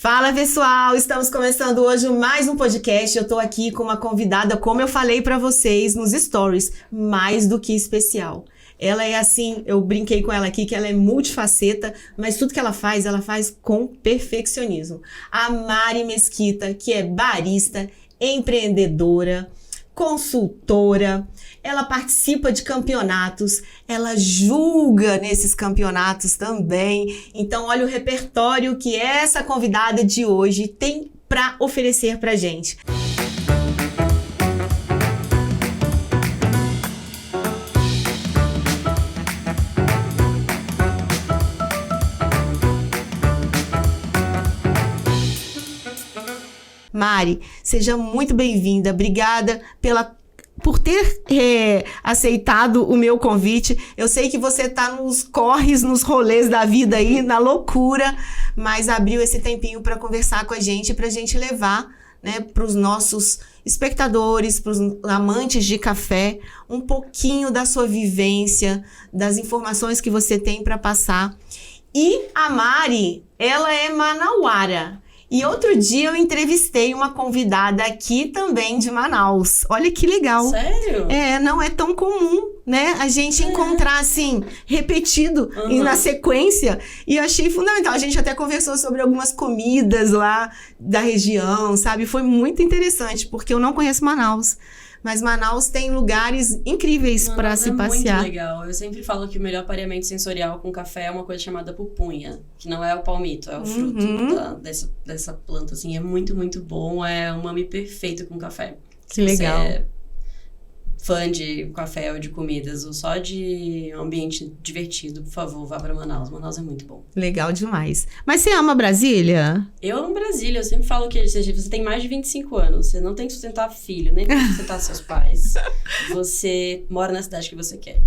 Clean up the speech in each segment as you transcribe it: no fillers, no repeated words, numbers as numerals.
Fala pessoal, estamos começando hoje mais um podcast. Eu tô aqui com uma convidada, como eu falei pra vocês nos stories, mais do que especial. Ela é assim, eu brinquei com ela aqui que ela é multifaceta, mas tudo que ela faz com perfeccionismo. A Mari Mesquita, que é barista, empreendedora, consultora, ela participa de campeonatos, ela julga nesses campeonatos também. Então, olha o repertório que essa convidada de hoje tem para oferecer pra gente. Mari, seja muito bem-vinda. Obrigada por ter aceitado o meu convite. Eu sei que você tá nos corres, nos rolês da vida aí, na loucura, mas abriu esse tempinho para conversar com a gente, pra gente levar, né, pros nossos espectadores, pros amantes de café, um pouquinho da sua vivência, das informações que você tem para passar. E a Mari, ela é manauara. E outro dia eu entrevistei uma convidada aqui também de Manaus. Olha que legal. Sério? Não é tão comum, né? A gente encontrar, assim, repetido na sequência. E eu achei fundamental. A gente até conversou sobre algumas comidas lá da região, sabe? Foi muito interessante, porque eu não conheço Manaus. Mas Manaus tem lugares incríveis para se passear. Muito legal. Eu sempre falo que o melhor pareamento sensorial com café é uma coisa chamada pupunha, que não é o palmito, é o fruto dessa planta, assim. É muito, muito bom. É um umami perfeito com café. Que legal. Você é fã de café ou de comidas, ou só de um ambiente divertido, por favor, vá para Manaus. Manaus é muito bom. Legal demais. Mas você ama Brasília? Eu amo Brasília. Eu sempre falo que você tem mais de 25 anos. Você não tem que sustentar filho, nem tem que sustentar seus pais. Você mora na cidade que você quer.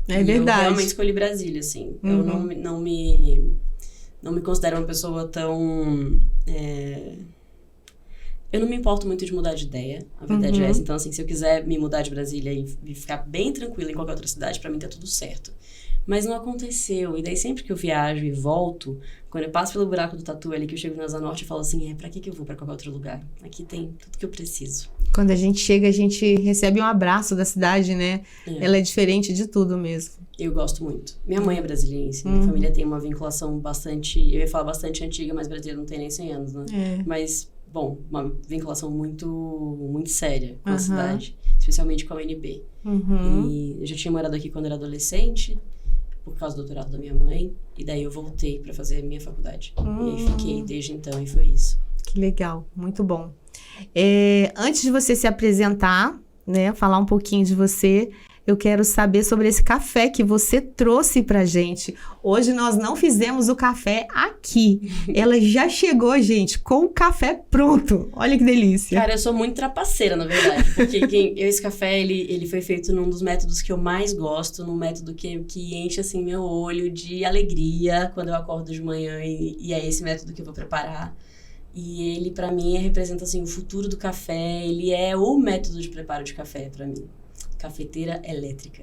É verdade. Eu realmente escolhi Brasília, assim. Eu não me considero uma pessoa tão... Eu não me importo muito de mudar de ideia, a verdade é essa. Então, assim, se eu quiser me mudar de Brasília e ficar bem tranquila em qualquer outra cidade, pra mim tá tudo certo. Mas não aconteceu. E daí, sempre que eu viajo e volto, quando eu passo pelo buraco do Tatu ali, que eu chego na Asa Norte, eu falo assim, pra que eu vou pra qualquer outro lugar? Aqui tem tudo que eu preciso. Quando a gente chega, a gente recebe um abraço da cidade, né? Ela é diferente de tudo mesmo. Eu gosto muito. Minha mãe é brasiliense. Minha família tem uma vinculação bastante... Eu ia falar bastante antiga, mas Brasília não tem nem 100 anos, né? Mas... Bom, uma vinculação muito, muito séria com a cidade, especialmente com a UNB. E eu já tinha morado aqui quando era adolescente, por causa do doutorado da minha mãe, e daí eu voltei para fazer a minha faculdade. E aí fiquei desde então, e foi isso. Que legal, muito bom. Antes de você se apresentar, né, falar um pouquinho de você, eu quero saber sobre esse café que você trouxe pra gente. Hoje nós não fizemos o café aqui. Ela já chegou, gente, com o café pronto. Olha que delícia. Cara, eu sou muito trapaceira, na verdade. Porque esse café, ele foi feito num dos métodos que eu mais gosto. Num método que enche, assim, meu olho de alegria quando eu acordo de manhã. E é esse método que eu vou preparar. E ele, pra mim, representa, assim, o futuro do café. Ele é o método de preparo de café, pra mim. Cafeteira elétrica.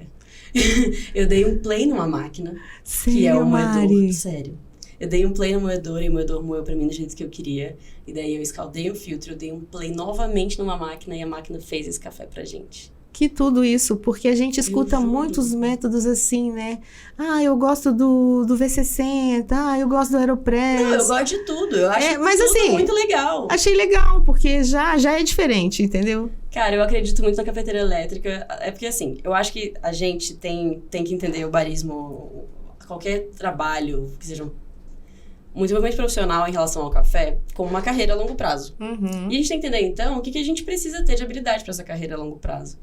Eu dei um play numa máquina, sério, que é o moedor. Mari? Sério. Eu dei um play no moedor e o moedor moeu pra mim do jeito que eu queria. E daí eu escaldei o filtro, eu dei um play novamente numa máquina e a máquina fez esse café pra gente. Que tudo isso, porque a gente escuta muitos métodos assim, né? Eu gosto do V60, eu gosto do Aeropress. Não, eu gosto de tudo, eu acho mas, tudo assim, muito legal. Achei legal, porque já é diferente, entendeu? Cara, eu acredito muito na cafeteira elétrica. É porque, assim, eu acho que a gente tem que entender o barismo, qualquer trabalho que seja um desenvolvimento profissional em relação ao café, como uma carreira a longo prazo. E a gente tem que entender, então, o que a gente precisa ter de habilidade para essa carreira a longo prazo.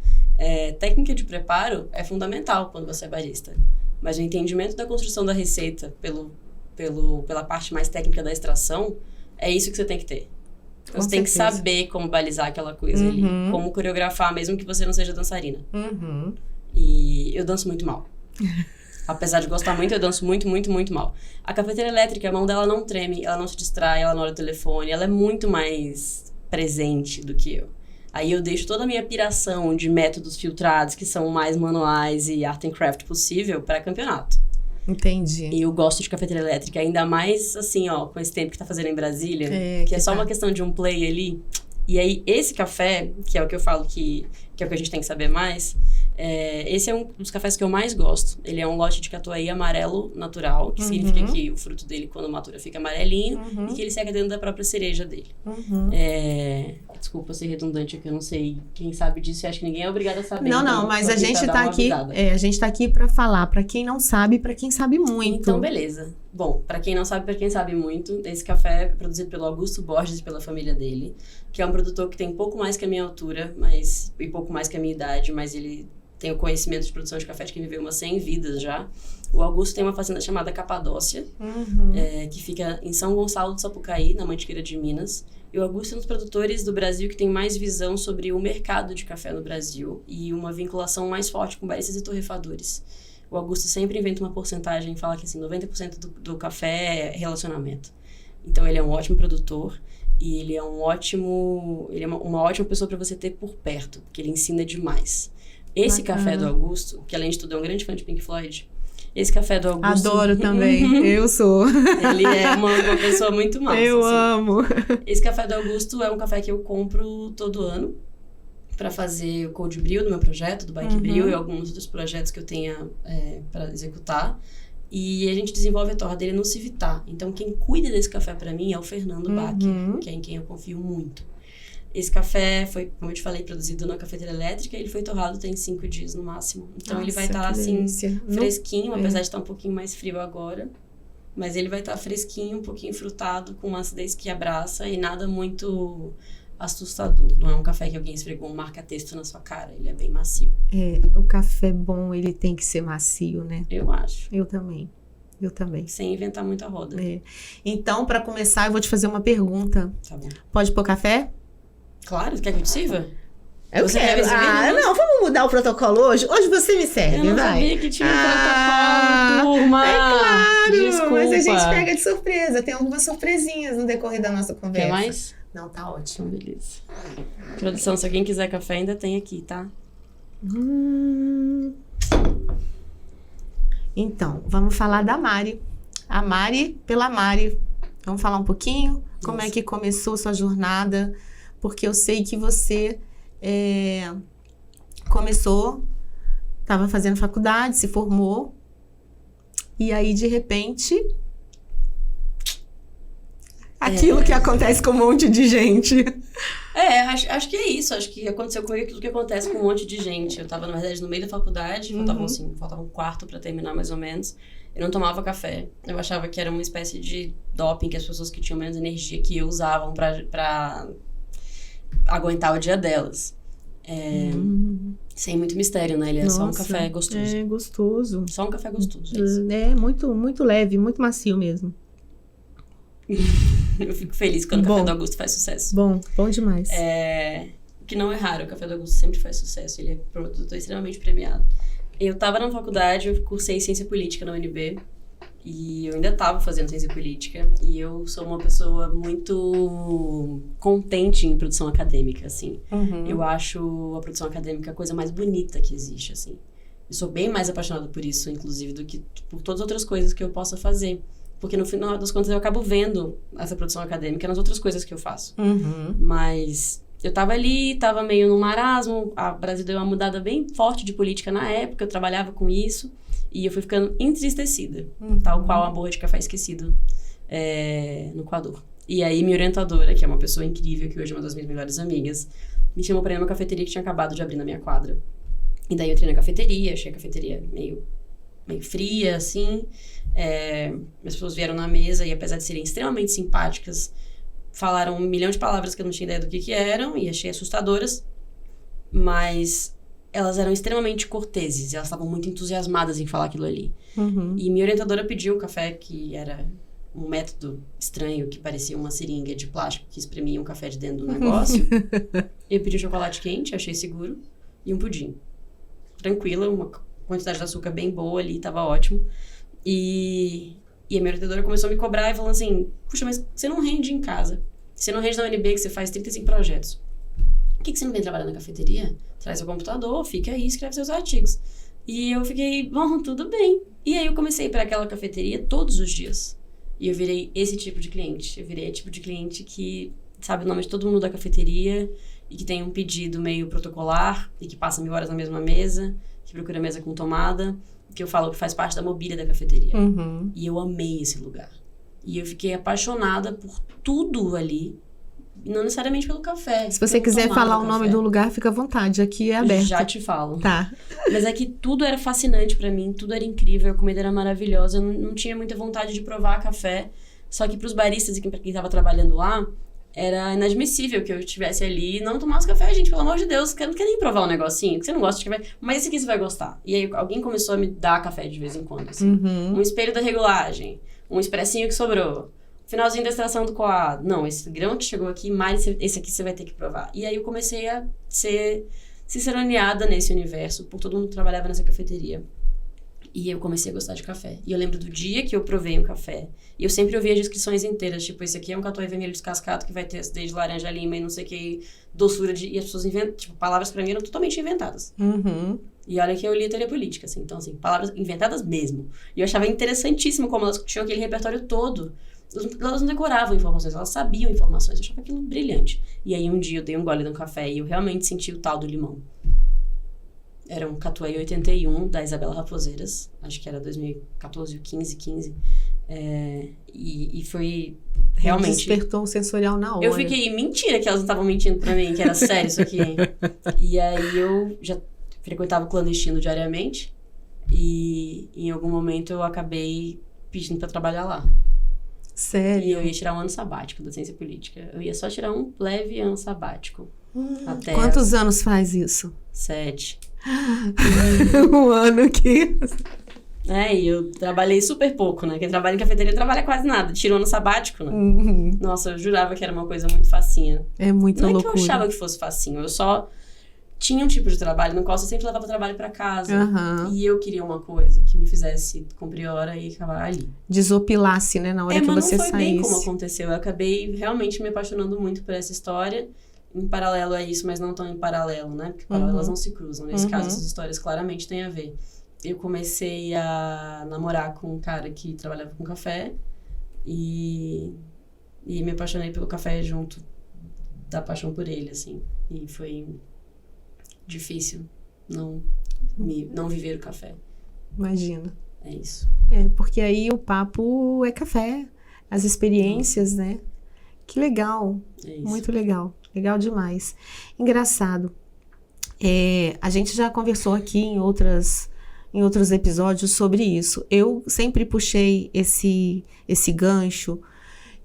Técnica de preparo é fundamental quando você é barista. Mas o entendimento da construção da receita pela parte mais técnica da extração, é isso que você tem que ter. Então, você tem que saber como balizar aquela coisa ali. Como coreografar, mesmo que você não seja dançarina. E eu danço muito mal. Apesar de gostar muito, eu danço muito, muito, muito mal. A cafeteira elétrica, a mão dela não treme, ela não se distrai, ela não olha o telefone, ela é muito mais presente do que eu. Aí eu deixo toda a minha piração de métodos filtrados, que são mais manuais e art and craft possível, para campeonato. Entendi. E eu gosto de cafeteria elétrica, ainda mais assim, ó, com esse tempo que tá fazendo em Brasília, que é só uma questão de um play ali. E aí, esse café, que é o que eu falo que é o que a gente tem que saber mais, esse é um dos cafés que eu mais gosto. Ele é um lote de catuai amarelo natural, que significa que o fruto dele, quando matura, fica amarelinho, e que ele seca dentro da própria cereja dele. Desculpa ser redundante aqui, eu não sei quem sabe disso, eu acho que ninguém é obrigado a saber. Não, então, mas a gente tá aqui, a gente tá aqui pra falar pra quem não sabe e pra quem sabe muito. Então, beleza. Bom, pra quem não sabe, pra quem sabe muito, esse café é produzido pelo Augusto Borges e pela família dele, que é um produtor que tem pouco mais que a minha altura, e pouco mais que a minha idade, mas ele tem o conhecimento de produção de café de quem viveu umas 100 vidas já. O Augusto tem uma fazenda chamada Capadócia, que fica em São Gonçalo do Sapucaí, na Mantiqueira de Minas. E o Augusto é um dos produtores do Brasil que tem mais visão sobre o mercado de café no Brasil e uma vinculação mais forte com baristas e torrefadores. O Augusto sempre inventa uma porcentagem, fala que assim, 90% do café é relacionamento. Então ele é um ótimo produtor e ele é uma ótima pessoa para você ter por perto, porque ele ensina demais. Esse café do Augusto, que além de tudo é um grande fã de Pink Floyd, esse café do Augusto... Adoro também, eu sou. Ele é uma pessoa muito massa. Eu assim. amo. Esse café do Augusto é um café que eu compro todo ano para fazer o cold brew do meu projeto, do Bike Brew e alguns outros projetos que eu tenha para executar. E a gente desenvolve a torra dele no Civitar. Então, quem cuida desse café para mim é o Fernando Bach, que é em quem eu confio muito. Esse café foi, como eu te falei, produzido na cafeteira elétrica e ele foi torrado tem 5 dias no máximo. Então, ele vai estar assim, fresquinho, apesar de estar um pouquinho mais frio agora. Mas ele vai estar fresquinho, um pouquinho frutado, com uma acidez que abraça e nada muito assustador. Não é um café que alguém esfregou um marca-texto na sua cara. Ele é bem macio. O café bom, ele tem que ser macio, né? Eu acho. Eu também. Sem inventar muita roda. Então, para começar, eu vou te fazer uma pergunta. Tá bom. Pode pôr café? Claro, quer que eu te sirva? Eu quero. Não, vamos mudar o protocolo hoje? Hoje você me serve, vai. Eu não sabia que tinha protocolo, turma. É claro, desculpa. Mas a gente pega de surpresa. Tem algumas surpresinhas no decorrer da nossa conversa. Quer mais? Não, tá ótimo. Beleza. Produção, se alguém quiser café, ainda tem aqui, tá? Então, vamos falar da Mari. A Mari pela Mari. Vamos falar um pouquinho? Como é que começou sua jornada? Porque eu sei que você começou, estava fazendo faculdade, se formou, e aí, de repente, aquilo que acontece com um monte de gente. Acho que é isso. Acho que aconteceu comigo aquilo que acontece com um monte de gente. Eu estava, na verdade, no meio da faculdade, faltava um quarto para terminar, mais ou menos. Eu não tomava café. Eu achava que era uma espécie de doping que as pessoas que tinham menos energia que eu usavam para aguentar o dia delas. Sem muito mistério, né? Ele é só um café gostoso. É gostoso. Só um café gostoso. Muito, muito leve, muito macio mesmo. Eu fico feliz quando o café do Augusto faz sucesso. Bom demais. O que não é raro, o café do Augusto sempre faz sucesso. Ele é produtor extremamente premiado. Eu tava na faculdade, eu cursei Ciência Política na UNB. E eu ainda estava fazendo ciência política. E eu sou uma pessoa muito contente em produção acadêmica, assim. Eu acho a produção acadêmica a coisa mais bonita que existe, assim. Eu sou bem mais apaixonada por isso, inclusive, do que por todas as outras coisas que eu possa fazer. Porque no final das contas eu acabo vendo essa produção acadêmica nas outras coisas que eu faço. Mas eu tava ali, tava meio no marasmo. A Brasil deu uma mudada bem forte de política na época. Eu trabalhava com isso. E eu fui ficando entristecida, tal qual a borra de café esquecido no coador. E aí minha orientadora, que é uma pessoa incrível, que hoje é uma das minhas melhores amigas, me chamou pra ir numa cafeteria que tinha acabado de abrir na minha quadra. E daí eu entrei na cafeteria, achei a cafeteria meio fria, assim. As pessoas vieram na mesa e, apesar de serem extremamente simpáticas, falaram 1 milhão de palavras que eu não tinha ideia do que eram e achei assustadoras. Mas elas eram extremamente corteses, elas estavam muito entusiasmadas em falar aquilo ali. E minha orientadora pediu um café que era um método estranho, que parecia uma seringa de plástico que espremia um café de dentro do negócio. Eu pedi um chocolate quente, achei seguro, e um pudim. Tranquila, uma quantidade de açúcar bem boa ali, tava ótimo. E a minha orientadora começou a me cobrar e falando assim, puxa, mas você não rende em casa. Você não rende na UNB, que você faz 35 projetos. Por que você não vem trabalhar na cafeteria? Traz seu computador, fica aí, escreve seus artigos. E eu fiquei, bom, tudo bem. E aí eu comecei a ir para aquela cafeteria todos os dias. E eu virei esse tipo de cliente. Eu virei o tipo de cliente que sabe o nome de todo mundo da cafeteria e que tem um pedido meio protocolar e que passa 1000 horas na mesma mesa, que procura mesa com tomada, que eu falo que faz parte da mobília da cafeteria. Uhum. E eu amei esse lugar. E eu fiquei apaixonada por tudo ali, não necessariamente pelo café. Se você quiser falar o nome do lugar, fica à vontade, aqui é aberto. Já te falo. Tá. Mas é que tudo era fascinante pra mim, tudo era incrível, a comida era maravilhosa, eu não tinha muita vontade de provar café. Só que pros baristas e pra quem tava trabalhando lá, era inadmissível que eu estivesse ali e não tomasse café, gente, pelo amor de Deus, não quer nem provar um negocinho, que você não gosta de café, mas esse aqui você vai gostar. E aí alguém começou a me dar café de vez em quando, assim. Uhum. Um espelho da regulagem, um expressinho que sobrou, finalzinho da extração do coado. Não, esse grão que chegou aqui, mais esse aqui você vai ter que provar. E aí eu comecei a ser ciceroneada nesse universo, por todo mundo que trabalhava nessa cafeteria. E eu comecei a gostar de café. E eu lembro do dia que eu provei um café. E eu sempre ouvia as descrições inteiras. Tipo, esse aqui é um catuai vermelho descascado que vai ter acidez de laranja, lima e não sei o que, doçura de... E as pessoas inventam... Tipo, palavras pra mim eram totalmente inventadas. Uhum. E olha que eu li teoria política, assim. Então, assim, palavras inventadas mesmo. E eu achava interessantíssimo como elas tinham aquele repertório todo. Elas não decoravam informações, elas sabiam informações. Eu achava aquilo brilhante. E aí, um dia, eu dei um gole de um café e eu realmente senti o tal do limão. Era um Catuai 81, da Isabela Raposeiras. Acho que era 2014 ou 15. E foi realmente... Despertou o sensorial na hora. Eu fiquei, mentira que elas não estavam mentindo pra mim, que era sério isso aqui. E aí eu já frequentava o clandestino diariamente. E em algum momento eu acabei pedindo pra trabalhar lá. Sério? E eu ia tirar um ano sabático da ciência política. Eu ia só tirar um leve ano sabático. Até Quantos anos faz isso? 7. Um ano que... E eu trabalhei super pouco, né? Quem trabalha em cafeteria trabalha quase nada. Tirou ano sabático, né? Uhum. Nossa, eu jurava que era uma coisa muito facinha. É muita loucura. Não é que eu achava que fosse facinho, eu só tinha um tipo de trabalho no qual eu sempre levava o trabalho pra casa. Uhum. E eu queria uma coisa que me fizesse cumprir hora e acabar ali. Desopilasse, né? Na hora que você mas não foi saísse. bem como aconteceu. Eu acabei realmente me apaixonando muito por essa história. Em paralelo a isso, mas não tão em paralelo, né? Porque paralelas não se cruzam. Nesse caso, essas histórias claramente têm a ver. Eu comecei a namorar com um cara que trabalhava com café e me apaixonei pelo café junto da paixão por ele, assim. E foi difícil não viver o café. Imagina. É isso. Porque aí o papo é café, as experiências, né? Que legal. É isso. Muito legal. Legal demais. Engraçado. A gente já conversou aqui em outros episódios sobre isso. Eu sempre puxei esse gancho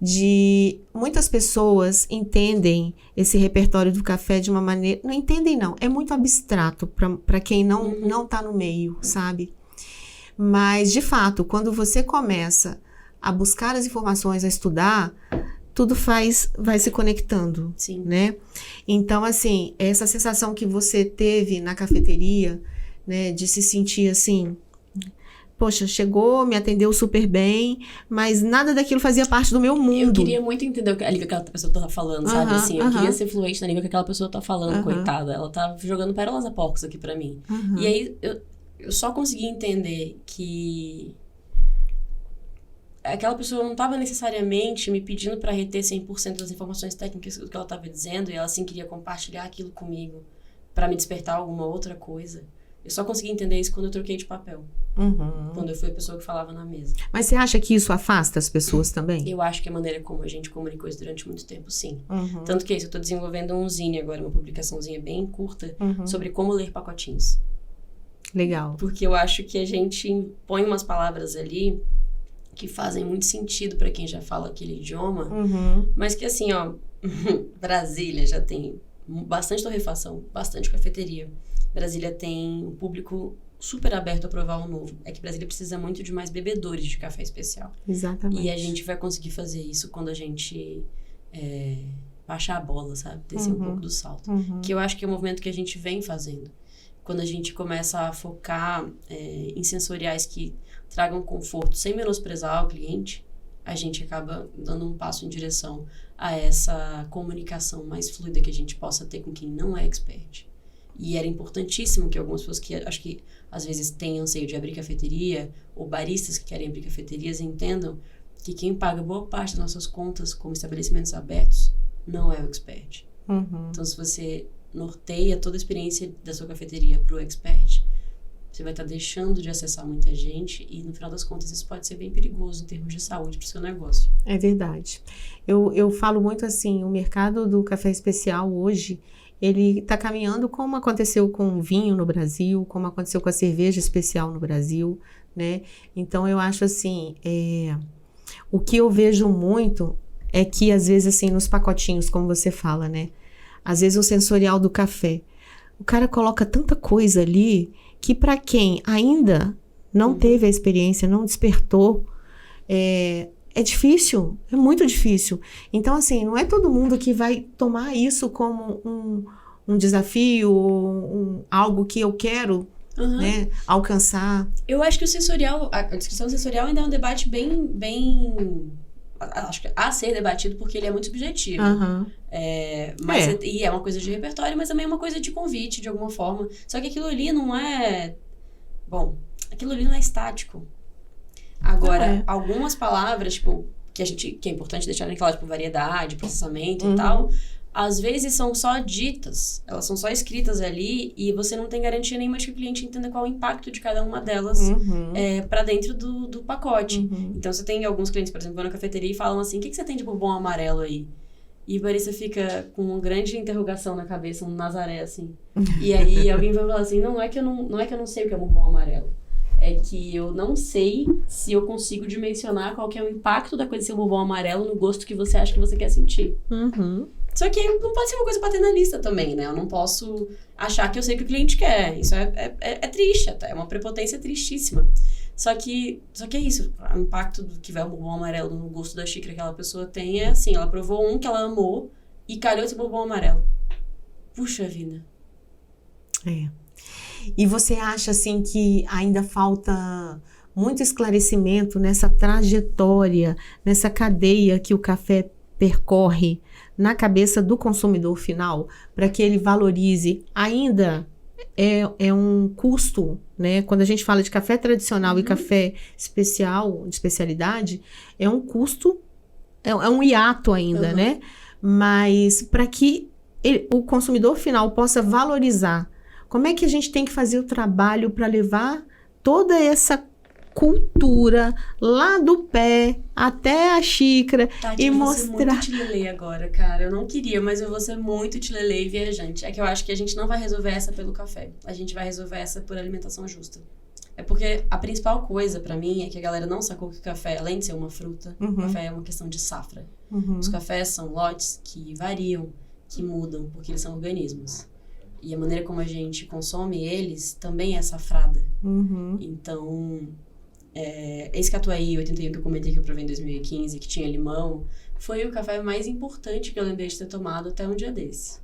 de... Muitas pessoas entendem esse repertório do café de uma maneira... Não entendem, não. É muito abstrato para quem não tá no meio, sabe? Mas, de fato, quando você começa a buscar as informações, a estudar... tudo vai se conectando, Sim. Né? Então, assim, essa sensação que você teve na cafeteria, né, de se sentir assim, poxa, chegou, me atendeu super bem, mas nada daquilo fazia parte do meu mundo. Eu queria muito entender a língua que aquela pessoa tá falando, sabe? Assim, eu queria ser fluente na língua que aquela pessoa tá falando, coitada. Ela tá jogando pérolas a porcos aqui pra mim. E aí, eu só consegui entender que... aquela pessoa não estava necessariamente me pedindo para reter 100% das informações técnicas do que ela estava dizendo, e ela sim queria compartilhar aquilo comigo para me despertar alguma outra coisa. Eu só consegui entender isso quando eu troquei de papel. Quando eu fui a pessoa que falava na mesa. Mas você acha que isso afasta as pessoas também? Eu acho que a maneira como a gente comunicou isso durante muito tempo, sim. Tanto que é isso, eu estou desenvolvendo um zine agora, uma publicaçãozinha bem curta, sobre como ler pacotinhos. Legal. Porque eu acho que a gente põe umas palavras ali que fazem muito sentido para quem já fala aquele idioma, mas que assim, ó, Brasília já tem bastante torrefação, bastante cafeteria. Brasília tem um público super aberto a provar o novo. É que Brasília precisa muito de mais bebedores de café especial. Exatamente. E a gente vai conseguir fazer isso quando a gente baixar a bola, sabe? Descer um pouco do salto. Que eu acho que é um movimento que a gente vem fazendo. Quando a gente começa a focar em sensoriais que tragam conforto sem menosprezar o cliente, a gente acaba dando um passo em direção a essa comunicação mais fluida que a gente possa ter com quem não é expert. E era importantíssimo que algumas pessoas que acho que às vezes têm anseio de abrir cafeteria, ou baristas que querem abrir cafeterias, entendam que quem paga boa parte das nossas contas como estabelecimentos abertos não é o expert. Então, se você norteia toda a experiência da sua cafeteria para o expert, você vai estar deixando de acessar muita gente e, no final das contas, isso pode ser bem perigoso em termos de saúde para o seu negócio. É verdade. Eu falo muito assim, o mercado do café especial hoje, ele está caminhando como aconteceu com o vinho no Brasil, como aconteceu com a cerveja especial no Brasil, né? Então, eu acho assim, o que eu vejo muito é que, às vezes, assim, nos pacotinhos, como você fala, né? Às vezes, o sensorial do café, o cara coloca tanta coisa ali que para quem ainda não teve a experiência, não despertou, é difícil, é muito difícil. Então, assim, não é todo mundo que vai tomar isso como um desafio, algo que eu quero né, alcançar. Eu acho que o sensorial, a descrição sensorial ainda é um debate bem acho que a ser debatido porque ele é muito subjetivo. E é uma coisa de repertório, mas também é uma coisa de convite, de alguma forma. Só que aquilo ali não é... Bom, aquilo ali não é estático. Agora, algumas palavras, tipo, que é importante deixar bem claro, tipo, variedade, processamento e tal, às vezes são só ditas, elas são só escritas ali e você não tem garantia nenhuma de que o cliente entenda qual é o impacto de cada uma delas para dentro do pacote. Então, você tem alguns clientes, por exemplo, vão na cafeteria e falam assim, o que você tem de bourbon amarelo aí? E o barista fica com uma grande interrogação na cabeça, um Nazaré, assim. E aí alguém vai falar assim, não é que eu não sei o que é bourbon amarelo. É que eu não sei se eu consigo dimensionar qual que é o impacto da coisa ser um bourbon amarelo no gosto que você acha que você quer sentir. Só que não pode ser uma coisa paternalista também, né? Eu não posso achar que eu sei o que o cliente quer. Isso é triste até, é uma prepotência tristíssima. Só que é isso, o impacto do que vai o bourbon amarelo no gosto da xícara que aquela pessoa tem é assim, ela provou um que ela amou e calhou esse bourbon amarelo. Puxa vida. E você acha, assim, que ainda falta muito esclarecimento nessa trajetória, nessa cadeia que o café percorre na cabeça do consumidor final, para que ele valorize? Ainda é um custo, né? Quando a gente fala de café tradicional e café especial, de especialidade, é um custo, é um hiato ainda, né? Mas para que o consumidor final possa valorizar, como é que a gente tem que fazer o trabalho para levar toda essa cultura lá do pé até a xícara e mostrar... Eu vou ser muito tilelê agora, cara. Eu não queria, mas eu vou ser muito tilelê e viajante. É que eu acho que a gente não vai resolver essa pelo café. A gente vai resolver essa por alimentação justa. É porque a principal coisa pra mim é que a galera não sacou que o café, além de ser uma fruta, o café é uma questão de safra. Os cafés são lotes que variam, que mudam, porque eles são organismos. E a maneira como a gente consome eles também é safrada. Então... esse Catuai 81 que eu comentei que eu provei em 2015, que tinha limão, foi o café mais importante que eu lembrei de ter tomado até um dia desse.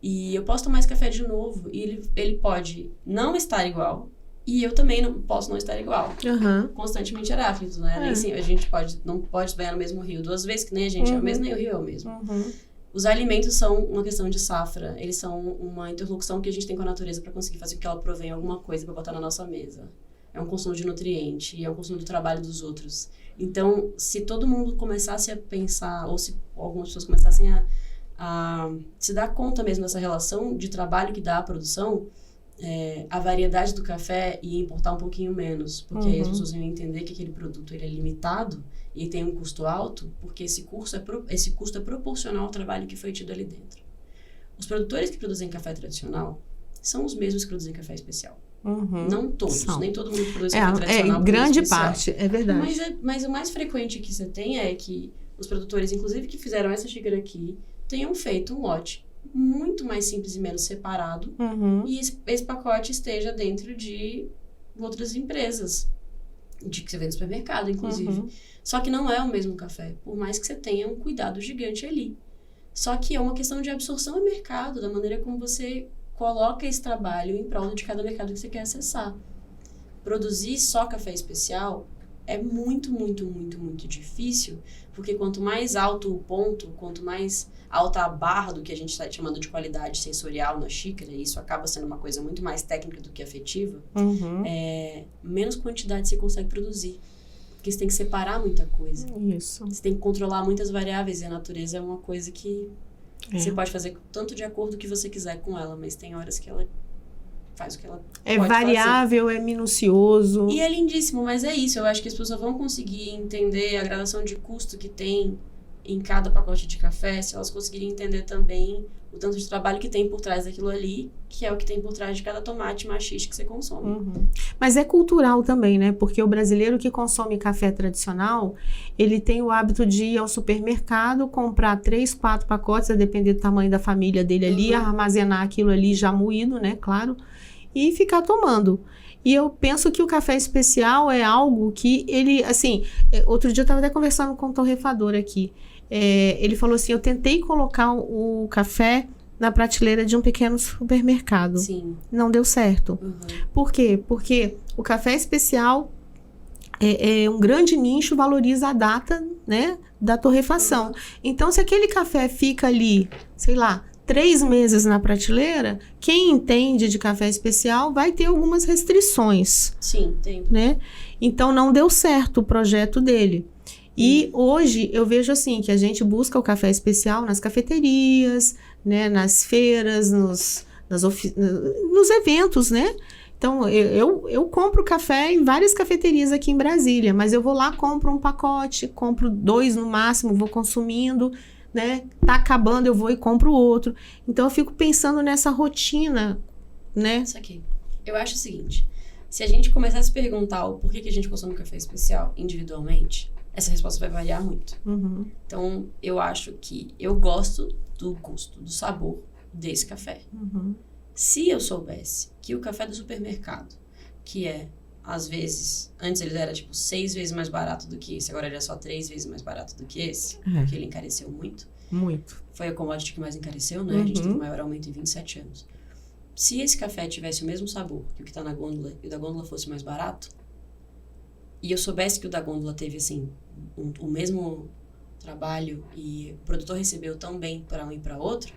E eu posso tomar esse café de novo e ele pode não estar igual e eu também não posso não estar igual. Constantemente Heráclito, né? Nem assim, a gente não pode banhar no mesmo rio duas vezes, que nem a gente é o mesmo, nem o rio é o mesmo. Os alimentos são uma questão de safra, eles são uma interlocução que a gente tem com a natureza para conseguir fazer com que ela provenha alguma coisa para botar na nossa mesa. É um consumo de nutriente, é um consumo do trabalho dos outros. Então, se todo mundo começasse a pensar, ou se algumas pessoas começassem a se dar conta mesmo dessa relação de trabalho que dá a produção, a variedade do café ia importar um pouquinho menos. Porque aí as pessoas iam entender que aquele produto ele é limitado e tem um custo alto, porque esse custo é proporcional ao trabalho que foi tido ali dentro. Os produtores que produzem café tradicional são os mesmos que produzem café especial. Não todos, nem todo mundo produz café tradicional. Grande parte, é verdade. Mas o mais frequente que você tem é que os produtores, inclusive que fizeram essa xícara aqui, tenham feito um lote muito mais simples e menos separado e esse pacote esteja dentro de outras empresas, de que você vê no supermercado, inclusive. Só que não é o mesmo café, por mais que você tenha um cuidado gigante ali. Só que é uma questão de absorção ao mercado, da maneira como você coloca esse trabalho em prol de cada mercado que você quer acessar. Produzir só café especial é muito, muito, muito, muito difícil, porque quanto mais alto o ponto, quanto mais alta a barra do que a gente está chamando de qualidade sensorial na xícara, e isso acaba sendo uma coisa muito mais técnica do que afetiva, menos quantidade você consegue produzir. Porque você tem que separar muita coisa. Isso. Você tem que controlar muitas variáveis, e a natureza é uma coisa que você pode fazer tanto de acordo com o que você quiser com ela, mas tem horas que ela faz o que ela é pode variável, fazer. É minucioso. E é lindíssimo, mas é isso. Eu acho que as pessoas vão conseguir entender a gradação de custo que tem em cada pacote de café, se elas conseguirem entender também o tanto de trabalho que tem por trás daquilo ali, que é o que tem por trás de cada tomate machiste que você consome. Mas é cultural também, né? Porque o brasileiro que consome café tradicional, ele tem o hábito de ir ao supermercado, comprar 3, 4 pacotes, a depender do tamanho da família dele ali, armazenar aquilo ali já moído, né? Claro. E ficar tomando. E eu penso que o café especial é algo que ele, assim, outro dia eu estava até conversando com um torrefador aqui. Ele falou assim, eu tentei colocar o café na prateleira de um pequeno supermercado. Sim. Não deu certo. Por quê? Porque o café especial é um grande nicho, valoriza a data, né, da torrefação. Então, se aquele café fica ali, sei lá, 3 meses na prateleira, quem entende de café especial vai ter algumas restrições. Sim, tem. Né? Então, não deu certo o projeto dele. E hoje eu vejo assim, que a gente busca o café especial nas cafeterias, né, nas feiras, nos eventos, né? Então, eu compro café em várias cafeterias aqui em Brasília, mas eu vou lá, compro um pacote, compro 2 no máximo, vou consumindo, né? Tá acabando, eu vou e compro outro. Então, eu fico pensando nessa rotina, né? Isso aqui. Eu acho o seguinte, se a gente começar a se perguntar o porquê que a gente consome café especial individualmente, essa resposta vai variar muito. Então, eu acho que eu gosto do gosto, do sabor desse café. Se eu soubesse que o café do supermercado, que é, às vezes, antes ele era tipo 6 vezes mais barato do que esse, agora ele é só 3 vezes mais barato do que esse, porque ele encareceu muito. Muito. Foi a commodity que mais encareceu, né? A gente teve o maior aumento em 27 anos. Se esse café tivesse o mesmo sabor que o que tá na gôndola e o da gôndola fosse mais barato, e eu soubesse que o da gôndola teve, assim, o mesmo trabalho e o produtor recebeu tão bem para um e para outro,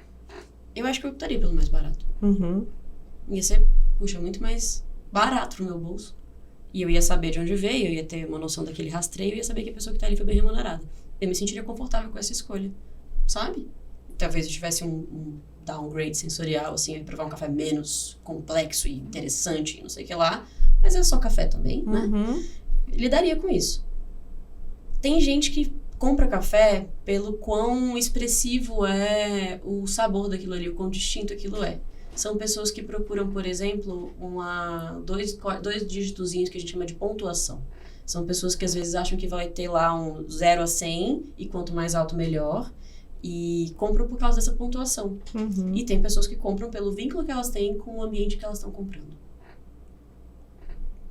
eu acho que eu optaria pelo mais barato. Ia ser, puxa, muito mais barato pro meu bolso. E eu ia saber de onde veio, eu ia ter uma noção daquele rastreio, eu ia saber que a pessoa que tá ali foi bem remunerada. Eu me sentiria confortável com essa escolha, sabe? Talvez eu tivesse um downgrade sensorial, assim, eu ia provar um café menos complexo e interessante e não sei o que lá, mas é só café também, né? Lidaria com isso. Tem gente que compra café pelo quão expressivo é o sabor daquilo ali, o quão distinto aquilo é. São pessoas que procuram, por exemplo, dois dígitozinhos que a gente chama de pontuação. São pessoas que às vezes acham que vai ter lá um 0 a 100 e quanto mais alto melhor, e compram por causa dessa pontuação. E tem pessoas que compram pelo vínculo que elas têm com o ambiente que elas estão comprando.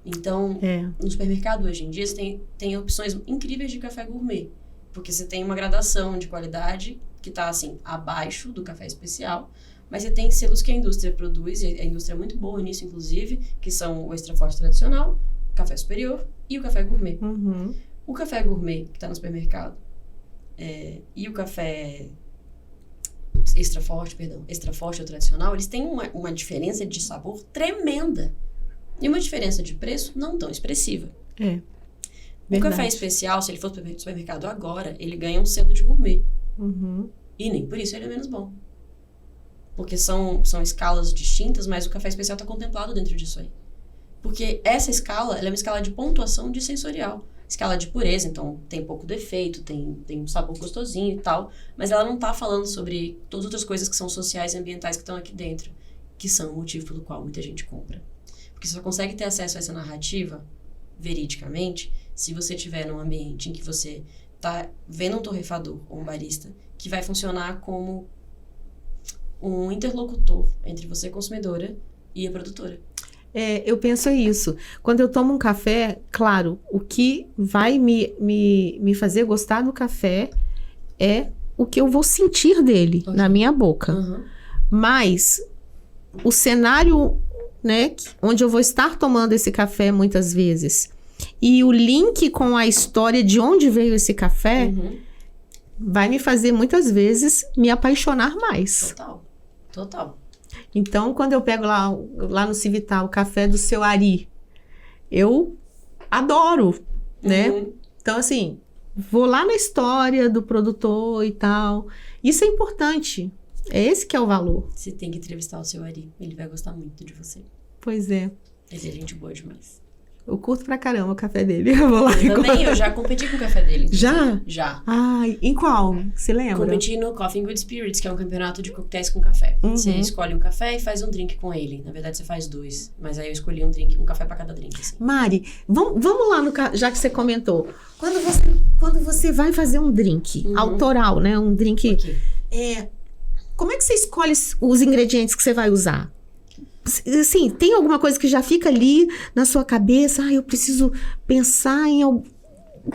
Então, no supermercado hoje em dia, você tem opções incríveis de café gourmet. Porque você tem uma gradação de qualidade que está, assim, abaixo do café especial. Mas você tem selos que a indústria produz, e a indústria é muito boa nisso, inclusive, que são o extra forte tradicional, o café superior e o café gourmet. O café gourmet, que está no supermercado, e o café extra forte ou tradicional, eles têm uma diferença de sabor tremenda. E uma diferença de preço não tão expressiva. O café especial, se ele for para o supermercado agora, ele ganha um selo de gourmet. E nem por isso ele é menos bom. Porque são escalas distintas, mas o café especial está contemplado dentro disso aí. Porque essa escala, ela é uma escala de pontuação de sensorial. Escala de pureza, então tem pouco defeito, tem um sabor gostosinho e tal. Mas ela não está falando sobre todas as outras coisas que são sociais e ambientais que estão aqui dentro. Que são o motivo pelo qual muita gente compra. Porque você só consegue ter acesso a essa narrativa, veridicamente, se você estiver num ambiente em que você está vendo um torrefador ou um barista que vai funcionar como um interlocutor entre você, consumidora, e a produtora. Eu penso isso. Quando eu tomo um café, claro, o que vai me fazer gostar do café é o que eu vou sentir dele na minha boca. Mas o cenário, né, onde eu vou estar tomando esse café muitas vezes, e o link com a história de onde veio esse café Uhum. vai me fazer muitas vezes me apaixonar mais. Total. Então, quando eu pego lá no Civital o café do seu Ari, eu adoro, né? Uhum. Então, assim, vou lá na história do produtor e tal. Isso é importante. É esse que é o valor. Você tem que entrevistar o seu Ari. Ele vai gostar muito de você. Pois é. Ele é gente boa demais. Eu curto pra caramba o café dele. Eu vou lá e Também, eu já competi com o café dele. inclusive. Já? Já. Ai, em qual? Você lembra? Competi no Coffee Good Spirits, que é um campeonato de coquetéis com café. Uhum. Você escolhe um café e faz um drink com ele. Na verdade, você faz 2. Mas aí eu escolhi um café pra cada drink, assim. Mari, vamos lá, já que você comentou. Quando você vai fazer um drink autoral, né? Um drink... Ok. Como é que você escolhe os ingredientes que você vai usar? Assim, tem alguma coisa que já fica ali na sua cabeça? Eu preciso pensar em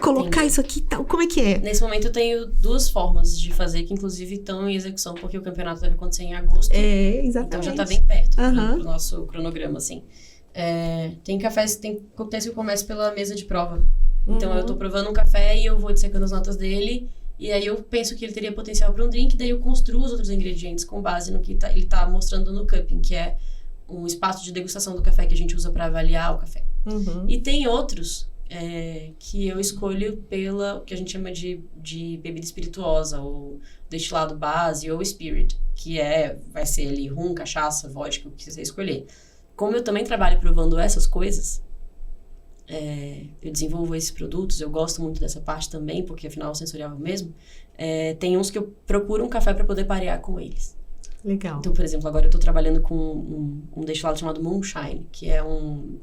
colocar Entendi. isso aqui e tal. Como é que é? Nesse momento eu tenho 2 formas de fazer, que inclusive estão em execução, porque o campeonato deve acontecer em agosto. Exatamente. Então já tá bem perto Aham. pro nosso cronograma, assim. Tem coquetéis que eu começo pela mesa de prova. Então eu tô provando um café e eu vou dissecando as notas dele. E aí eu penso que ele teria potencial para um drink, daí eu construo os outros ingredientes com base no que ele tá mostrando no cupping, que é um espaço de degustação do café que a gente usa para avaliar o café. Uhum. E tem outros que eu escolho pela o que a gente chama de bebida espirituosa, ou destilado base, ou spirit, que vai ser ali rum, cachaça, vodka, o que você escolher. Como eu também trabalho provando essas coisas, eu desenvolvo esses produtos, eu gosto muito dessa parte também, porque afinal o sensorial é o mesmo. Tem uns que eu procuro um café para poder parear com eles. Legal. Então, por exemplo, agora eu tô trabalhando com um destilado chamado Moonshine, que é um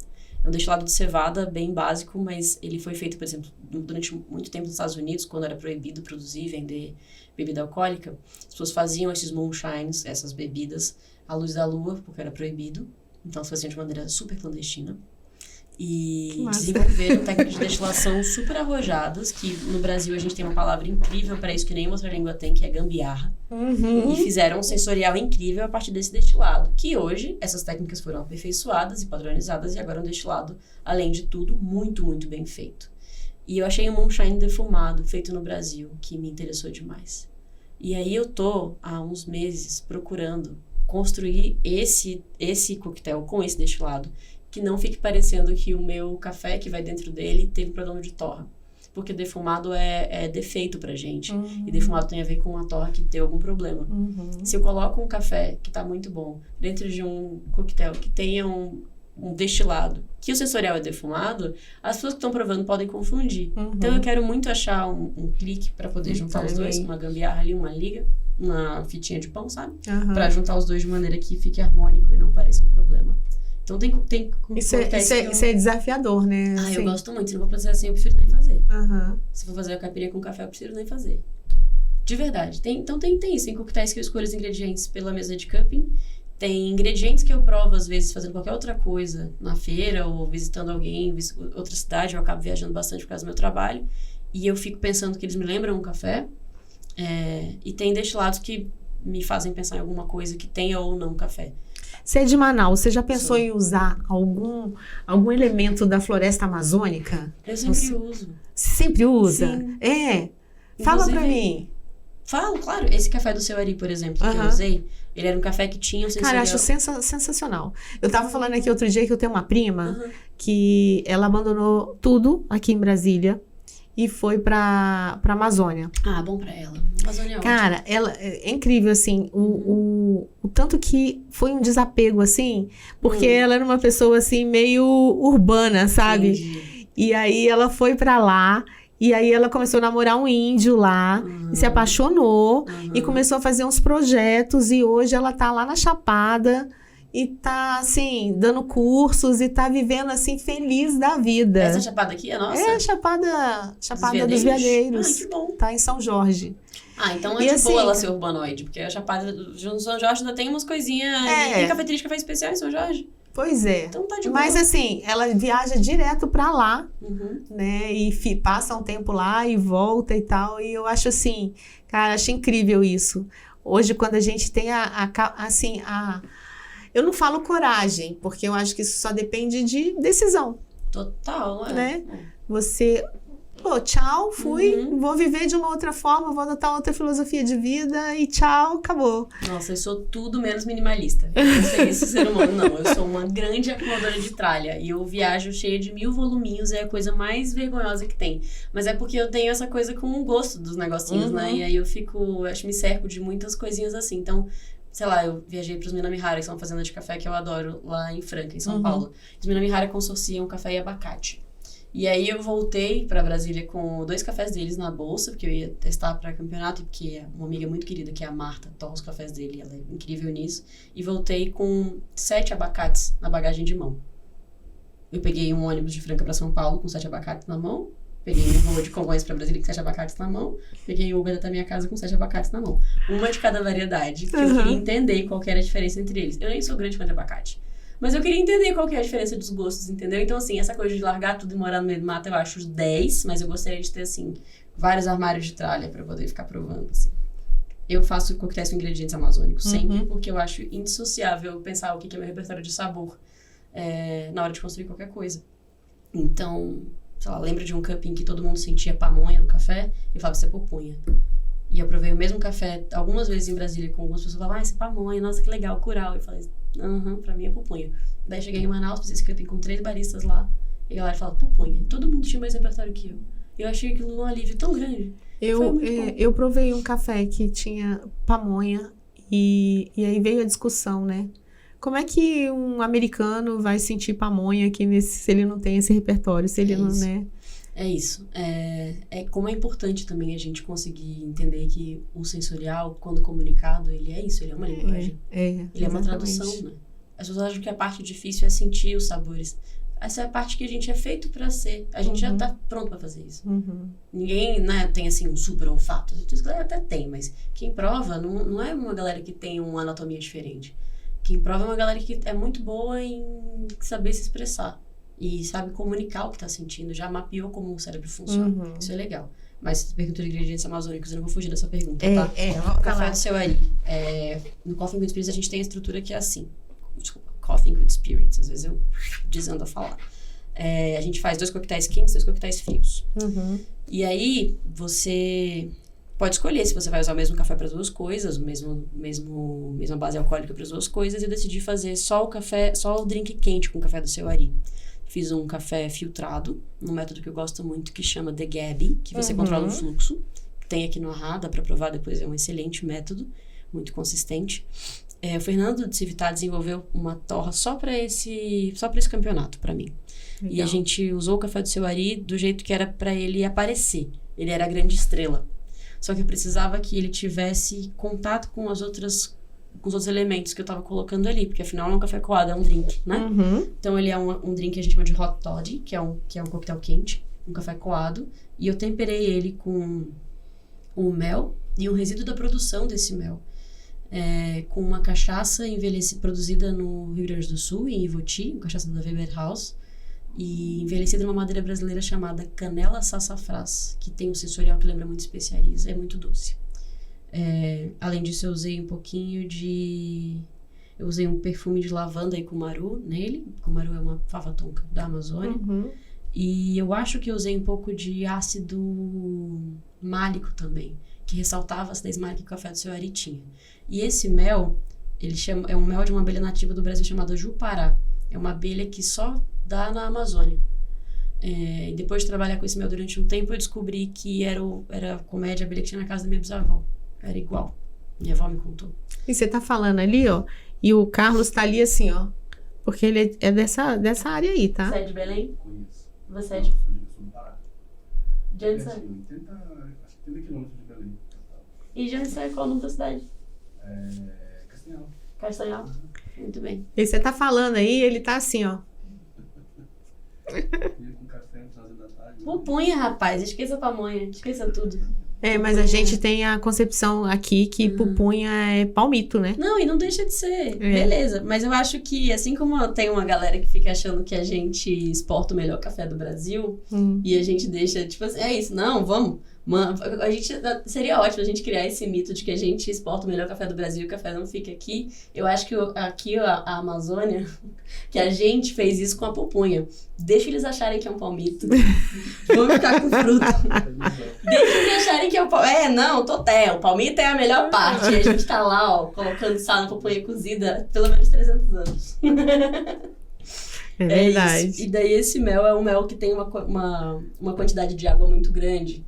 destilado de cevada bem básico, mas ele foi feito, por exemplo, durante muito tempo nos Estados Unidos, quando era proibido produzir e vender bebida alcoólica. As pessoas faziam esses Moonshines, essas bebidas, à luz da lua, porque era proibido. Então, se faziam de maneira super clandestina. E desenvolveram técnicas de destilação super arrojadas, que no Brasil a gente tem uma palavra incrível para isso que nenhuma outra língua tem, que é gambiarra. Uhum. E fizeram um sensorial incrível a partir desse destilado, que hoje essas técnicas foram aperfeiçoadas e padronizadas e agora é um destilado, além de tudo, muito, muito bem feito. E eu achei um moonshine defumado, feito no Brasil, que me interessou demais. E aí eu tô, há uns meses, procurando construir esse coquetel com esse destilado, que não fique parecendo que o meu café que vai dentro dele teve problema de torra. Porque defumado é defeito pra gente. E defumado tem a ver com a torra que tem algum problema. Se eu coloco um café que tá muito bom dentro de um coquetel que tenha um destilado, que o sensorial é defumado, as pessoas que estão provando podem confundir. Então eu quero muito achar um clique pra poder juntar os dois, uma gambiarra ali, uma liga, uma fitinha de pão, sabe? Pra juntar os dois de maneira que fique harmônico e não pareça um problema. Então tem Isso é desafiador, né? Ah, assim. eu gosto muito. Se não vou fazer assim, eu prefiro nem fazer. Uhum. Se for fazer a caipirinha com café, eu prefiro nem fazer. De verdade. Então tem isso. Tem coquetéis que eu escolho os ingredientes pela mesa de cupping. Tem ingredientes que eu provo, às vezes, fazendo qualquer outra coisa na feira ou visitando alguém, outra cidade. Eu acabo viajando bastante por causa do meu trabalho. E eu fico pensando que eles me lembram um café. E tem destilados que me fazem pensar em alguma coisa que tenha ou não café. Você é de Manaus, você já pensou em usar algum elemento da floresta amazônica? Eu sempre uso. Você sempre usa? Sim. Fala Inclusive, pra mim. Falo, claro. Esse café do seu Ari, por exemplo, que eu usei, ele era um café que tinha um sensorial. Cara, eu acho sensacional. Eu tava falando aqui outro dia que eu tenho uma prima que ela abandonou tudo aqui em Brasília e foi pra Amazônia. Ah, bom pra ela. Amazônia é ótimo. Cara, ela é incrível, assim, o tanto que foi um desapego, assim, porque ela era uma pessoa, assim, meio urbana, sabe? Entendi. E aí ela foi pra lá, e aí ela começou a namorar um índio lá, e se apaixonou, e começou a fazer uns projetos, e hoje ela tá lá na Chapada, e tá, assim, dando cursos, e tá vivendo, assim, feliz da vida. Essa chapada aqui é nossa? É, Chapada dos Veadeiros. Ah, que bom. Tá em São Jorge. Ah, então é E de assim, boa ela ser urbanoide, porque a Chapada do São Jorge ainda tem umas coisinhas. Tem cafeteria de café especial em São Jorge. Pois é. Então tá de boa. Mas assim, ela viaja direto pra lá, né? E passa um tempo lá e volta e tal. E eu acho assim, cara, acho incrível isso. Hoje, quando a gente tem eu não falo coragem, porque eu acho que isso só depende de decisão. Total, né? Você... Pô, tchau, fui, vou viver de uma outra forma, vou adotar outra filosofia de vida e tchau, acabou. Nossa, eu sou tudo menos minimalista. Eu não sei esse ser humano, não. Eu sou uma grande acumuladora de tralha. E eu viajo cheia de 1000 voluminhos, é a coisa mais vergonhosa que tem. Mas é porque eu tenho essa coisa com o gosto dos negocinhos, né? E aí eu me cerco de muitas coisinhas assim. Então, sei lá, eu viajei para os Minamihara, que são uma fazenda de café que eu adoro, lá em Franca, em São Paulo. Os Minamihara consorciam café e abacate. E aí eu voltei pra Brasília com 2 cafés deles na bolsa, porque eu ia testar pra campeonato, porque uma amiga muito querida, que é a Marta, torra os cafés dele, ela é incrível nisso. E voltei com 7 abacates na bagagem de mão. Eu peguei um ônibus de Franca pra São Paulo com 7 abacates na mão, peguei um voo de Congonhas pra Brasília com 7 abacates na mão, peguei o Uber até minha casa com 7 abacates na mão. Uma de cada variedade, que eu queria entender qual que era a diferença entre eles. Eu nem sou grande fã de abacate. Mas eu queria entender qual que é a diferença dos gostos, entendeu? Então, assim, essa coisa de largar tudo e morar no meio do mato, eu acho os 10, mas eu gostaria de ter, assim, vários armários de tralha pra poder ficar provando, assim. Eu faço coquetéis com ingredientes amazônicos sempre, porque eu acho indissociável pensar o que é meu repertório de sabor na hora de construir qualquer coisa. Então, sei lá, lembro de um cup em que todo mundo sentia pamonha no café, e eu falava, isso é pupunha. E eu provei o mesmo café algumas vezes em Brasília com algumas pessoas, falavam, isso é pamonha, nossa, que legal, curau. Eu falei, pra mim é pupunha. Daí cheguei em Manaus, fiz esse cup com 3 baristas lá, e a galera falava, pupunha. Todo mundo tinha mais repertório que eu. Eu achei aquilo um alívio tão grande. Eu provei um café que tinha pamonha, e aí veio a discussão, né? Como é que um americano vai sentir pamonha aqui se ele não tem esse repertório, se ele não, né? É isso. Como é importante também a gente conseguir entender que o sensorial, quando comunicado, ele é isso, ele é uma linguagem. Ele é uma tradução, né? As pessoas acham que a parte difícil é sentir os sabores. Essa é a parte que a gente é feito pra ser. A gente já tá pronto pra fazer isso. Ninguém, né, tem assim um super olfato. A galera até tem, mas quem prova não é uma galera que tem uma anatomia diferente. Quem prova é uma galera que é muito boa em saber se expressar. E sabe comunicar o que tá sentindo, já mapeou como o cérebro funciona. Isso é legal. Mas pergunta de ingredientes amazônicos, eu não vou fugir dessa pergunta, tá? O café do seu Ari. No Coffee with Spirits a gente tem a estrutura que é assim. Desculpa, Coffee with Spirits. Às vezes eu desando a falar. A gente faz 2 coquetéis quentes e 2 coquetéis frios. E aí, você pode escolher se você vai usar o mesmo café para as 2 coisas, mesma base alcoólica para as 2 coisas. Eu decidi fazer só o drink quente com o café do seu Ari. Fiz um café filtrado, um método que eu gosto muito, que chama The Gabi, que você controla o fluxo. Tem aqui no Arra, dá pra provar depois, é um excelente método, muito consistente. O Fernando de Civitá desenvolveu uma torra só pra esse campeonato, pra mim. Legal. E a gente usou o café do seu Ari do jeito que era pra ele aparecer. Ele era a grande estrela. Só que eu precisava que ele tivesse contato com os outros elementos que eu tava colocando ali, porque afinal não é um café coado, é um drink, né? Então ele é um drink que a gente chama de hot toddy, que é um coquetel quente, um café coado, e eu temperei ele com o mel e o resíduo da produção desse mel, com uma cachaça produzida no Rio Grande do Sul, em Ivoti, uma cachaça da Weber House, e envelhecida numa madeira brasileira chamada Canela Sassafrás, que tem um sensorial que lembra muito especiarias, é muito doce. Além disso, eu usei eu usei um perfume de lavanda e cumaru nele. Cumaru é uma fava tonka da Amazônia. E eu acho que eu usei um pouco de ácido málico também, que ressaltava a acidez málica que o café do seu Ari tinha. E esse mel, é um mel de uma abelha nativa do Brasil chamada Jupará. É uma abelha que só dá na Amazônia. E depois de trabalhar com esse mel durante um tempo, eu descobri que era a colmeia de abelha que tinha na casa da minha bisavó. Era igual. Minha avó me contou. E você tá falando ali, ó, e o Carlos tá ali assim, ó, porque ele é dessa área aí, tá? Você é de Belém? Conheço. Você é de... Sou do Pará. De onde você é? 80 quilômetros de Belém. E de onde você é? Qual o nome da cidade? Castanhal. Castanhal? Muito bem. E você tá falando aí, ele tá assim, ó. Com café no final da tarde. Pupunha, rapaz. Esqueça a pamonha. Esqueça tudo. Mas a gente tem a concepção aqui que pupunha é palmito, né? Não, e não deixa de ser. Beleza. Mas eu acho que, assim como tem uma galera que fica achando que a gente exporta o melhor café do Brasil, e a gente deixa, tipo assim, é isso, não, vamos Mano, seria ótimo a gente criar esse mito de que a gente exporta o melhor café do Brasil e o café não fica aqui. Eu acho que aqui a Amazônia, que a gente fez isso com a pupunha. Deixa eles acharem que é um palmito. Vamos ficar com fruta. Deixa eles acharem que é um palmito. Não, totel. O palmito é a melhor parte. E a gente tá lá, ó, colocando sal na pupunha cozida pelo menos 300 anos. É verdade. Isso. E daí esse mel é um mel que tem uma quantidade de água muito grande.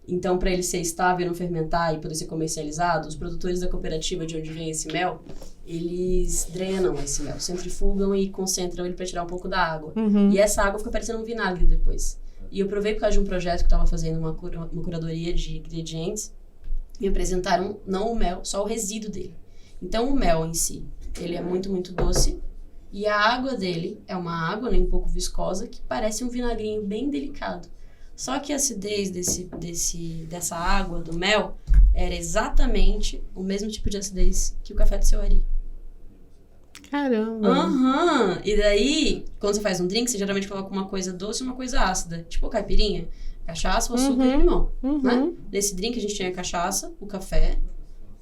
Então, para ele ser estável e não fermentar e poder ser comercializado, os produtores da cooperativa de onde vem esse mel, eles drenam esse mel, centrifugam e concentram ele para tirar um pouco da água. Uhum. E essa água fica parecendo um vinagre depois. E eu provei por causa de um projeto que eu estava fazendo uma curadoria de ingredientes. Me apresentaram não o mel, só o resíduo dele. Então, o mel em si, ele é muito, muito doce. E a água dele é uma água, né, um pouco viscosa, que parece um vinagrinho bem delicado. Só que a acidez dessa água, do mel, era exatamente o mesmo tipo de acidez que o café do seu Ari. Caramba! Aham! E daí, quando você faz um drink, você geralmente coloca uma coisa doce e uma coisa ácida. Tipo caipirinha, cachaça, o açúcar e limão. Né? Nesse drink a gente tinha a cachaça, o café,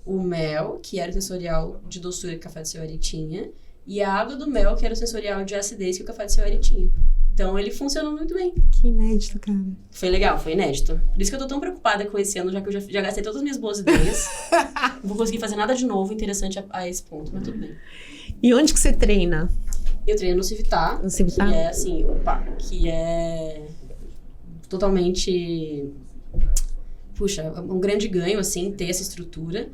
o mel, que era o sensorial de doçura que o café do seu Ari tinha, e a água do mel, que era o sensorial de acidez que o café do seu Ari tinha. Então, ele funcionou muito bem. Que inédito, cara. Foi legal, foi inédito. Por isso que eu tô tão preocupada com esse ano, já que eu já gastei todas as minhas boas ideias. Não vou conseguir fazer nada de novo interessante a esse ponto, mas tudo bem. E onde que você treina? Eu treino no Civitar. No Civitar? Que é, assim, que é totalmente... Puxa, um grande ganho, assim, ter essa estrutura.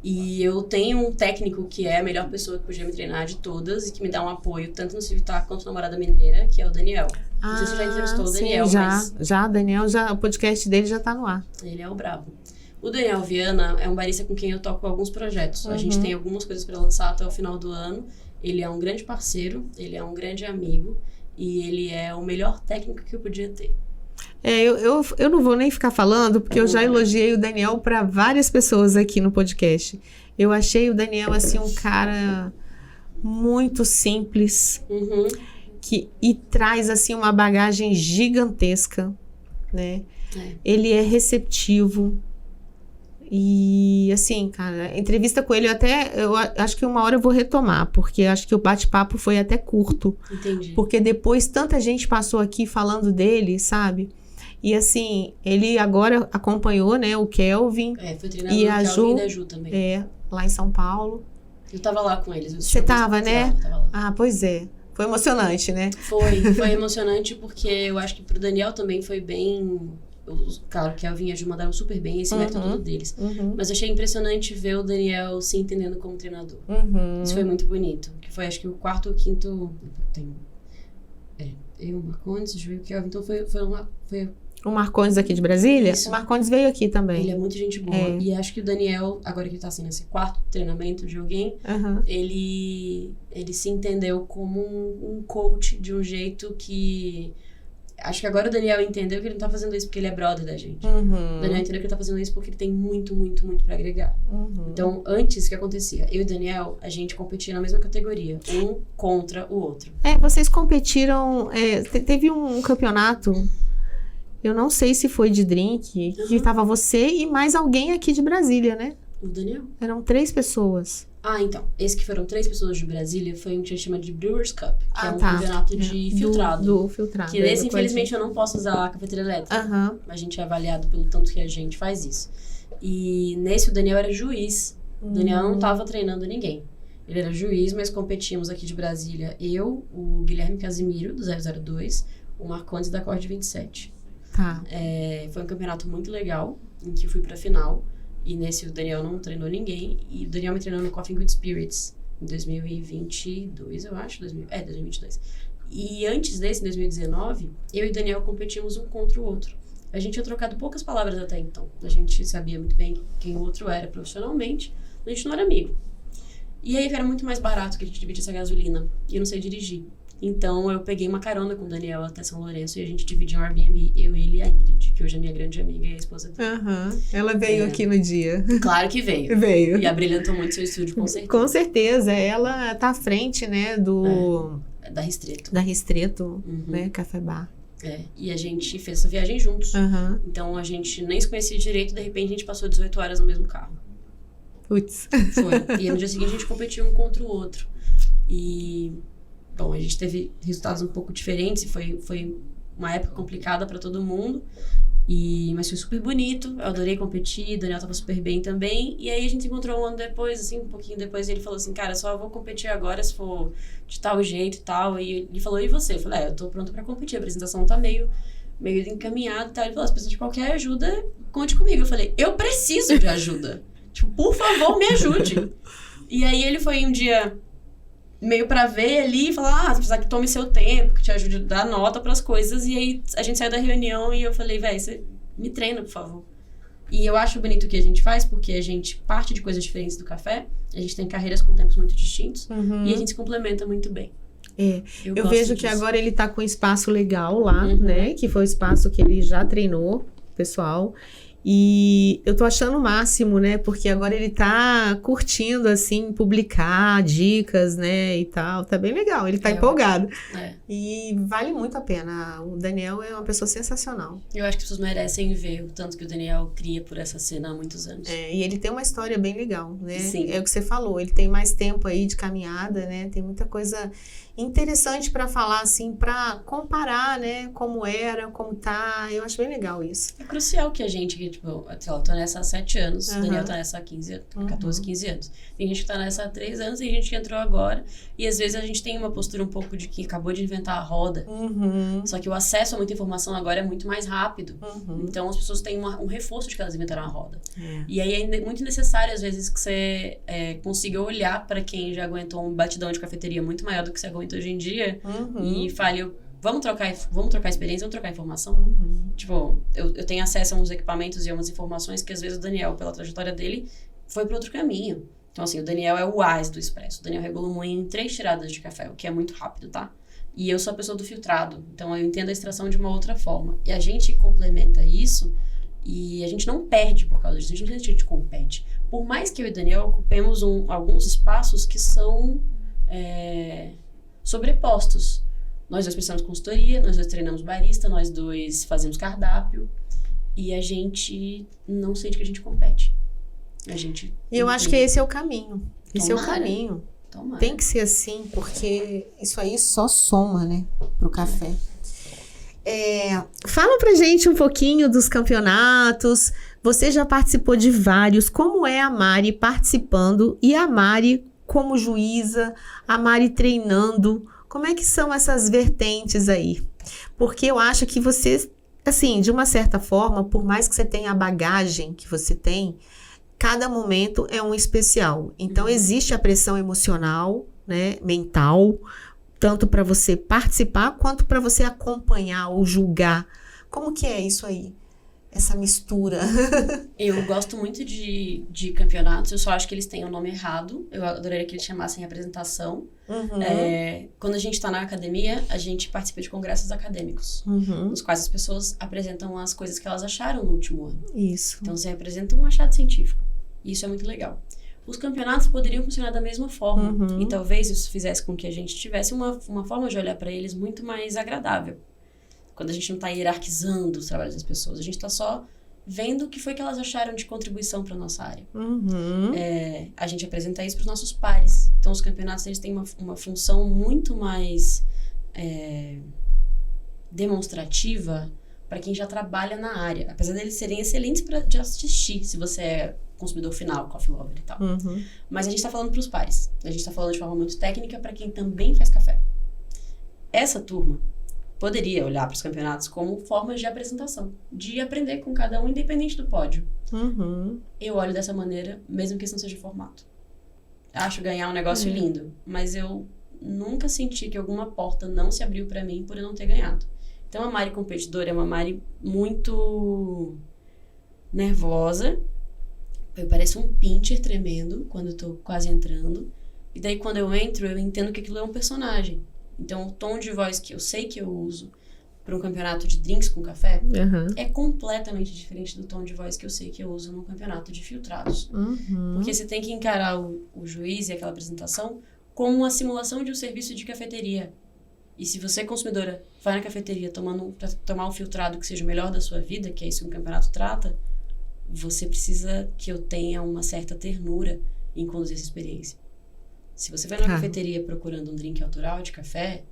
E eu tenho um técnico que é a melhor pessoa que podia me treinar de todas e que me dá um apoio tanto no Civitar quanto na Morada Mineira, que é o Daniel. Não sei se você já entrevistou o Daniel, sim, mas... Já, Daniel, o podcast dele já tá no ar. Ele é o brabo. O Daniel Viana é um barista com quem eu toco alguns projetos. A gente tem algumas coisas para lançar até o final do ano. Ele é um grande parceiro, ele é um grande amigo e ele é o melhor técnico que eu podia ter. Eu não vou nem ficar falando, porque eu já elogiei o Daniel para várias pessoas aqui no podcast. Eu achei o Daniel, assim, um cara muito simples, e traz, assim, uma bagagem gigantesca, né? Ele é receptivo. E, assim, cara, a entrevista com ele, eu acho que uma hora eu vou retomar, porque acho que o bate-papo foi até curto. Entendi. Porque depois tanta gente passou aqui falando dele, sabe? E, assim, ele agora acompanhou, né, o Kelvin. Foi treinador e a do Kelvin Ju, e da Ju também. lá em São Paulo. Eu tava lá com eles. Você tava, né? Tava lá. Ah, pois é. Foi emocionante, né? Foi emocionante porque eu acho que pro Daniel também foi bem... Claro, que a Kelvin e a Ju mandaram super bem, esse mérito todo deles. Mas achei impressionante ver o Daniel se entendendo como treinador. Isso foi muito bonito. Que foi, acho que o quarto ou quinto... Eu, o Marcondes, o Ju e o Kelvin. Então foi o Marcondes aqui de Brasília? Isso. O Marcondes veio aqui também. Ele é muito gente boa. E acho que o Daniel, agora que ele tá assim, nesse quarto treinamento de alguém, ele se entendeu como um coach de um jeito que... Acho que agora o Daniel entendeu que ele não tá fazendo isso porque ele é brother da gente. O Daniel entendeu que ele tá fazendo isso porque ele tem muito, muito, muito pra agregar. Então, antes, o que acontecia? Eu e o Daniel, a gente competia na mesma categoria. Um contra o outro. Vocês competiram... teve um campeonato... Eu não sei se foi de drink, que tava você e mais alguém aqui de Brasília, né? O Daniel? Eram 3 pessoas. Então. Esse que foram 3 pessoas de Brasília foi um que a gente chama de Brewers Cup, que é um campeonato de filtrado. Do filtrado. Que nesse, infelizmente, eu não posso usar a cafeteira elétrica. A gente é avaliado pelo tanto que a gente faz isso. E nesse, o Daniel era juiz. O Daniel não tava treinando ninguém. Ele era juiz, mas competimos aqui de Brasília. Eu, o Guilherme Casimiro, do 002, o Marcondes da Corte 27. Foi um campeonato muito legal, em que eu fui pra final. E nesse o Daniel não treinou ninguém. E o Daniel me treinou no Coffee Good Spirits em 2022, eu acho. 2022. E antes desse, em 2019, eu e o Daniel competimos um contra o outro. A gente tinha trocado poucas palavras até então. A gente sabia muito bem quem o outro era profissionalmente. A gente não era amigo. E aí era muito mais barato que a gente dividisse a gasolina. E eu não sei dirigir. Então, eu peguei uma carona com o Daniel até São Lourenço e a gente dividiu um Airbnb, eu, ele e a Ingrid, que hoje é minha grande amiga e a esposa dele. Ela veio aqui no dia. Claro que veio. Veio. E abrilhantou muito seu estúdio, com certeza. Com certeza. Ela tá à frente, né, Da Ristreto. Da Ristreto, né, Café Bar. E a gente fez essa viagem juntos. Aham. Então, a gente nem se conhecia direito, de repente a gente passou 18 horas no mesmo carro. Putz. Foi. E no dia seguinte a gente competiu um contra o outro. E, bom, a gente teve resultados um pouco diferentes e foi uma época complicada pra todo mundo. Mas foi super bonito, eu adorei competir, o Daniel tava super bem também. E aí a gente se encontrou um ano depois, assim, um pouquinho depois, e ele falou assim, cara, só vou competir agora se for de tal jeito e tal. E ele falou, e você? Eu falei, eu tô pronto pra competir, a apresentação tá meio encaminhada e tal. Ele falou, se precisa de qualquer ajuda, conte comigo. Eu falei, eu preciso de ajuda. Tipo, por favor, me ajude. E aí ele foi um dia meio pra ver ali e falar, se precisar que tome seu tempo, que te ajude a dar nota pras coisas. E aí a gente saiu da reunião e eu falei, véi, você me treina, por favor. E eu acho bonito o que a gente faz, porque a gente parte de coisas diferentes do café, a gente tem carreiras com tempos muito distintos, e a gente se complementa muito bem. Eu vejo que agora ele tá com um espaço legal lá, né? Que foi o espaço que ele já treinou, pessoal. E eu tô achando o máximo, né? Porque agora ele tá curtindo, assim, publicar dicas, né? E tal. Tá bem legal. Ele tá empolgado. E vale muito a pena. O Daniel é uma pessoa sensacional. Eu acho que as pessoas merecem ver o tanto que o Daniel cria por essa cena há muitos anos. E ele tem uma história bem legal, né? Sim. É o que você falou. Ele tem mais tempo aí de caminhada, né? Tem muita coisa interessante pra falar, assim, pra comparar, né? Como era, como tá. Eu acho bem legal isso. É crucial que a gente, tipo, sei lá, eu tô nessa há 7 anos, o Daniel tá nessa há 14, 15 anos. Tem gente que tá nessa há 3 anos, tem gente que entrou agora. E às vezes a gente tem uma postura um pouco de que acabou de inventar a roda. Só que o acesso a muita informação agora é muito mais rápido. Então as pessoas têm um reforço de que elas inventaram a roda. E aí é muito necessário, às vezes, que você consiga olhar pra quem já aguentou um batidão de cafeteria muito maior do que você aguenta hoje em dia e fale, vamos trocar experiência, vamos trocar informação. Tipo, eu tenho acesso a uns equipamentos e a umas informações que às vezes o Daniel, pela trajetória dele, foi para outro caminho. Então, assim, o Daniel é o AIS do expresso. O Daniel regula o moinho em 3 tiradas de café, o que é muito rápido, tá? E eu sou a pessoa do filtrado, então eu entendo a extração de uma outra forma. E a gente complementa isso e a gente não perde por causa disso, a gente compete. Por mais que eu e o Daniel ocupemos alguns espaços que são sobrepostos. Nós dois prestamos consultoria, nós dois treinamos barista, nós dois fazemos cardápio e a gente não sente que a gente compete. E eu acho que esse é o caminho. Esse é o Tomara. caminho. Tomara. Tem que ser assim, porque isso aí só soma, né, pro café. Fala pra gente um pouquinho dos campeonatos. Você já participou de vários. Como é a Mari participando e a Mari como juíza, a Mari treinando? Como é que são essas vertentes aí? Porque eu acho que você, assim, de uma certa forma, por mais que você tenha a bagagem que você tem, cada momento é um especial. Então, existe a pressão emocional, né, mental, tanto para você participar, quanto para você acompanhar ou julgar. Como que é isso aí? Essa mistura. Eu gosto muito de campeonatos, eu só acho que eles têm o nome errado. Eu adoraria que eles chamassem apresentação. Quando a gente tá na academia, a gente participa de congressos acadêmicos, nos quais as pessoas apresentam as coisas que elas acharam no último ano. Isso. Então, você apresenta um achado científico. E isso é muito legal. Os campeonatos poderiam funcionar da mesma forma. E talvez isso fizesse com que a gente tivesse uma forma de olhar para eles muito mais agradável. Quando a gente não está hierarquizando os trabalhos das pessoas, a gente está só vendo o que foi que elas acharam de contribuição para nossa área. A gente apresenta isso para os nossos pares. Então, os campeonatos eles têm uma função muito mais demonstrativa para quem já trabalha na área. Apesar deles serem excelentes de assistir, se você é consumidor final, coffee lover e tal. Mas a gente está falando para os pares. A gente está falando de forma muito técnica para quem também faz café. Essa turma poderia olhar para os campeonatos como formas de apresentação, de aprender com cada um, independente do pódio. Eu olho dessa maneira, mesmo que isso não seja formato. Acho ganhar um negócio lindo, mas eu nunca senti que alguma porta não se abriu para mim por eu não ter ganhado. Então, a Mari competidora é uma Mari muito nervosa. Eu pareço um pincher tremendo quando eu tô quase entrando. E daí, quando eu entro, eu entendo que aquilo é um personagem. Então, o tom de voz que eu sei que eu uso para um campeonato de drinks com café é completamente diferente do tom de voz que eu sei que eu uso num campeonato de filtrados. Porque você tem que encarar o juiz e aquela apresentação como uma simulação de um serviço de cafeteria. E se você, consumidora, vai na cafeteria pra tomar um filtrado que seja o melhor da sua vida, que é isso que o campeonato trata, você precisa que eu tenha uma certa ternura em conduzir essa experiência. Se você vai na cafeteria procurando um drink autoral de café,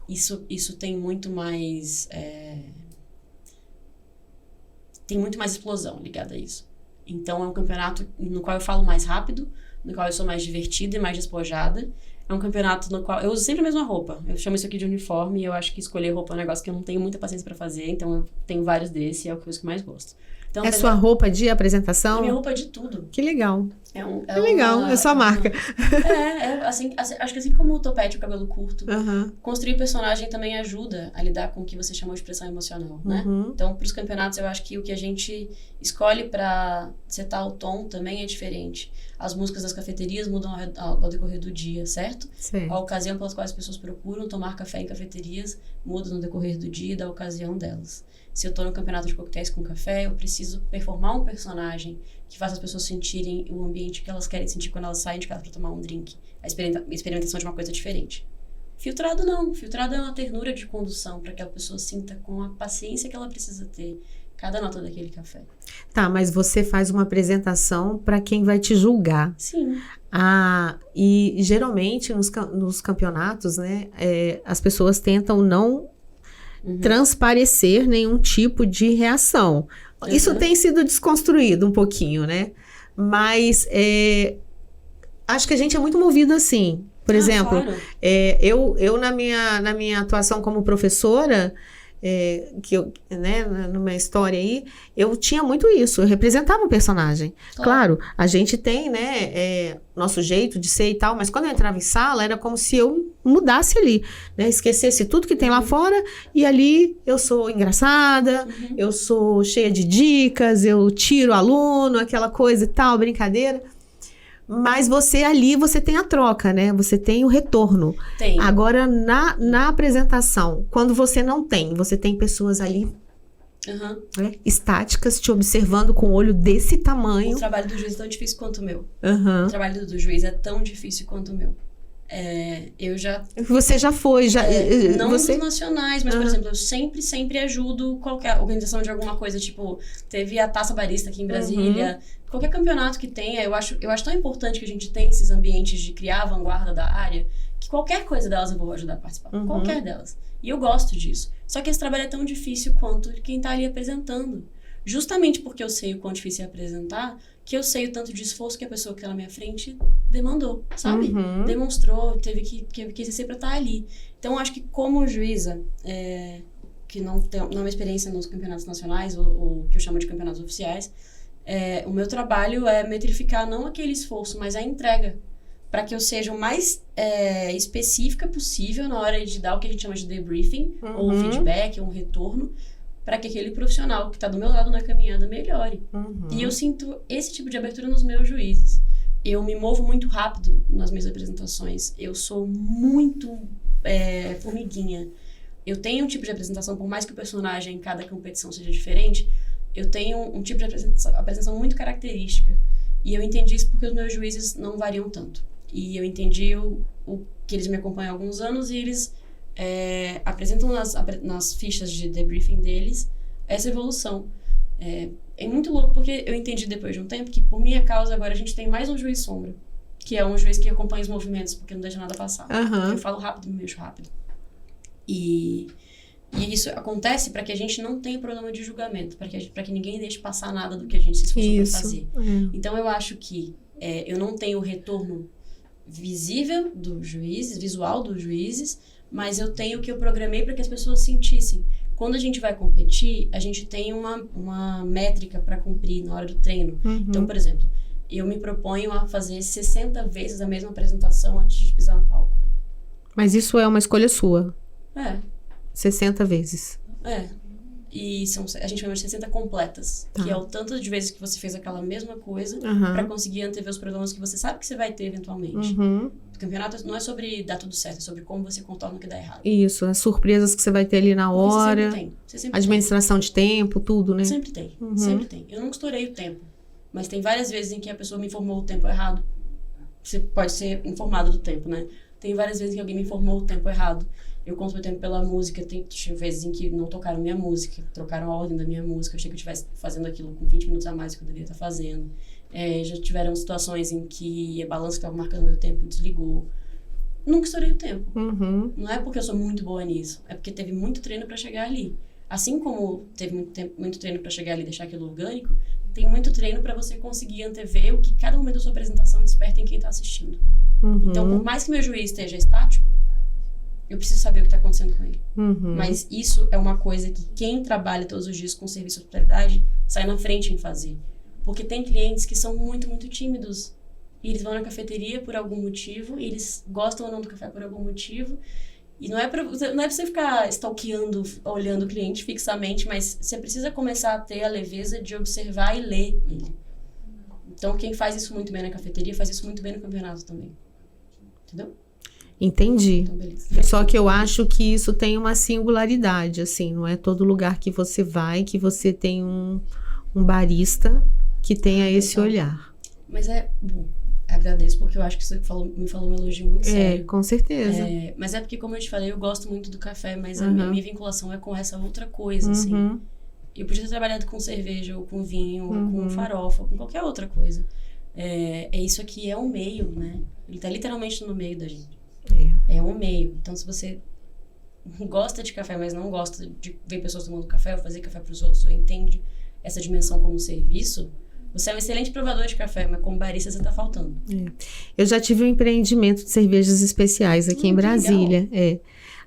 isso tem muito mais... tem muito mais explosão ligada a isso. Então, é um campeonato no qual eu falo mais rápido, no qual eu sou mais divertida e mais despojada. É um campeonato no qual eu uso sempre a mesma roupa. Eu chamo isso aqui de uniforme e eu acho que escolher roupa é um negócio que eu não tenho muita paciência pra fazer. Então, eu tenho vários desses e é o que eu mais gosto. Então, sua roupa de apresentação? É minha roupa de tudo. Que legal. Que legal, é sua marca. Acho que assim como o topete e o cabelo curto, Uhum. construir personagem também ajuda a lidar com o que você chamou de expressão emocional, né? Então, pros campeonatos, eu acho que o que a gente escolhe pra setar o tom também é diferente. As músicas das cafeterias mudam ao decorrer do dia, certo? Sim. A ocasião pelas quais as pessoas procuram tomar café em cafeterias muda no decorrer do dia e da ocasião delas. Se eu tô no campeonato de coquetéis com café, eu preciso performar um personagem que faça as pessoas sentirem o ambiente que elas querem sentir quando elas saem de casa para tomar um drink. A experimentação de uma coisa diferente. Filtrado não. Filtrado é uma ternura de condução para que a pessoa sinta com a paciência que ela precisa ter cada nota daquele café. Tá, mas você faz uma apresentação para quem vai te julgar. Sim. E geralmente nos campeonatos, né, as pessoas tentam não transparecer nenhum tipo de reação. Isso tem sido desconstruído um pouquinho, né? Mas acho que a gente é muito movido assim. Por exemplo, claro. Eu na minha atuação como professora, que eu, né, na minha história aí, eu tinha muito isso, eu representava um personagem. Claro, a gente tem, né, nosso jeito de ser e tal, mas quando eu entrava em sala, era como se eu mudasse ali, né, esquecesse tudo que tem lá fora, e ali eu sou engraçada, eu sou cheia de dicas, eu tiro o aluno, aquela coisa e tal, brincadeira. Mas você tem a troca, né? Você tem o retorno. Tem. Agora, na apresentação, quando você não tem, você tem pessoas ali né, estáticas, te observando com o olho desse tamanho. O trabalho do juiz é tão difícil quanto o meu. Uhum. O trabalho do juiz é tão difícil quanto o meu. Você já foi, não dos nacionais, mas, por exemplo, eu sempre ajudo qualquer organização de alguma coisa, tipo, teve a Taça Barista aqui em Brasília, qualquer campeonato que tenha, eu acho tão importante que a gente tenha esses ambientes de criar a vanguarda da área, que qualquer coisa delas eu vou ajudar a participar, qualquer delas. E eu gosto disso. Só que esse trabalho é tão difícil quanto quem tá ali apresentando. Justamente porque eu sei o quão difícil é apresentar, que eu sei o tanto de esforço que a pessoa que tá na minha frente demandou, sabe? Demonstrou, teve que exercer pra estar ali. Então, eu acho que como juíza, que não tem uma experiência nos campeonatos nacionais, ou que eu chamo de campeonatos oficiais, o meu trabalho é metrificar não aquele esforço, mas a entrega, para que eu seja o mais específica possível na hora de dar o que a gente chama de debriefing, ou um feedback, ou um retorno, para que aquele profissional que está do meu lado na caminhada melhore. E eu sinto esse tipo de abertura nos meus juízes. Eu me movo muito rápido nas minhas apresentações. Eu sou muito formiguinha. Eu tenho um tipo de apresentação, por mais que o personagem em cada competição seja diferente, eu tenho um tipo de apresentação muito característica. E eu entendi isso porque os meus juízes não variam tanto. E eu entendi o que eles me acompanham há alguns anos e eles apresentam nas fichas de debriefing deles essa evolução. É muito louco porque eu entendi depois de um tempo que, por minha causa, agora a gente tem mais um juiz sombra, que é um juiz que acompanha os movimentos porque não deixa nada passar. Eu falo rápido e me mexo rápido. E isso acontece para que a gente não tenha problema de julgamento, para que ninguém deixe passar nada do que a gente se esforçou para fazer. Então eu acho que eu não tenho o retorno visível dos juízes, visual dos juízes, mas eu tenho o que eu programei para que as pessoas sentissem. Quando a gente vai competir, a gente tem uma métrica para cumprir na hora do treino. Então, por exemplo, eu me proponho a fazer 60 vezes a mesma apresentação antes de pisar no palco. Mas isso é uma escolha sua? 60 vezes. E a gente chama de 60 completas, que é o tanto de vezes que você fez aquela mesma coisa para conseguir antever os problemas que você sabe que você vai ter eventualmente. O campeonato não é sobre dar tudo certo, é sobre como você contorna o que dá errado. Isso, as surpresas que você vai ter ali na hora. Você sempre administração de tempo, tudo, né? Sempre tem, sempre tem. Eu não estourei o tempo, mas tem várias vezes em que a pessoa me informou o tempo errado. Você pode ser informado do tempo, né? Tem várias vezes que alguém me informou o tempo errado. Eu conto meu tempo pela música. Tinha vezes em que não tocaram minha música, trocaram a ordem da minha música. Eu achei que eu estivesse fazendo aquilo com 20 minutos a mais do que eu deveria estar fazendo. Já tiveram situações em que a balança que estava marcando meu tempo desligou. Nunca estourei o tempo. Não é porque eu sou muito boa nisso, é porque teve muito treino para chegar ali. Assim como teve muito treino para chegar ali e deixar aquilo orgânico, tem muito treino para você conseguir antever o que cada momento da sua apresentação desperta em quem está assistindo. Então, por mais que meu juiz esteja estático, eu preciso saber o que está acontecendo com ele. Mas isso é uma coisa que quem trabalha todos os dias com serviço de hospitalidade sai na frente em fazer. Porque tem clientes que são muito, muito tímidos. E eles vão na cafeteria por algum motivo, e eles gostam ou não do café por algum motivo. E não é pra você ficar stalkeando, olhando o cliente fixamente, mas você precisa começar a ter a leveza de observar e ler ele. Então, quem faz isso muito bem na cafeteria, faz isso muito bem no campeonato também. Entendeu? Entendi. Então, beleza. Só que eu acho que isso tem uma singularidade, assim, não é todo lugar que você vai que você tem um barista que tenha esse olhar. Mas bom, agradeço porque eu acho que você me falou um elogio muito sério. Com certeza. Mas é porque, como eu te falei, eu gosto muito do café, mas a minha vinculação é com essa outra coisa, assim. Eu podia ter trabalhado com cerveja, ou com vinho, ou com farofa, ou com qualquer outra coisa. Isso aqui é um meio, né? Ele tá literalmente no meio da gente. É um meio. Então, se você gosta de café, mas não gosta de ver pessoas tomando café, ou fazer café pros outros, ou entende essa dimensão como serviço, você é um excelente provador de café, mas como barista você tá faltando. Eu já tive um empreendimento de cervejas especiais aqui em Brasília.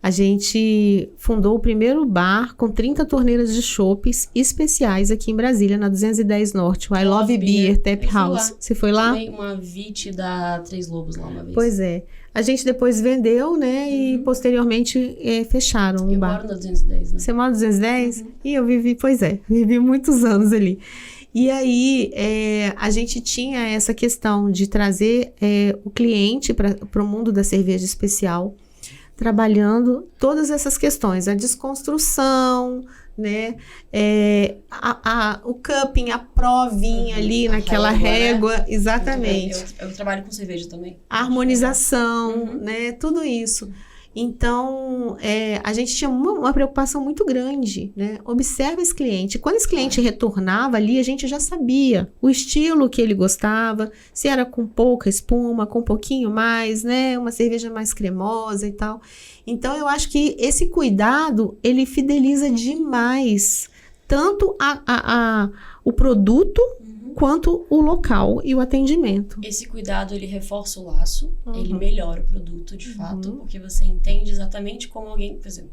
A gente fundou o primeiro bar com 30 torneiras de chopes especiais aqui em Brasília, na 210 Norte, o I Love Beer Tap House. Você foi lá? Também uma VIT da Três Lobos lá uma vez. Pois é. A gente depois vendeu, né? E posteriormente fecharam o bar. Eu moro na 210, né? Você mora na 210? E eu vivi muitos anos ali. E aí, a gente tinha essa questão de trazer o cliente para o mundo da cerveja especial, trabalhando todas essas questões, a desconstrução, né? O cupping, a provinha ali naquela régua, né? exatamente. Eu trabalho com cerveja também. A harmonização, né? Tudo isso. Então, a gente tinha uma preocupação muito grande, né? Observa esse cliente. Quando esse cliente retornava ali, a gente já sabia o estilo que ele gostava, se era com pouca espuma, com um pouquinho mais, né? Uma cerveja mais cremosa e tal. Então, eu acho que esse cuidado, ele fideliza demais tanto o produto quanto o local e o atendimento. Esse cuidado, ele reforça o laço, ele melhora o produto, de fato, porque você entende exatamente como alguém... Por exemplo,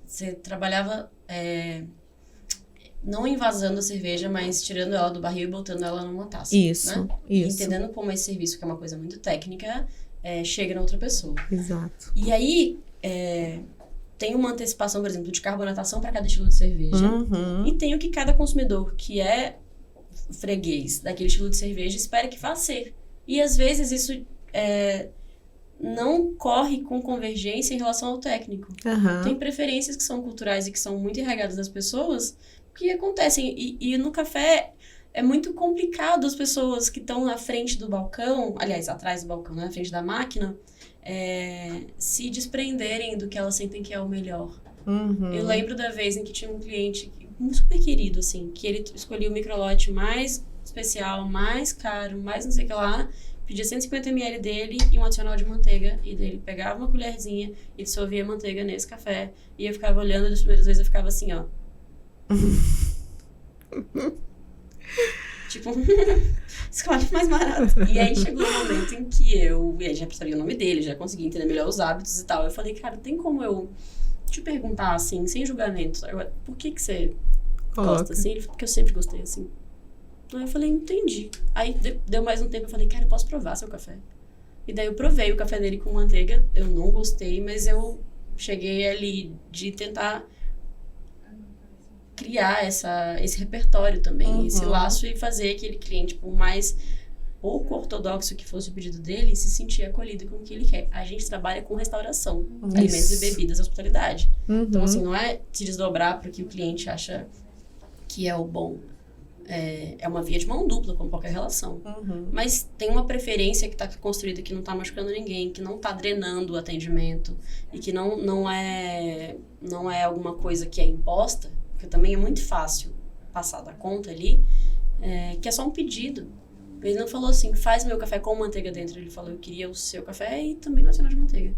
você trabalhava não envasando a cerveja, mas tirando ela do barril e botando ela numa taça. Isso, né? isso. Entendendo como esse serviço, que é uma coisa muito técnica, chega na outra pessoa. Exato. E aí, tem uma antecipação, por exemplo, de carbonatação para cada estilo de cerveja. E tem o que cada consumidor, que é freguês daquele estilo de cerveja, espera que faça ser. E às vezes isso não corre com convergência em relação ao técnico. Tem preferências que são culturais e que são muito arraigadas das pessoas que acontecem. E no café é muito complicado as pessoas que estão na frente do balcão, aliás, atrás do balcão, na frente da máquina, se desprenderem do que elas sentem que é o melhor. Eu lembro da vez em que tinha um cliente super querido, assim, que ele escolhia o microlote mais especial, mais caro, mais não sei o que lá, pedia 150 ml dele e um adicional de manteiga, e daí ele pegava uma colherzinha e dissolvia a manteiga nesse café, e eu ficava olhando, e das primeiras vezes eu ficava assim, ó. Tipo, escolhe mais barato. E aí chegou um momento em que eu já sabia o nome dele, já conseguia entender melhor os hábitos e tal. Eu falei, cara, tem como eu te perguntar, assim, sem julgamento, por que você gosta assim? Ele falou, porque eu sempre gostei assim. Aí eu falei, entendi. Aí deu mais um tempo, eu falei, cara, eu posso provar seu café? E daí eu provei o café dele com manteiga, eu não gostei, mas eu cheguei ali de tentar criar esse repertório também, esse laço, e fazer aquele cliente, por mais pouco ortodoxo que fosse o pedido dele, se sentir acolhido com o que ele quer. A gente trabalha com restauração, alimentos e bebidas, hospitalidade. Então, assim, não é se desdobrar para o que o cliente acha que é o bom. É uma via de mão dupla, como qualquer relação. Mas tem uma preferência que está construída, que não está machucando ninguém, que não está drenando o atendimento e que não é alguma coisa que é imposta, porque também é muito fácil passar da conta ali, que é só um pedido. Ele não falou assim, faz meu café com manteiga dentro. Ele falou, eu queria o seu café e também o adicional de manteiga.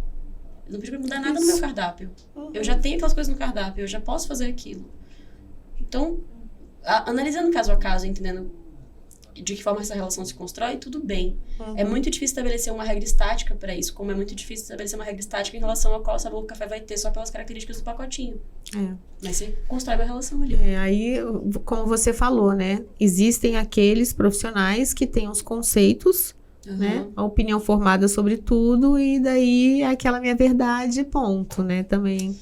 Ele não pediu pra mudar nada no meu cardápio. Eu já tenho aquelas coisas no cardápio, eu já posso fazer aquilo. Então, analisando caso a caso, entendendo de que forma essa relação se constrói, tudo bem. É muito difícil estabelecer uma regra estática para isso, como é muito difícil estabelecer uma regra estática em relação a qual sabor o café vai ter só pelas características do pacotinho. Mas você constrói uma relação ali. Aí, como você falou, né? Existem aqueles profissionais que têm os conceitos, né? A opinião formada sobre tudo, e daí aquela minha verdade, ponto, né? Também.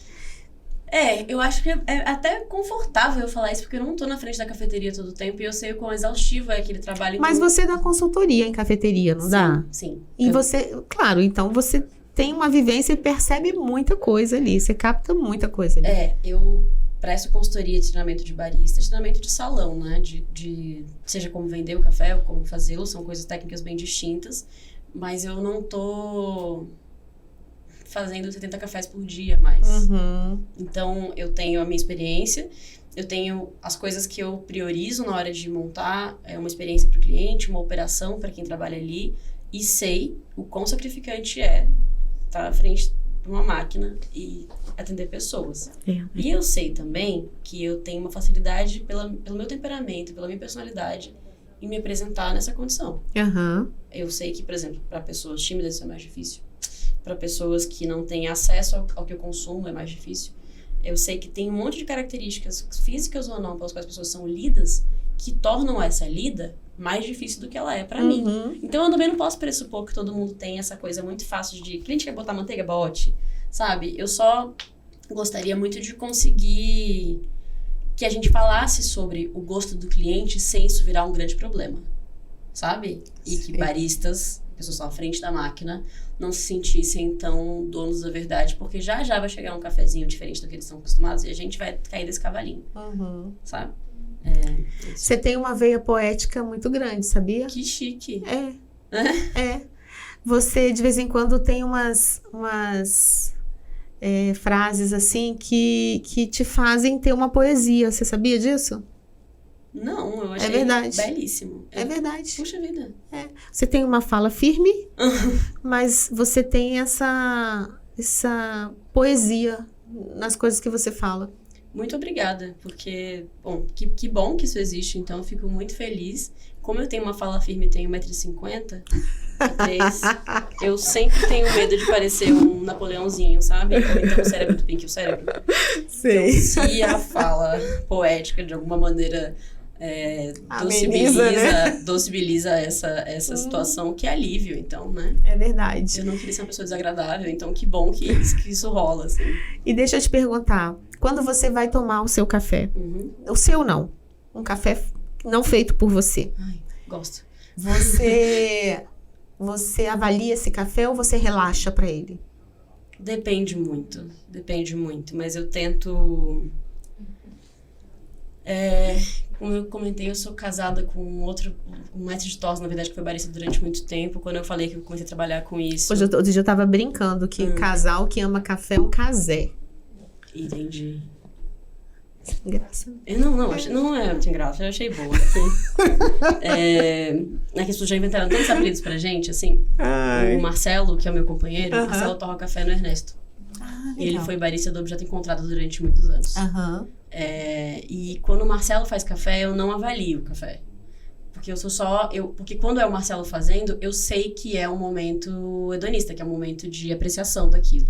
Eu acho que é até confortável eu falar isso, porque eu não tô na frente da cafeteria todo o tempo e eu sei o quão exaustivo é aquele trabalho. Mas você dá consultoria em cafeteria, não dá? Sim. E você, claro, então você tem uma vivência e percebe muita coisa ali, você capta muita coisa ali. Eu presto consultoria de treinamento de barista, de treinamento de salão, né? Seja como vender o café ou como fazê-lo, são coisas técnicas bem distintas, mas eu não tô fazendo 70 cafés por dia mais. Então, eu tenho a minha experiência, eu tenho as coisas que eu priorizo na hora de montar uma experiência para o cliente, uma operação para quem trabalha ali, e sei o quão sacrificante é estar à frente de uma máquina e atender pessoas. E eu sei também que eu tenho uma facilidade pelo meu temperamento, pela minha personalidade, em me apresentar nessa condição. Eu sei que, por exemplo, para pessoas tímidas isso é mais difícil. Para pessoas que não têm acesso ao que eu consumo é mais difícil. Eu sei que tem um monte de características físicas ou não pelas quais as pessoas são lidas que tornam essa lida mais difícil do que ela é para mim. Então eu também não posso pressupor que todo mundo tem essa coisa muito fácil de cliente quer botar manteiga, bote, sabe? Eu só gostaria muito de conseguir que a gente falasse sobre o gosto do cliente sem isso virar um grande problema, sabe? E que baristas, pessoas que estão à frente da máquina, não se sentissem tão donos da verdade, porque já vai chegar um cafezinho diferente do que eles estão acostumados e a gente vai cair desse cavalinho, sabe? Você tem uma veia poética muito grande, sabia? Que chique. Você, de vez em quando, tem umas frases assim que te fazem ter uma poesia. Você sabia disso? Não, eu achei belíssimo. É verdade. Puxa vida. Você tem uma fala firme, mas você tem essa poesia nas coisas que você fala. Muito obrigada, porque, que bom que isso existe, então eu fico muito feliz. Como eu tenho uma fala firme e tenho 1,50 m, eu sempre tenho medo de parecer um Napoleãozinho, sabe? Ou então o cérebro do Pink, o cérebro. Sim. Então, se a fala poética, de alguma maneira, docibiliza essa situação, que alívio, então, né? É verdade. Eu não queria ser uma pessoa desagradável, então que bom que isso rola, assim. E deixa eu te perguntar, quando você vai tomar o seu café, o seu não, um café não feito por você. Ai, gosto. Você avalia esse café ou você relaxa pra ele? Depende muito, mas eu tento... como eu comentei, eu sou casada com um mestre de tosse, na verdade, que foi barista durante muito tempo. Quando eu falei que eu comecei a trabalhar com isso... Hoje eu tava brincando que casal que ama café é um casé. Entendi. Graça. Não é muito engraçado, eu achei boa. As pessoas já inventaram tantos apelidos pra gente, assim. O Marcelo, que é o meu companheiro, Marcelo torra café no Ernesto. Ele foi barista do Objeto Encontrado durante muitos anos. E quando o Marcelo faz café, eu não avalio o café. Porque porque quando é o Marcelo fazendo, eu sei que é um momento hedonista, que é um momento de apreciação daquilo.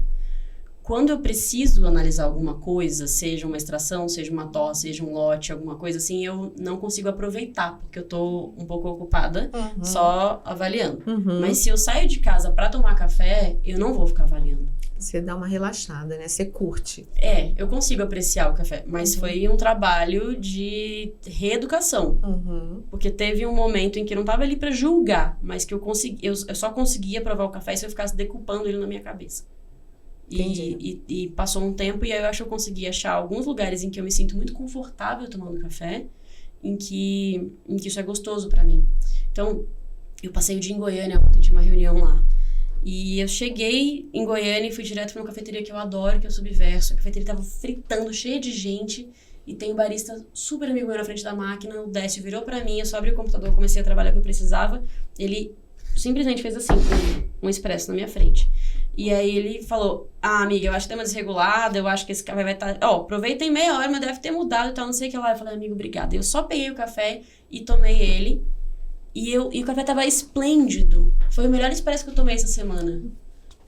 Quando eu preciso analisar alguma coisa, seja uma extração, seja uma tosse, seja um lote, alguma coisa assim, eu não consigo aproveitar, porque eu tô um pouco ocupada só avaliando. Mas se eu saio de casa pra tomar café, eu não vou ficar avaliando. Você dá uma relaxada, né? Você curte. Eu consigo apreciar o café, mas foi um trabalho de reeducação. Porque teve um momento em que eu não tava ali pra julgar, mas que eu só conseguia provar o café se eu ficasse decupando ele na minha cabeça. E passou um tempo e aí eu acho que eu consegui achar alguns lugares em que eu me sinto muito confortável tomando café em que isso é gostoso pra mim. Então, eu passei o dia em Goiânia ontem, tinha uma reunião lá. E eu cheguei em Goiânia e fui direto pra uma cafeteria que eu adoro, que é o Subverso. A cafeteria tava fritando, cheia de gente. E tem um barista super amigo meu na frente da máquina. O Décio virou pra mim, eu só abri o computador, comecei a trabalhar o que eu precisava. Ele simplesmente fez assim, um expresso na minha frente. E aí ele falou, amiga, eu acho que tem uma desregulada, eu acho que esse café vai estar... provei tem meia hora, mas deve ter mudado e tal, não sei o que lá. Eu falei, amigo, obrigada. Eu só peguei o café e tomei ele. E o café tava esplêndido. Foi o melhor expresso que eu tomei essa semana.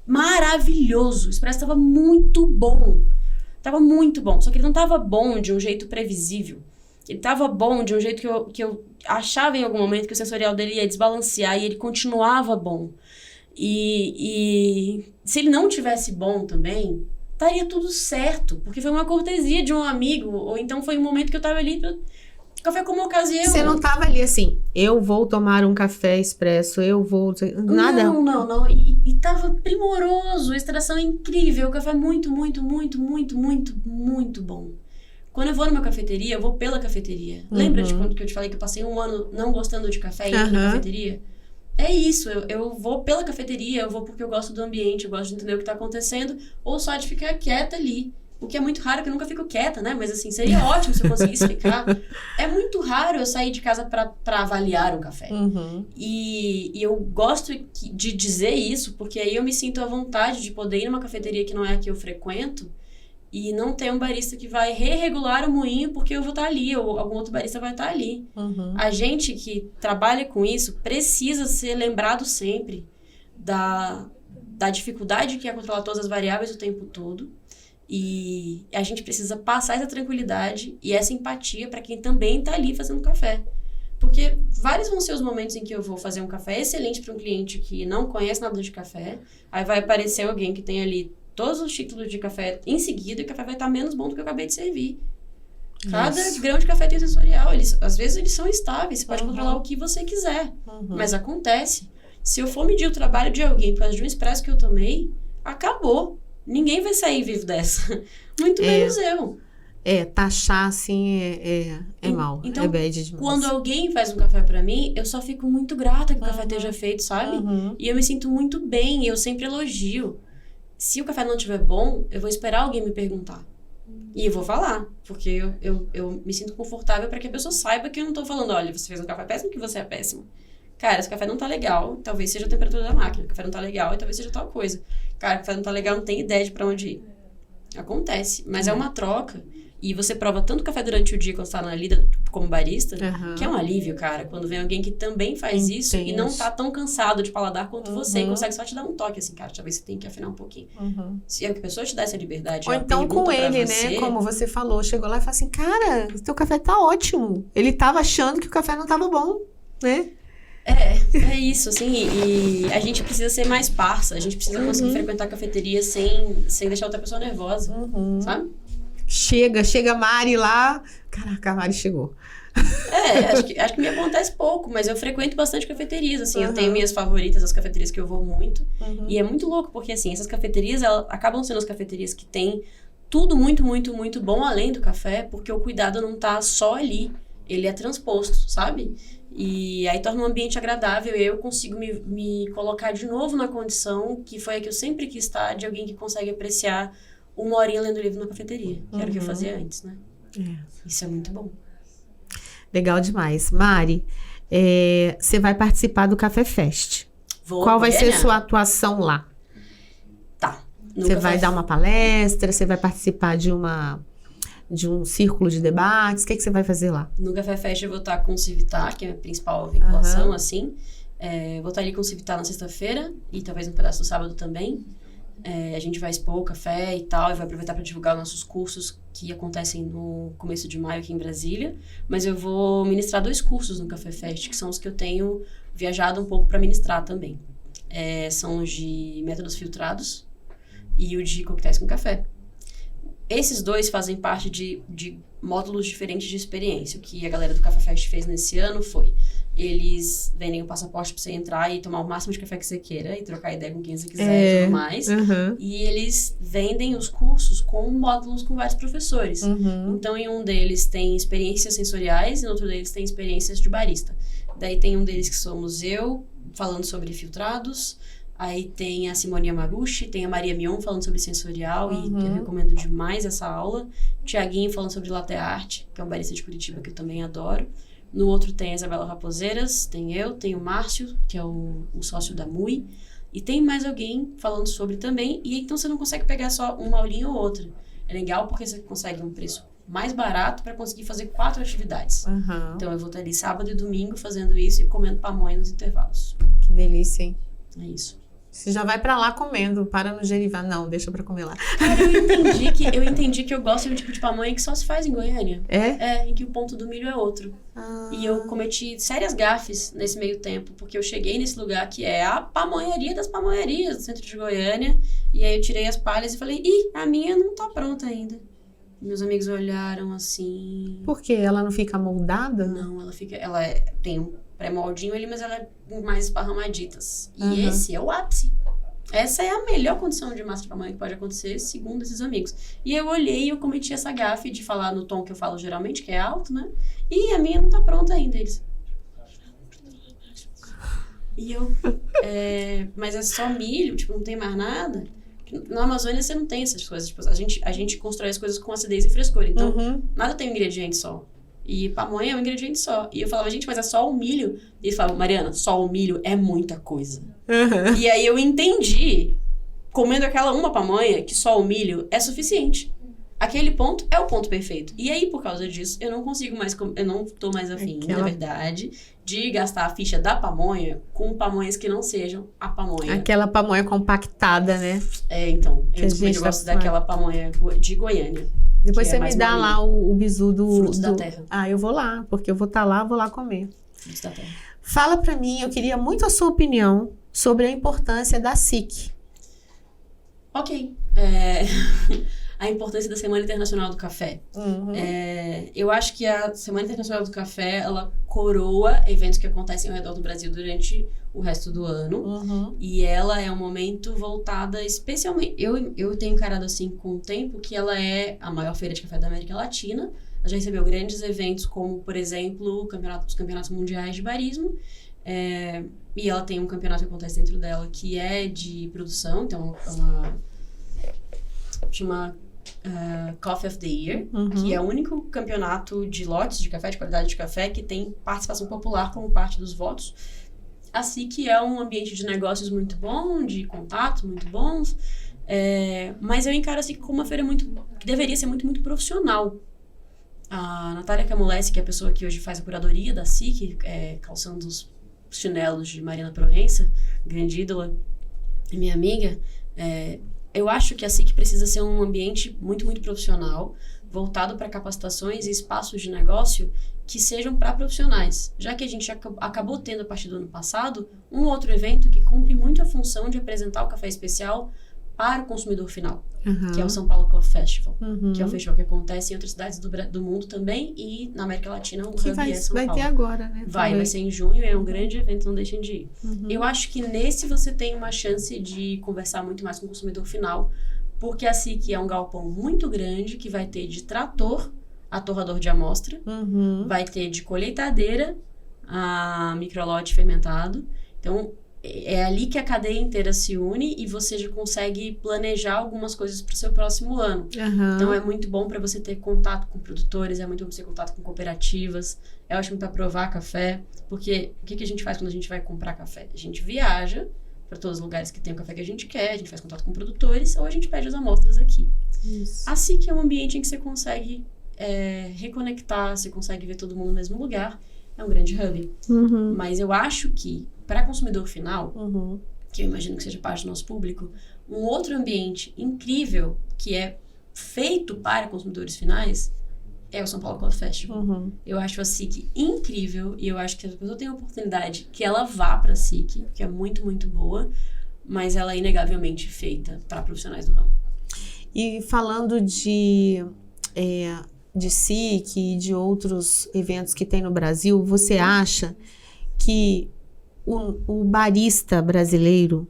Maravilhoso. O expresso tava muito bom. Tava muito bom. Só que ele não tava bom de um jeito previsível. Ele tava bom de um jeito que eu achava em algum momento que o sensorial dele ia desbalancear e ele continuava bom. E se ele não tivesse bom também, estaria tudo certo. Porque foi uma cortesia de um amigo. Ou então foi um momento que eu tava ali... Café como ocasião. Você não tava ali assim, eu vou tomar um café expresso, eu vou... Nada? Não. E tava primoroso, a extração é incrível, o café é muito, muito, muito, muito, muito, muito bom. Quando eu vou numa cafeteria, eu vou pela cafeteria. Lembra de quando que eu te falei que eu passei um ano não gostando de café e indo na cafeteria? É isso, eu vou pela cafeteria, eu vou porque eu gosto do ambiente, eu gosto de entender o que tá acontecendo, ou só de ficar quieta ali. O que é muito raro, que eu nunca fico quieta, né? Mas assim, seria ótimo se eu conseguisse ficar. É muito raro eu sair de casa pra avaliar um café. E eu gosto de dizer isso, porque aí eu me sinto à vontade de poder ir numa cafeteria que não é a que eu frequento e não ter um barista que vai re-regular o moinho porque eu vou estar ali, ou algum outro barista vai estar ali. A gente que trabalha com isso precisa ser lembrado sempre da dificuldade que é controlar todas as variáveis o tempo todo. E a gente precisa passar essa tranquilidade e essa empatia para quem também está ali fazendo café. Porque vários vão ser os momentos em que eu vou fazer um café excelente para um cliente que não conhece nada de café. Aí vai aparecer alguém que tem ali todos os títulos de café em seguida e o café vai estar menos bom do que eu acabei de servir. Cada grão de café tem sensorial. Às vezes eles são estáveis, você pode controlar o que você quiser. Mas acontece. Se eu for medir o trabalho de alguém por causa de um expresso que eu tomei, acabou. Ninguém vai sair vivo dessa. Muito menos eu. Taxar assim é mal. Então, é bad demais. Quando alguém faz um café pra mim, eu só fico muito grata que o café esteja feito, sabe? E eu me sinto muito bem, eu sempre elogio. Se o café não estiver bom, eu vou esperar alguém me perguntar. E eu vou falar, porque eu me sinto confortável pra que a pessoa saiba que eu não tô falando, olha, você fez um café péssimo, que você é péssimo. Cara, esse café não tá legal, talvez seja a temperatura da máquina. O café não tá legal e talvez seja tal coisa. Cara, o café não tá legal, não tem ideia de pra onde ir. Acontece, mas é uma troca. E você prova tanto café durante o dia quando você tá na lida como barista, que é um alívio, cara. Quando vem alguém que também faz isso e não tá tão cansado de paladar quanto você, e consegue só te dar um toque, assim, cara, talvez você tenha que afinar um pouquinho. Se a pessoa te dá essa liberdade... Ou então com ele, né, como você falou, chegou lá e falou assim, cara, o teu café tá ótimo. Ele tava achando que o café não tava bom, né? É isso, assim, e a gente precisa ser mais parça, a gente precisa conseguir frequentar a cafeteria sem deixar outra pessoa nervosa, sabe? Chega a Mari lá, caraca, a Mari chegou. Acho que me acontece pouco, mas eu frequento bastante cafeterias, assim, eu tenho minhas favoritas, as cafeterias que eu vou muito, e é muito louco, porque assim, essas cafeterias, elas acabam sendo as cafeterias que têm tudo muito, muito, muito bom além do café, porque o cuidado não tá só ali, ele é transposto, sabe? E aí torna um ambiente agradável e eu consigo me colocar de novo na condição que foi a que eu sempre quis estar, de alguém que consegue apreciar uma horinha lendo livro na cafeteria, que era o que eu fazia antes, né? Isso é muito bom. Legal demais. Mari, você vai participar do Café Fest. Qual vai ser sua atuação lá? Tá. Você vai dar uma palestra? Você vai participar de um círculo de debates? O que você vai fazer lá? No Café Fest eu vou estar com o Civitar, que é a minha principal vinculação, assim. Vou estar ali com o Civitar na sexta-feira e talvez um pedaço do sábado também. A gente vai expor o café e tal, e vai aproveitar para divulgar os nossos cursos que acontecem no começo de maio aqui em Brasília. Mas eu vou ministrar 2 cursos no Café Fest, que são os que eu tenho viajado um pouco para ministrar também. São os de métodos filtrados e o de coquetéis com café. Esses 2 fazem parte de módulos diferentes de experiência. O que a galera do Café Fest fez nesse ano foi... Eles vendem o passaporte pra você entrar e tomar o máximo de café que você queira e trocar ideia com quem você quiser e tudo mais. E eles vendem os cursos com módulos com vários professores. Então, em um deles tem experiências sensoriais e no outro deles tem experiências de barista. Daí tem um deles que somos eu, falando sobre filtrados. Aí tem a Simone Yamaguchi, tem a Maria Mion falando sobre sensorial, e eu recomendo demais essa aula. Tiaguinho falando sobre latte art, que é um barista de Curitiba que eu também adoro. No outro tem a Isabela Raposeiras, tem eu, tem o Márcio, que é o sócio da MUI. E tem mais alguém falando sobre também. E então você não consegue pegar só uma aulinha ou outra. É legal porque você consegue um preço mais barato para conseguir fazer 4 atividades. Então eu vou estar ali sábado e domingo fazendo isso e comendo pamonha nos intervalos. Que delícia, hein? É isso. Você já vai pra lá comendo, para no Gerivá. Não, deixa pra comer lá. Cara, eu entendi que eu gosto de um tipo de pamonha que só se faz em Goiânia. Em que o ponto do milho é outro. E eu cometi sérias gafes nesse meio tempo, porque eu cheguei nesse lugar que é a pamonharia das pamonharias do centro de Goiânia, e aí eu tirei as palhas e falei, a minha não tá pronta ainda. Meus amigos olharam assim... Por quê? Ela não fica moldada? Não, ela tem um pré-moldinho ali, mas ela é mais esparramaditas. E esse é o ápice. Essa é a melhor condição de massa de pamonha que pode acontecer, segundo esses amigos. E eu olhei e eu cometi essa gafe de falar no tom que eu falo geralmente, que é alto, né? E a minha não tá pronta ainda. Eles... E eu... mas é só milho, tipo, não tem mais nada. Na Amazônia você não tem essas coisas. Tipo, a gente constrói as coisas com acidez e frescor. Então, nada tem um ingrediente só. E pamonha é um ingrediente só. E eu falava, gente, mas é só o milho? E eles falavam, Mariana, só o milho é muita coisa. E aí eu entendi, comendo aquela uma pamonha, que só o milho é suficiente. Aquele ponto é o ponto perfeito. E aí, por causa disso, eu não consigo mais... Eu não tô mais afim, na verdade, de gastar a ficha da pamonha com pamonhas que não sejam a pamonha. Aquela pamonha compactada, né? Então. Eu gosto daquela pamonha de Goiânia. Depois você me dá lá o bizu do... Frutos da terra. Eu vou lá, porque eu vou estar lá, vou lá comer. Frutos da terra. Fala pra mim, eu queria muito a sua opinião sobre a importância da SIC. Ok. A importância da Semana Internacional do Café. Eu acho que a Semana Internacional do Café, ela coroa eventos que acontecem ao redor do Brasil durante o resto do ano. E ela é um momento voltada especialmente... Eu tenho encarado assim com o tempo que ela é a maior feira de café da América Latina. Ela já recebeu grandes eventos como, por exemplo, os campeonatos mundiais de barismo. E ela tem um campeonato que acontece dentro dela que é de produção. Então, chama Coffee of the Year, que é o único campeonato de lotes de café, de qualidade de café, que tem participação popular como parte dos votos. Assim que é um ambiente de negócios muito bom, de contatos muito bons, mas eu encaro assim como uma feira que deveria ser muito, muito profissional. A Natália Camolesi, que é a pessoa que hoje faz a curadoria da SIC, calçando os chinelos de Mariana Proença, grande ídola e minha amiga, eu acho que a SIC precisa ser um ambiente muito, muito profissional, voltado para capacitações e espaços de negócio que sejam para profissionais. Já que a gente acabou tendo, a partir do ano passado, um outro evento que cumpre muito a função de apresentar o café especial para o consumidor final, que é o São Paulo Coffee Festival, que é um festival que acontece em outras cidades do mundo também, e na América Latina o hub é São Paulo. Vai ter agora, né? Vai ser em junho, é um grande evento, não deixem de ir. Eu acho que nesse você tem uma chance de conversar muito mais com o consumidor final, porque a SIC é um galpão muito grande, que vai ter de trator a torrador de amostra, vai ter de colheitadeira a microlote fermentado. Então, é ali que a cadeia inteira se une e você já consegue planejar algumas coisas para o seu próximo ano. Então, é muito bom para você ter contato com produtores, é muito bom para você ter contato com cooperativas, é ótimo para provar café, porque o que a gente faz quando a gente vai comprar café? A gente viaja para todos os lugares que tem o café que a gente quer, a gente faz contato com produtores, ou a gente pede as amostras aqui. Assim que é um ambiente em que você consegue reconectar, você consegue ver todo mundo no mesmo lugar, é um grande hub. Mas eu acho que, para consumidor final, que eu imagino que seja parte do nosso público, um outro ambiente incrível que é feito para consumidores finais é o São Paulo Coffee Festival. Eu acho a SIC incrível e eu acho que se a pessoa tem a oportunidade que ela vá para a SIC, que é muito, muito boa, mas ela é inegavelmente feita para profissionais do ramo. E falando de SIC e de outros eventos que tem no Brasil, você acha que o barista brasileiro,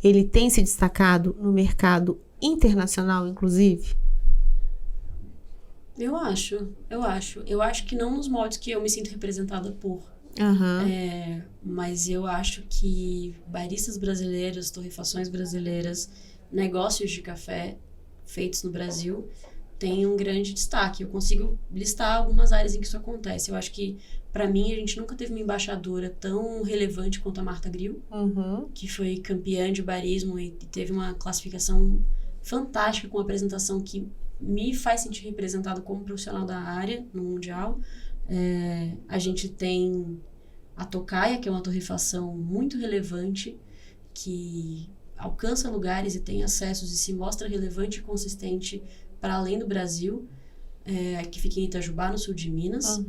ele tem se destacado no mercado internacional, inclusive? Eu acho. Eu acho que não nos moldes que eu me sinto representada por. Mas eu acho que baristas brasileiros, torrefações brasileiras, negócios de café feitos no Brasil têm um grande destaque. Eu consigo listar algumas áreas em que isso acontece. Eu acho que, para mim, a gente nunca teve uma embaixadora tão relevante quanto a Marta Grill, que foi campeã de barismo e teve uma classificação fantástica, com uma apresentação que me faz sentir representado como profissional da área no Mundial. A gente tem a Tocaia, que é uma torrefação muito relevante, que alcança lugares e tem acessos e se mostra relevante e consistente para além do Brasil, que fica em Itajubá, no sul de Minas.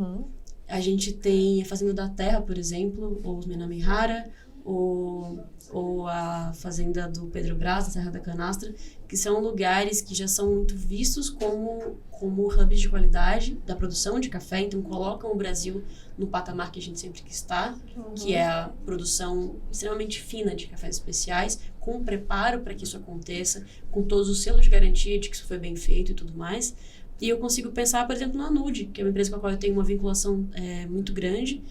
A gente tem a Fazenda da Terra, por exemplo, ou os Menamihara, ou a Fazenda do Pedro Brás, na Serra da Canastra, que são lugares que já são muito vistos como hubs de qualidade da produção de café, então colocam o Brasil no patamar que a gente sempre quis estar, que é a produção extremamente fina de cafés especiais, com preparo para que isso aconteça, com todos os selos de garantia de que isso foi bem feito e tudo mais. E eu consigo pensar, por exemplo, na Nude, que é uma empresa com a qual eu tenho uma vinculação muito grande,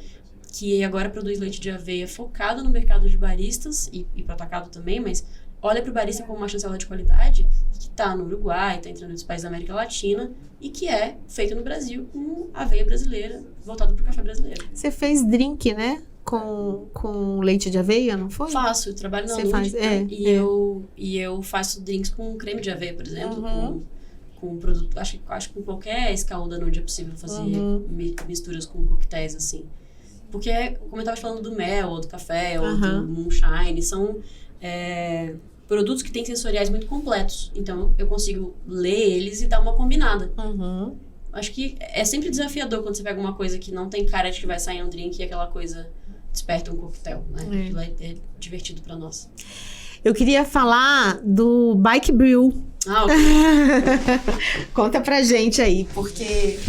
que agora produz leite de aveia focado no mercado de baristas e para atacado também, mas olha para o barista como uma chancela de qualidade, que está no Uruguai, está entrando nos países da América Latina e que é feito no Brasil com aveia brasileira, voltado para o café brasileiro. Você fez drink, né? Com leite de aveia, não foi? Faço, eu trabalho na Nude, e eu faço drinks com creme de aveia, por exemplo, com produto, acho que com qualquer escala da Nude é possível fazer misturas com coquetéis, assim. Porque, como eu estava falando do mel, ou do café, ou do moonshine, são produtos que têm sensoriais muito completos. Então, eu consigo ler eles e dar uma combinada. Acho que é sempre desafiador quando você pega uma coisa que não tem cara de que vai sair um drink e aquela coisa desperta um coquetel, né? Aquilo é divertido para nós. Eu queria falar do Bike Brew. Ok. Conta pra gente aí, porque...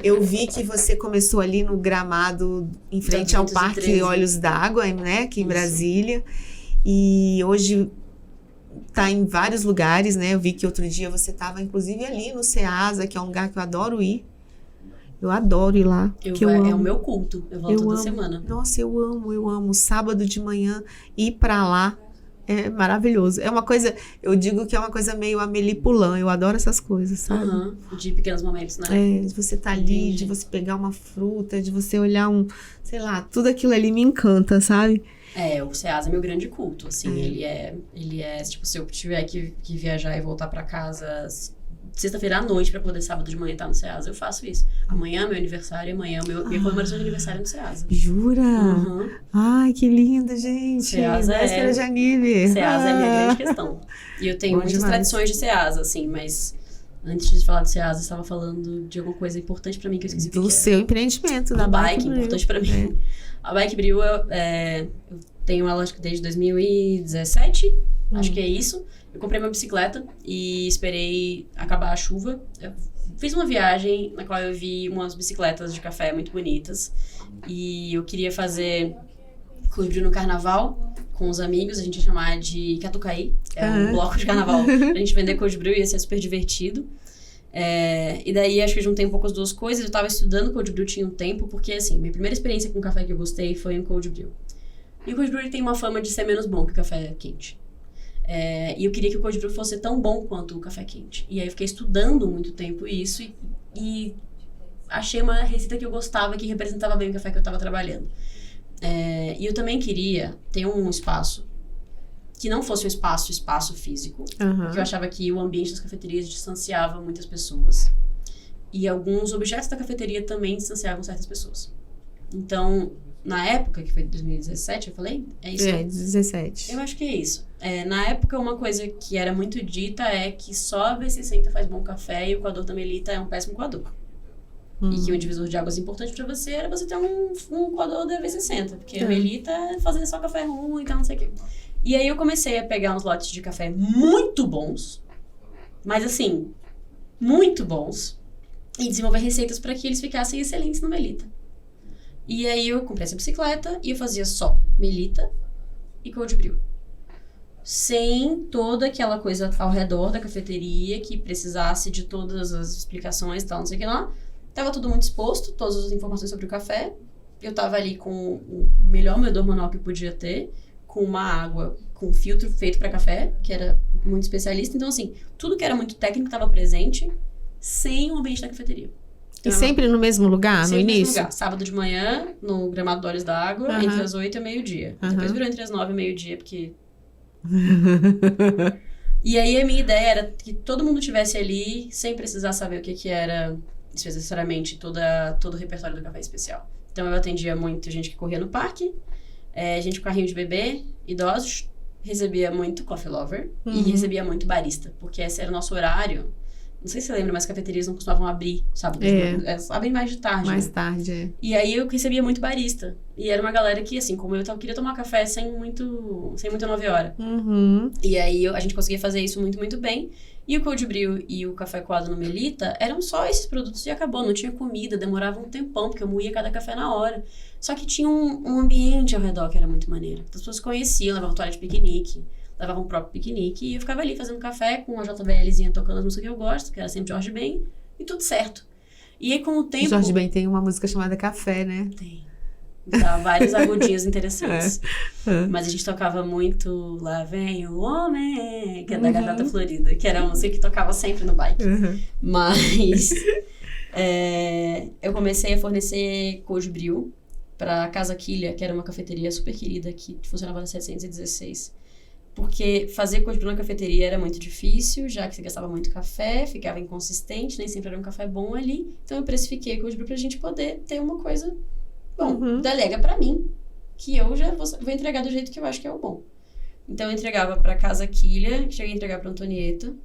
eu vi que você começou ali no gramado em frente ao Parque Olhos d'Água, né, aqui em Brasília, e hoje tá em vários lugares, né? Eu vi que outro dia você estava inclusive ali no Ceasa, que é um lugar que eu adoro ir. Eu adoro ir lá. É o meu culto. Eu volto toda semana. Nossa, eu amo. Sábado de manhã ir pra lá é maravilhoso. É uma coisa, eu digo que é uma coisa meio Amélie Poulain. Eu adoro essas coisas, sabe? De pequenos momentos, né? De você estar ali, de você pegar uma fruta, de você olhar sei lá, tudo aquilo ali me encanta, sabe? O Ceasa é meu grande culto, assim. Ele é, tipo, se eu tiver que viajar e voltar pra casa sexta-feira à noite pra poder sábado de manhã estar no Ceasa, eu faço isso. Amanhã é meu aniversário, minha comemoração de aniversário no Ceasa. Jura? Ai, que linda, gente. Ceasa véspera de anime. Ceasa é a minha grande questão. E eu tenho muitas tradições de Ceasa, assim, mas antes de falar do Ceasa, eu estava falando de alguma coisa importante pra mim que eu esqueci o que do seu empreendimento, da Bike importante pra mim. A Bike Brew, eu tenho ela acho que desde 2017, acho que é isso. Eu comprei uma bicicleta e esperei acabar a chuva. Eu fiz uma viagem na qual eu vi umas bicicletas de café muito bonitas. E eu queria fazer cold brew no carnaval com os amigos. A gente ia chamar de Catucaí, que é um bloco de carnaval. A gente vender cold brew ia ser super divertido. E daí acho que eu juntei um pouco as duas coisas. Eu tava estudando cold brew tinha um tempo, porque assim, minha primeira experiência com café que eu gostei foi em cold brew. E o cold brew tem uma fama de ser menos bom que o café quente. E eu queria que o cold brew fosse tão bom quanto o café quente. E aí eu fiquei estudando muito tempo isso e achei uma receita que eu gostava, que representava bem o café que eu estava trabalhando. E eu também queria ter um espaço que não fosse um espaço físico, porque eu achava que o ambiente das cafeterias distanciava muitas pessoas. E alguns objetos da cafeteria também distanciavam certas pessoas. Então, na época, que foi 2017, eu falei? É isso? 17. Eu acho que é isso. Na época, uma coisa que era muito dita é que só a V60 faz bom café e o coador da Melita é um péssimo coador. E que um divisor de águas importante pra você era você ter um coador da V60, porque a Melita fazia só café ruim e tal, não sei o quê. E aí eu comecei a pegar uns lotes de café muito bons, mas assim, muito bons, e desenvolver receitas para que eles ficassem excelentes no Melita. E aí eu comprei essa bicicleta e eu fazia só Melita e Cold Brew. Sem toda aquela coisa ao redor da cafeteria que precisasse de todas as explicações e tal, não sei o que lá. Tava tudo muito exposto, todas as informações sobre o café. Eu tava ali com o melhor moedor manual que podia ter, com uma água com filtro feito para café, que era muito especialista. Então, assim, tudo que era muito técnico estava presente, sem o ambiente da cafeteria. Então, E sempre no mesmo lugar, no sempre no mesmo início? lugar. Sábado de manhã, no Gramado do Olhos da Água, Aham. entre as 8 e meio-dia. Aham. Depois virou entre as 9 e meio-dia, porque... E aí a minha ideia era que todo mundo estivesse ali, sem precisar saber o que era, necessariamente, todo o repertório do café especial. Então eu atendia muito gente que corria no parque, gente com carrinho de bebê, idosos, recebia muito coffee lover e recebia muito barista, porque esse era o nosso horário. Não sei se você lembra, mas cafeterias não costumavam abrir sábado. Abrem mais de tarde. Mais né? tarde, é. E aí eu recebia muito barista. E era uma galera que, assim, como eu queria tomar café sem muito 9 horas. Uhum. E aí a gente conseguia fazer isso muito, muito bem. E o Cold Brew e o café coado no Melita eram só esses produtos e acabou. Não tinha comida, demorava um tempão, porque eu moía cada café na hora. Só que tinha um ambiente ao redor que era muito maneiro. As pessoas conheciam, levavam toalha de piquenique, levavam o próprio piquenique. E eu ficava ali fazendo café com a JBLzinha tocando as músicas que eu gosto, que era sempre Jorge Ben, e tudo certo. E aí com o tempo... Jorge Ben tem uma música chamada Café, né? Tem. Dá vários agudinhos interessantes. Mas a gente tocava muito Lá Vem o Homem, que é da Gaveta Florida, que era uma música que tocava sempre no bike. Mas eu comecei a fornecer Cold Brew para Casa Quilha, que era uma cafeteria super querida que funcionava na 716. Porque fazer Cold Brew na cafeteria era muito difícil, já que você gastava muito café, ficava inconsistente, nem sempre era um café bom ali. Então eu precifiquei Cold Brew pra gente poder ter uma coisa... Bom, delega pra mim, que eu já vou entregar do jeito que eu acho que é o bom. Então, eu entregava pra Casa Quilha, cheguei a entregar pra Antonieta.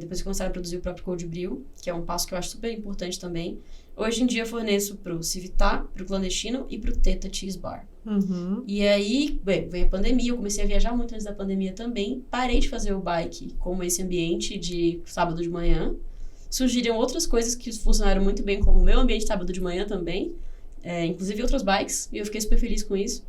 Depois eu começaram a produzir o próprio Cold Brew, que é um passo que eu acho super importante também. Hoje em dia, eu forneço pro Civitar, pro Clandestino e pro Teta Cheese Bar. E aí, veio a pandemia, eu comecei a viajar muito antes da pandemia também. Parei de fazer o bike como esse ambiente de sábado de manhã. Surgiram outras coisas que funcionaram muito bem, como o meu ambiente de sábado de manhã também. Inclusive outras bikes, e eu fiquei super feliz com isso.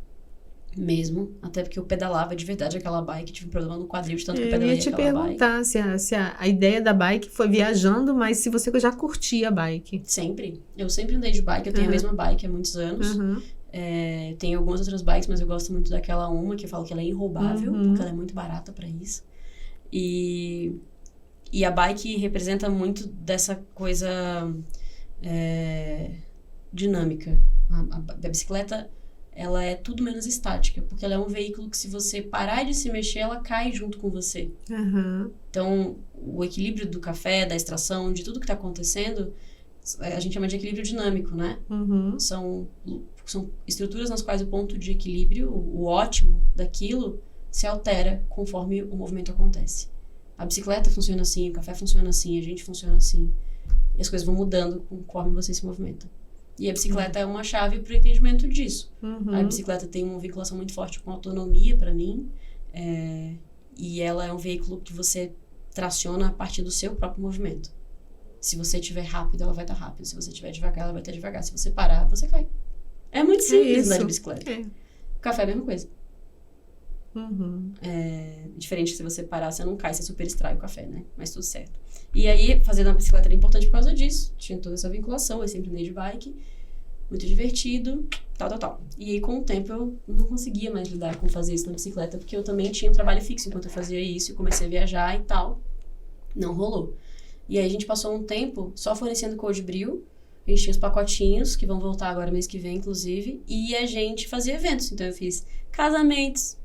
Mesmo, até porque eu pedalava de verdade aquela bike, tive um problema no quadril de tanto que eu pedalei aquela bike. Eu ia te perguntar se a ideia da bike foi viajando, mas se você já curtia a bike. Sempre. Eu sempre andei de bike, eu tenho a mesma bike há muitos anos. Tenho algumas outras bikes, mas eu gosto muito daquela uma, que eu falo que ela é inroubável, porque ela é muito barata pra isso. E a bike representa muito dessa coisa dinâmica. A bicicleta, ela é tudo menos estática, porque ela é um veículo que, se você parar de se mexer, ela cai junto com você. Então, o equilíbrio do café, da extração, de tudo que está acontecendo, a gente chama de equilíbrio dinâmico, né? São estruturas nas quais o ponto de equilíbrio, o ótimo daquilo, se altera conforme o movimento acontece. A bicicleta funciona assim, o café funciona assim, a gente funciona assim. E as coisas vão mudando conforme você se movimenta. E a bicicleta é uma chave para o entendimento disso. A bicicleta tem uma vinculação muito forte com autonomia, para mim. E ela é um veículo que você traciona a partir do seu próprio movimento. Se você estiver rápido, ela vai estar rápido. Se você estiver devagar, ela vai estar devagar. Se você parar, você cai. É muito simples andar de bicicleta. O café é a mesma coisa. Diferente, se você parar, você não cai, você super extrai o café, né? Mas tudo certo. E aí, fazer uma bicicleta era importante por causa disso. Tinha toda essa vinculação, eu sempre andei de bike. Muito divertido, tal. E aí, com o tempo, eu não conseguia mais lidar com fazer isso na bicicleta, porque eu também tinha um trabalho fixo enquanto eu fazia isso, e comecei a viajar e tal. Não rolou. E aí, a gente passou um tempo só fornecendo Cold Brew. A gente tinha os pacotinhos, que vão voltar agora mês que vem, inclusive. E a gente fazia eventos. Então, eu fiz casamentos,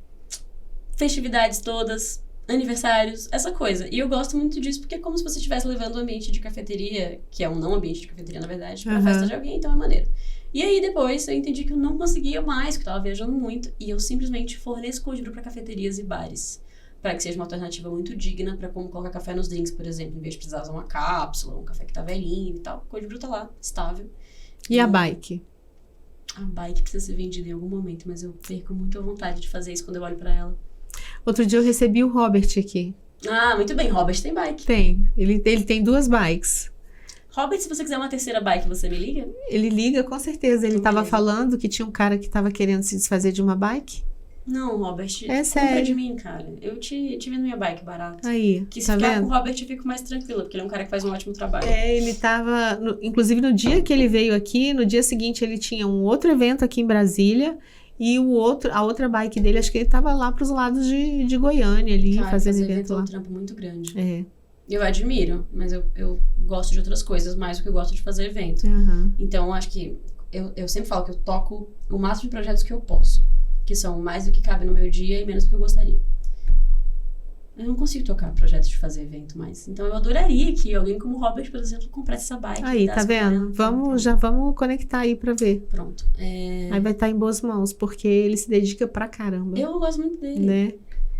festividades todas, aniversários, essa coisa. E eu gosto muito disso, porque é como se você estivesse levando o ambiente de cafeteria, que é um não ambiente de cafeteria, na verdade, pra festa de alguém, então é maneiro. E aí, depois, eu entendi que eu não conseguia mais, que eu tava viajando muito, e eu simplesmente forneço Cold Brew pra cafeterias e bares, para que seja uma alternativa muito digna pra como colocar café nos drinks, por exemplo, em vez de precisar usar uma cápsula, um café que tá velhinho e tal. Cold Brew tá lá, estável. E a bike? A bike precisa ser vendida em algum momento, mas eu perco muito a vontade de fazer isso quando eu olho pra ela. Outro dia eu recebi o Robert aqui. Ah, muito bem. Robert tem bike. Tem. Ele tem 2 bikes. Robert, se você quiser uma terceira bike, você me liga? Ele liga, com certeza. Ele Então, estava beleza. falando que tinha um cara que estava querendo se desfazer de uma bike. Não, Robert, É compra sério. de mim, cara. Eu te vendo minha bike barata. Aí, Que se tá ficar vendo? com o Robert, eu fico mais tranquila, porque ele é um cara que faz um ótimo trabalho. Ele tava, inclusive no dia que ele veio aqui, no dia seguinte ele tinha um outro evento aqui em Brasília e a outra bike dele, acho que ele tava lá pros lados de Goiânia ali, Cara, fazendo fazer evento evento é lá. um trampo muito grande. É, Eu admiro, mas eu gosto de outras coisas mais do que eu gosto de fazer evento. aham. Então, eu acho que eu sempre falo que eu toco o máximo de projetos que eu posso, que são mais do que cabe no meu dia e menos do que eu gostaria. Eu não consigo tocar projetos de fazer evento mais. Então, eu adoraria que alguém como o Robert, por exemplo, comprasse essa bike. Aí, desse tá vendo? 40. Já vamos conectar aí pra ver. Pronto. Aí vai estar em boas mãos, porque ele se dedica pra caramba, Eu gosto muito dele. né?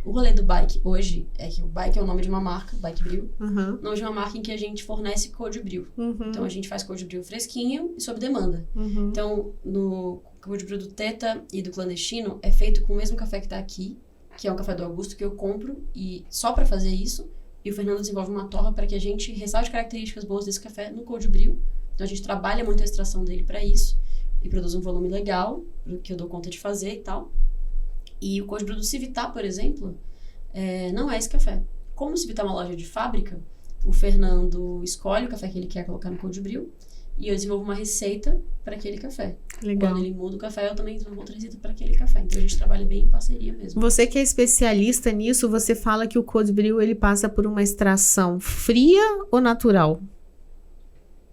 O rolê do bike hoje é que o bike é o nome de uma marca, Bike Brew. Aham. Nome de uma marca em que a gente fornece cold brew. Uhum. Então, a gente faz cold brew fresquinho e sob demanda. Uhum. Então, no cold brew do Teta e do Clandestino, é feito com o mesmo café que tá aqui, que é um café do Augusto que eu compro, e só pra fazer isso, e o Fernando desenvolve uma torra para que a gente ressalte características boas desse café no cold brew. Então, a gente trabalha muito a extração dele pra isso, e produz um volume legal, que eu dou conta de fazer e tal. E o cold brew do Civitar, por exemplo, não é esse café. Como o Civitar é uma loja de fábrica, o Fernando escolhe o café que ele quer colocar no cold brew, e eu desenvolvo uma receita para aquele café. Legal. Quando ele muda o café, eu também desenvolvo outra receita para aquele café. Então, a gente trabalha bem em parceria mesmo. Você que é especialista nisso, você fala que o cold brew ele passa por uma extração fria ou natural?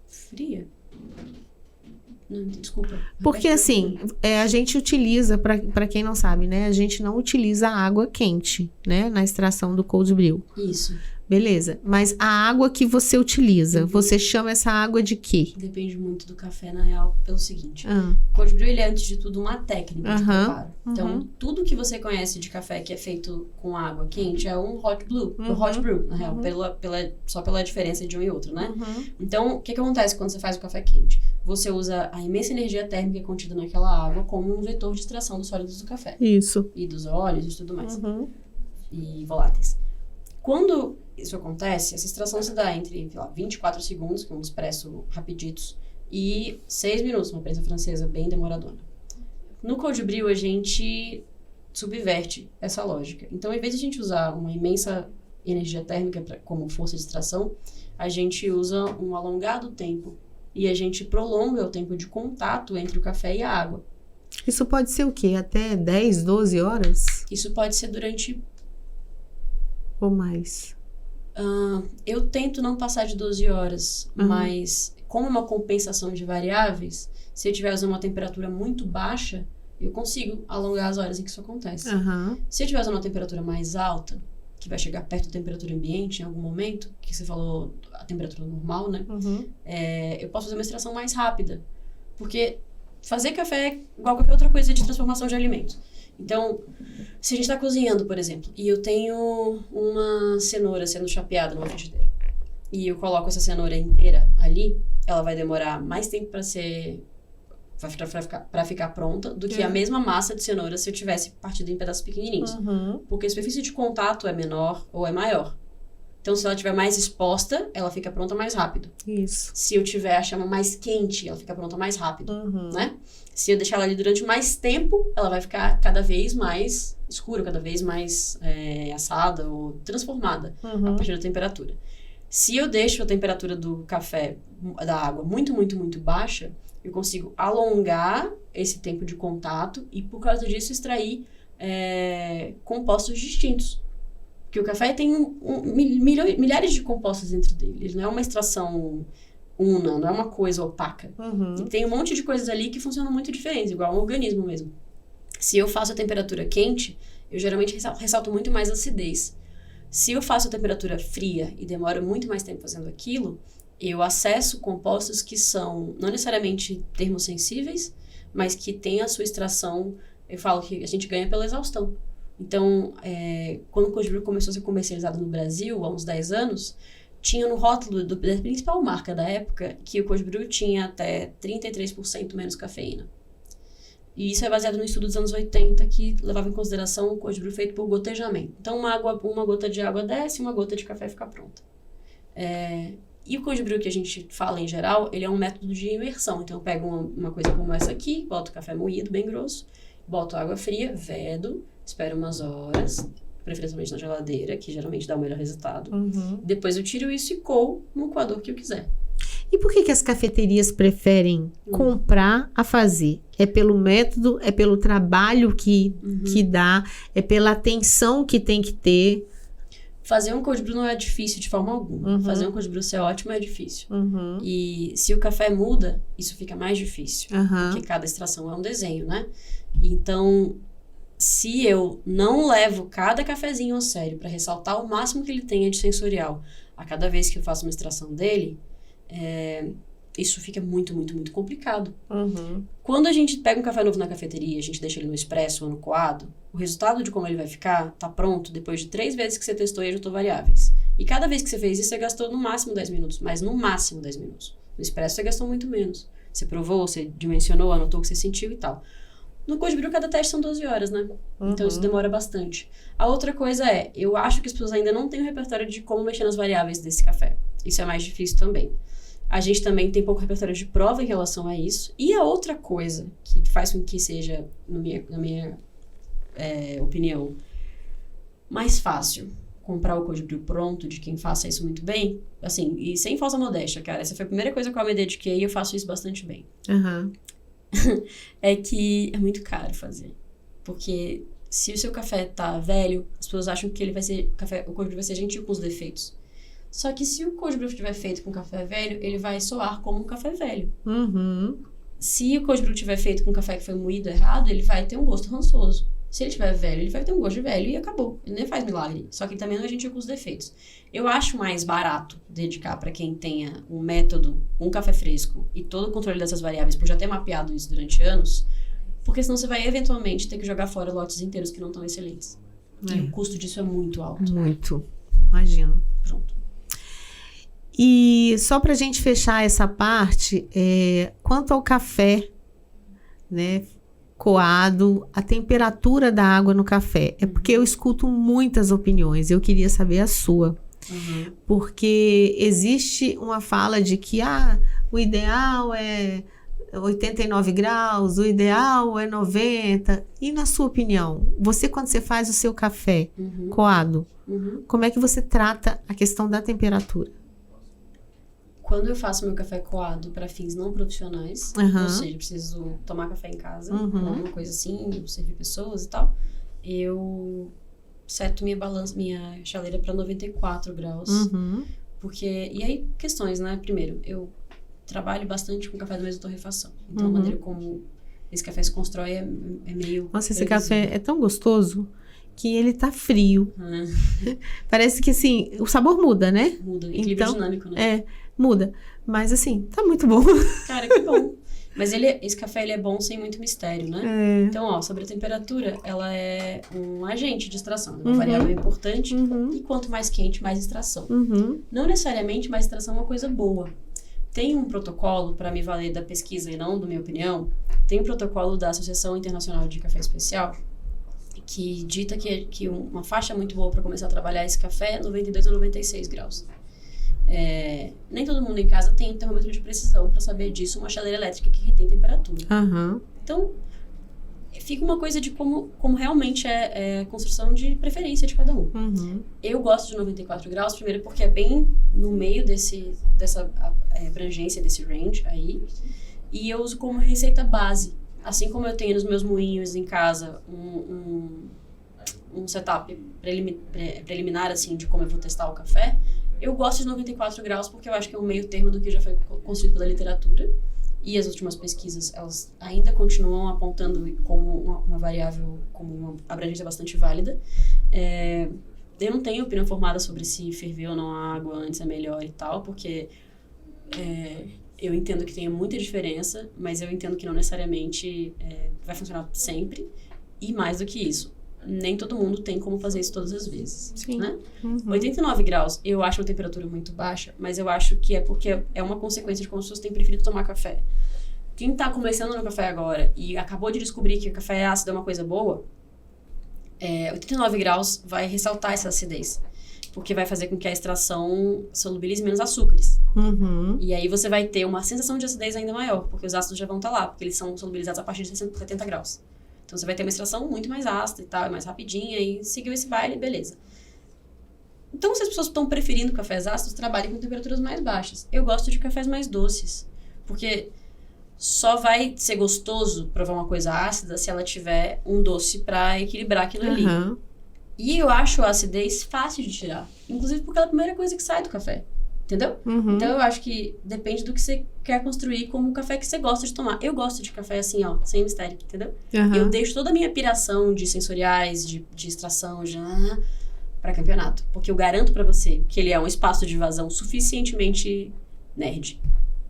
Fria? Não, desculpa. Porque Repete assim, a gente utiliza, para quem não sabe, né? A gente não utiliza água quente, né? Na extração do cold brew. Isso. Beleza. Mas a água que você utiliza, você chama essa água de quê? Depende muito do café, na real, pelo seguinte. Ah, O cold brew, ele é, antes de tudo, uma técnica de Aham, preparo. Então, tudo que você conhece de café que é feito com água quente é um hot brew. Um hot brew, na real. Só pela diferença de um e outro, né? uhum. Então, o que acontece quando você faz o café quente? Você usa a imensa energia térmica contida naquela água como um vetor de extração dos sólidos do café. Isso. E dos óleos e tudo mais. Uhum. E voláteis. Quando isso acontece, essa extração se dá entre, sei lá, 24 segundos, que é um expresso rapiditos, e 6 minutos, uma prensa francesa bem demoradona. No cold brew, a gente subverte essa lógica. Então, em vez de a gente usar uma imensa energia térmica como força de extração, a gente usa um alongado tempo. E a gente prolonga o tempo de contato entre o café e a água. Isso pode ser o quê? Até 10, 12 horas? Isso pode ser durante... Ou mais? Eu tento não passar de 12 horas, Uhum. mas como é uma compensação de variáveis, se eu estiver usando uma temperatura muito baixa, eu consigo alongar as horas em que isso acontece. Aham. Se eu estiver usando uma temperatura mais alta, que vai chegar perto da temperatura ambiente em algum momento, que você falou a temperatura normal, né? Uhum. Eu posso fazer uma extração mais rápida. Porque fazer café é igual qualquer outra coisa de transformação de alimento. Então, se a gente está cozinhando, por exemplo, e eu tenho uma cenoura sendo chapeada numa frigideira, e eu coloco essa cenoura inteira ali, ela vai demorar mais tempo para ficar pronta do que a mesma massa de cenoura se eu tivesse partido em pedaços pequenininhos. Uhum. Porque a superfície de contato é menor ou é maior. Então, se ela estiver mais exposta, ela fica pronta mais rápido. Isso. Se eu tiver a chama mais quente, ela fica pronta mais rápido, Uhum. né? Se eu deixar ela ali durante mais tempo, ela vai ficar cada vez mais escura, cada vez mais assada ou transformada a Uhum. partir da temperatura. Se eu deixo a temperatura do café, da água, muito, muito, muito baixa, eu consigo alongar esse tempo de contato e, por causa disso, extrair compostos distintos. Porque o café tem milhares de compostos dentro dele. Ele não é uma extração una, não é uma coisa opaca. Uhum. E tem um monte de coisas ali que funcionam muito diferentes, igual um organismo mesmo. Se eu faço a temperatura quente, eu geralmente ressalto muito mais a acidez. Se eu faço a temperatura fria e demoro muito mais tempo fazendo aquilo, eu acesso compostos que são não necessariamente termosensíveis, mas que têm a sua extração, eu falo que a gente ganha pela exaustão. Então, quando o cold brew começou a ser comercializado no Brasil, há uns 10 anos, tinha no rótulo da principal marca da época que o cold brew tinha até 33% menos cafeína. E isso é baseado no estudo dos anos 80, que levava em consideração o cold brew feito por gotejamento. Então, uma gota de água desce, uma gota de café fica pronta. E o cold brew que a gente fala em geral, ele é um método de imersão. Então eu pego uma coisa como essa aqui, boto café moído bem grosso, boto água fria, vedo, espero umas horas, preferencialmente na geladeira, que geralmente dá o melhor resultado. Depois eu tiro isso e coo no coador que eu quiser. E por que as cafeterias preferem comprar a fazer? É pelo método, é pelo trabalho que dá, é pela atenção que tem que ter? Fazer um cold brew não é difícil de forma alguma. Fazer um cold brew ser ótimo é difícil. E se o café muda, isso fica mais difícil. Porque cada extração é um desenho, né? Então, se eu não levo cada cafezinho a sério para ressaltar o máximo que ele tenha de sensorial a cada vez que eu faço uma extração dele, isso fica muito, muito, muito complicado. Quando a gente pega um café novo na cafeteria, a gente deixa ele no expresso ou no coado, o resultado de como ele vai ficar tá pronto depois de 3 vezes que você testou e ajustou variáveis. E cada vez que você fez isso, você gastou no máximo 10 minutos, mas no máximo 10 minutos. No expresso você gastou muito menos. Você provou, você dimensionou, anotou o que você sentiu e tal. No cold brew, cada teste são 12 horas, né? Então isso demora bastante. A outra coisa eu acho que as pessoas ainda não têm o repertório de como mexer nas variáveis desse café. Isso é mais difícil também. A gente também tem pouco repertório de prova em relação a isso. E a outra coisa que faz com que seja, na minha opinião, mais fácil comprar o cold brew pronto de quem faça isso muito bem, assim, e sem falsa modéstia, cara, essa foi a primeira coisa que eu me dediquei e eu faço isso bastante bem. É que é muito caro fazer. Porque se o seu café tá velho, as pessoas acham que ele vai ser, o cold brew vai ser gentil com os defeitos. Só que se o cold brew estiver feito com café velho, ele vai soar como um café velho. Se o cold brew estiver feito com café que foi moído errado, ele vai ter um gosto rançoso. Se ele estiver velho, ele vai ter um gosto de velho e acabou. Ele nem faz milagre. Só que ele também não é gentil com os defeitos. Eu acho mais barato dedicar para quem tenha um método, um café fresco e todo o controle dessas variáveis, por já ter mapeado isso durante anos, porque senão você vai eventualmente ter que jogar fora lotes inteiros que não estão excelentes. E o custo disso é muito alto. Muito. Imagino. Pronto. E só pra gente fechar essa parte, quanto ao café, né, coado, a temperatura da água no café. É porque eu escuto muitas opiniões, eu queria saber a sua. Porque existe uma fala de que o ideal é 89 graus, o ideal é 90. E na sua opinião, você quando você faz o seu café coado, como é que você trata a questão da temperatura? Quando eu faço meu café coado para fins não profissionais, ou seja, preciso tomar café em casa, alguma coisa assim, servir pessoas e tal, eu seto minha chaleira para 94 graus. Porque, e aí, questões, né? Primeiro, eu trabalho bastante com café da mesma torrefação. Então, a maneira como esse café se constrói é meio... Nossa, esse café é tão gostoso que ele tá frio. Parece que, assim, o sabor muda, né? Muda, equilíbrio dinâmico, né? Muda. Mas, assim, tá muito bom. Cara, que bom. Mas esse café, ele é bom sem muito mistério, né? Então, sobre a temperatura, ela é um agente de extração. É uma variável importante. E quanto mais quente, mais extração. Não necessariamente mais extração é uma coisa boa. Tem um protocolo, para me valer da pesquisa e não da minha opinião, tem um protocolo da Associação Internacional de Café Especial, que dita que uma faixa muito boa para começar a trabalhar esse café é 92 a 96 graus. Nem todo mundo em casa tem um termômetro de precisão para saber disso, uma chaleira elétrica que retém temperatura. Então, fica uma coisa de como realmente é a construção de preferência de cada um. Eu gosto de 94 graus, primeiro porque é bem no meio dessa abrangência, desse range aí, e eu uso como receita base. Assim como eu tenho nos meus moinhos em casa um setup preliminar, assim, de como eu vou testar o café, eu gosto de 94 graus porque eu acho que é um meio termo do que já foi construído pela literatura. E as últimas pesquisas, elas ainda continuam apontando como uma variável, como uma abrangência bastante válida. Eu não tenho opinião formada sobre se ferver ou não a água antes é melhor e tal, porque eu entendo que tem muita diferença, mas eu entendo que não necessariamente vai funcionar sempre. E mais do que isso, nem todo mundo tem como fazer isso todas as vezes. Sim. Né? 89 graus, eu acho uma temperatura muito baixa, mas eu acho que é porque é uma consequência de como as pessoas têm preferido tomar café. Quem tá começando no café agora e acabou de descobrir que o café ácido é uma coisa boa, 89 graus vai ressaltar essa acidez. porque vai fazer com que a extração solubilize menos açúcares. Uhum. E aí você vai ter uma sensação de acidez ainda maior, porque os ácidos já vão estar lá, porque eles são solubilizados a partir de 70 graus. Então você vai ter uma extração muito mais ácida e tal, mais rapidinha, e seguiu esse baile, beleza. Então, se as pessoas estão preferindo cafés ácidos, trabalhem com temperaturas mais baixas. Eu gosto de cafés mais doces, porque só vai ser gostoso provar uma coisa ácida se ela tiver um doce pra equilibrar aquilo ali. Uhum. E eu acho a acidez fácil de tirar, inclusive porque é a primeira coisa que sai do café, entendeu? Uhum. Então, eu acho que depende do que você quer construir como o café que você gosta de tomar. Eu gosto de café assim, ó, sem mistério, entendeu? Uhum. Eu deixo toda a minha piração de sensoriais, de extração, pra campeonato. Porque eu garanto pra você que ele é um espaço de vazão suficientemente nerd,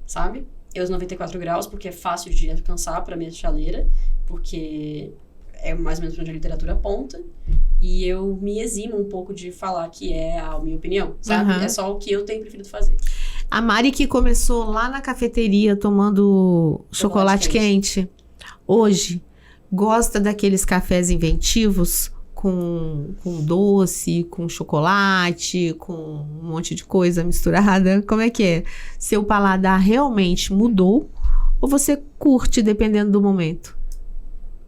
sabe? Eu os 94 graus, porque é fácil de alcançar pra minha chaleira, porque é mais ou menos pra onde a literatura aponta. E eu me eximo um pouco de falar que é a minha opinião, sabe? Uhum. É só o que eu tenho preferido fazer. A Mari que começou lá na cafeteria tomando chocolate quente, hoje gosta daqueles cafés inventivos com doce, com chocolate, com um monte de coisa misturada. Como é que é? Seu paladar realmente mudou ou você curte dependendo do momento?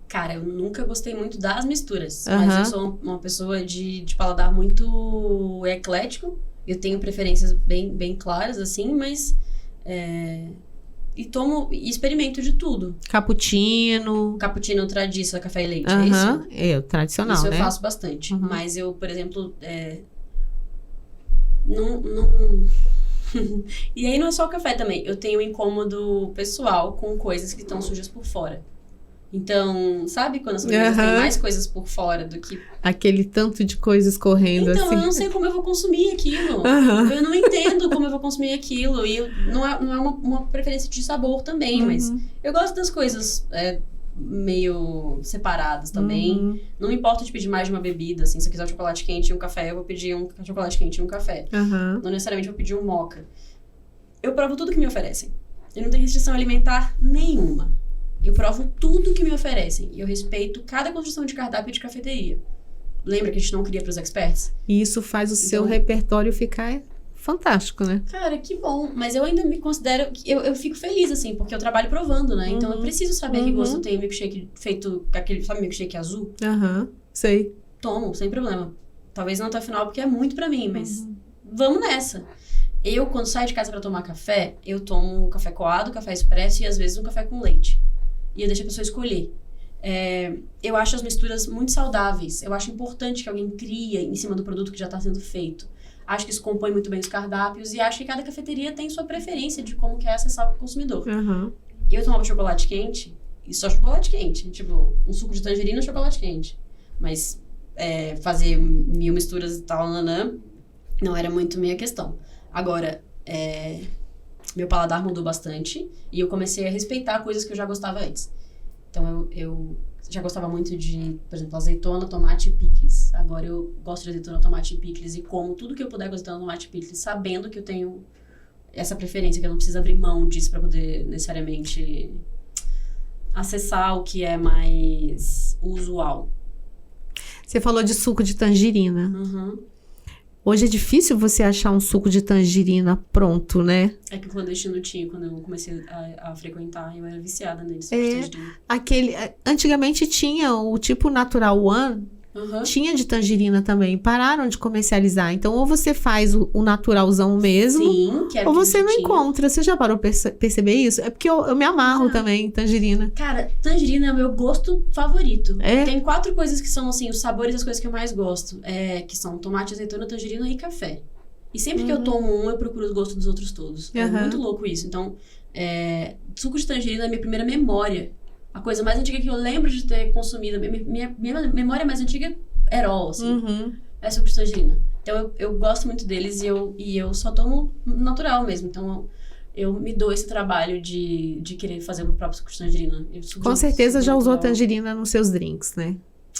Cara, eu nunca gostei muito das misturas, Uhum. mas eu sou uma pessoa de paladar muito eclético. Eu tenho preferências bem claras, assim, mas... E experimento de tudo. Cappuccino. Cappuccino tradiça, café e leite, é isso? Aham, é o tradicional, Isso né? eu faço bastante. Uhum. Mas eu, por exemplo, não... E aí não é só o café também. Eu tenho um incômodo pessoal com coisas que estão sujas por fora. Então, sabe quando as coisas têm mais coisas por fora do que... Aquele tanto de coisas correndo Então, assim. eu não sei como eu vou consumir aquilo. Uhum. Eu não entendo como eu vou consumir aquilo. E não é uma preferência de sabor também, mas eu gosto das coisas meio separadas também. Uhum. Não me importa de pedir mais de uma bebida, assim. Se eu quiser um chocolate quente e um café, eu vou pedir um chocolate quente e um café. Uhum. Não necessariamente vou pedir um mocha. Eu provo tudo que me oferecem. Eu não tenho restrição alimentar nenhuma. Eu provo tudo que me oferecem. E eu respeito cada construção de cardápio de cafeteria. Lembra que a gente não cria pros experts? E isso faz o seu repertório ficar fantástico, né? Cara, que bom. Mas eu ainda me considero... Eu fico feliz, assim, porque eu trabalho provando, né? Então eu preciso saber que gosto tem milkshake feito... Aquele, sabe, milkshake azul? Aham, sei. Tomo, sem problema. Talvez não até o final, porque é muito pra mim, mas... Vamos nessa. Eu, quando saio de casa pra tomar café, eu tomo café coado, café expresso e às vezes um café com leite. E eu deixo a pessoa escolher. Eu acho as misturas muito saudáveis. Eu acho importante que alguém crie em cima do produto que já está sendo feito. Acho que isso compõe muito bem os cardápios e acho que cada cafeteria tem sua preferência de como quer acessar o consumidor. Uhum. Eu tomava chocolate quente e só chocolate quente. Tipo, um suco de tangerina e chocolate quente. Mas fazer 1000 misturas e tal, não era muito minha questão. Agora, meu paladar mudou bastante e eu comecei a respeitar coisas que eu já gostava antes. Então, eu já gostava muito de, por exemplo, azeitona, tomate e picles. Agora eu gosto de azeitona, tomate e picles e como tudo que eu puder com azeitona, tomate e picles, sabendo que eu tenho essa preferência, que eu não preciso abrir mão disso para poder necessariamente acessar o que é mais usual. Você falou de suco de tangerina. Uhum. Hoje é difícil você achar um suco de tangerina pronto, né? É que o clandestino tinha, quando eu comecei a frequentar, eu era viciada neles. Suco de tangerina. Antigamente tinha o tipo Natural One, tinha de tangerina também. Pararam de comercializar. Então, ou você faz o naturalzão mesmo, Sim, que era ou você não tinha. encontra. Você já parou pra perceber isso? É porque eu me amarro também em tangerina. Cara, tangerina é o meu gosto favorito. É? Tem 4 coisas que são, assim, os sabores das coisas que eu mais gosto. Que são tomate, azeitona, tangerina e café. E sempre que eu tomo um, eu procuro os gostos dos outros todos. É muito louco isso. Então, suco de tangerina é a minha primeira memória. A coisa mais antiga que eu lembro de ter consumido, minha memória mais antiga é Herol, assim. É suco de tangerina. Então, eu gosto muito deles e eu só tomo natural mesmo. Então, eu me dou esse trabalho de querer fazer o próprio suco de tangerina. Com certeza já usou tangerina nos seus drinks, né?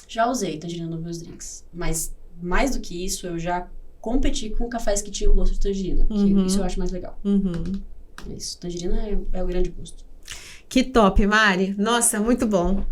Já usei tangerina nos meus drinks. Mas, mais do que isso, eu já competi com cafés que tinham gosto de tangerina. Isso eu acho mais legal. É isso. Tangerina é o grande gosto. Que top, Mari. Nossa, muito bom.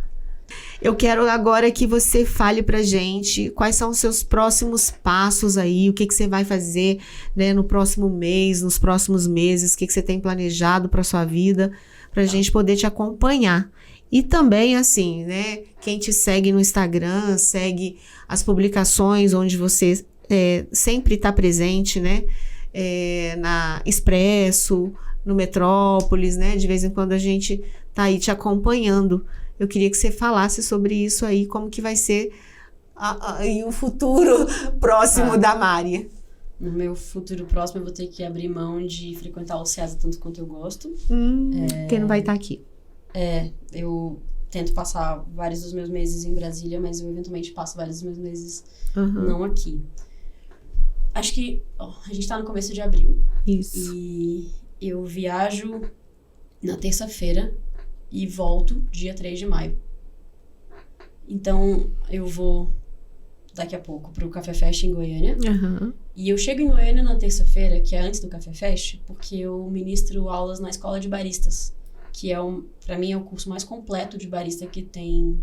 Eu quero agora que você fale pra gente quais são os seus próximos passos aí, o que você vai fazer, né, no próximo mês, nos próximos meses, o que você tem planejado pra sua vida, pra gente poder te acompanhar. E também, assim, né, quem te segue no Instagram, segue as publicações onde você sempre está presente, né, na Expresso, no Metrópolis, né, de vez em quando a gente tá aí te acompanhando. Eu queria que você falasse sobre isso aí, como que vai ser o futuro próximo da Mari. No meu futuro próximo, eu vou ter que abrir mão de frequentar o SEASA tanto quanto eu gosto. Quem não vai estar aqui. Eu tento passar vários dos meus meses em Brasília, mas eu eventualmente passo vários dos meus meses não aqui. Acho que a gente tá no começo de abril. Isso. E eu viajo na terça-feira e volto dia 3 de maio. Então, eu vou daqui a pouco pro Café Fest em Goiânia. E eu chego em Goiânia na terça-feira, que é antes do Café Fest, porque eu ministro aulas na Escola de Baristas, que pra mim é o curso mais completo de barista que tem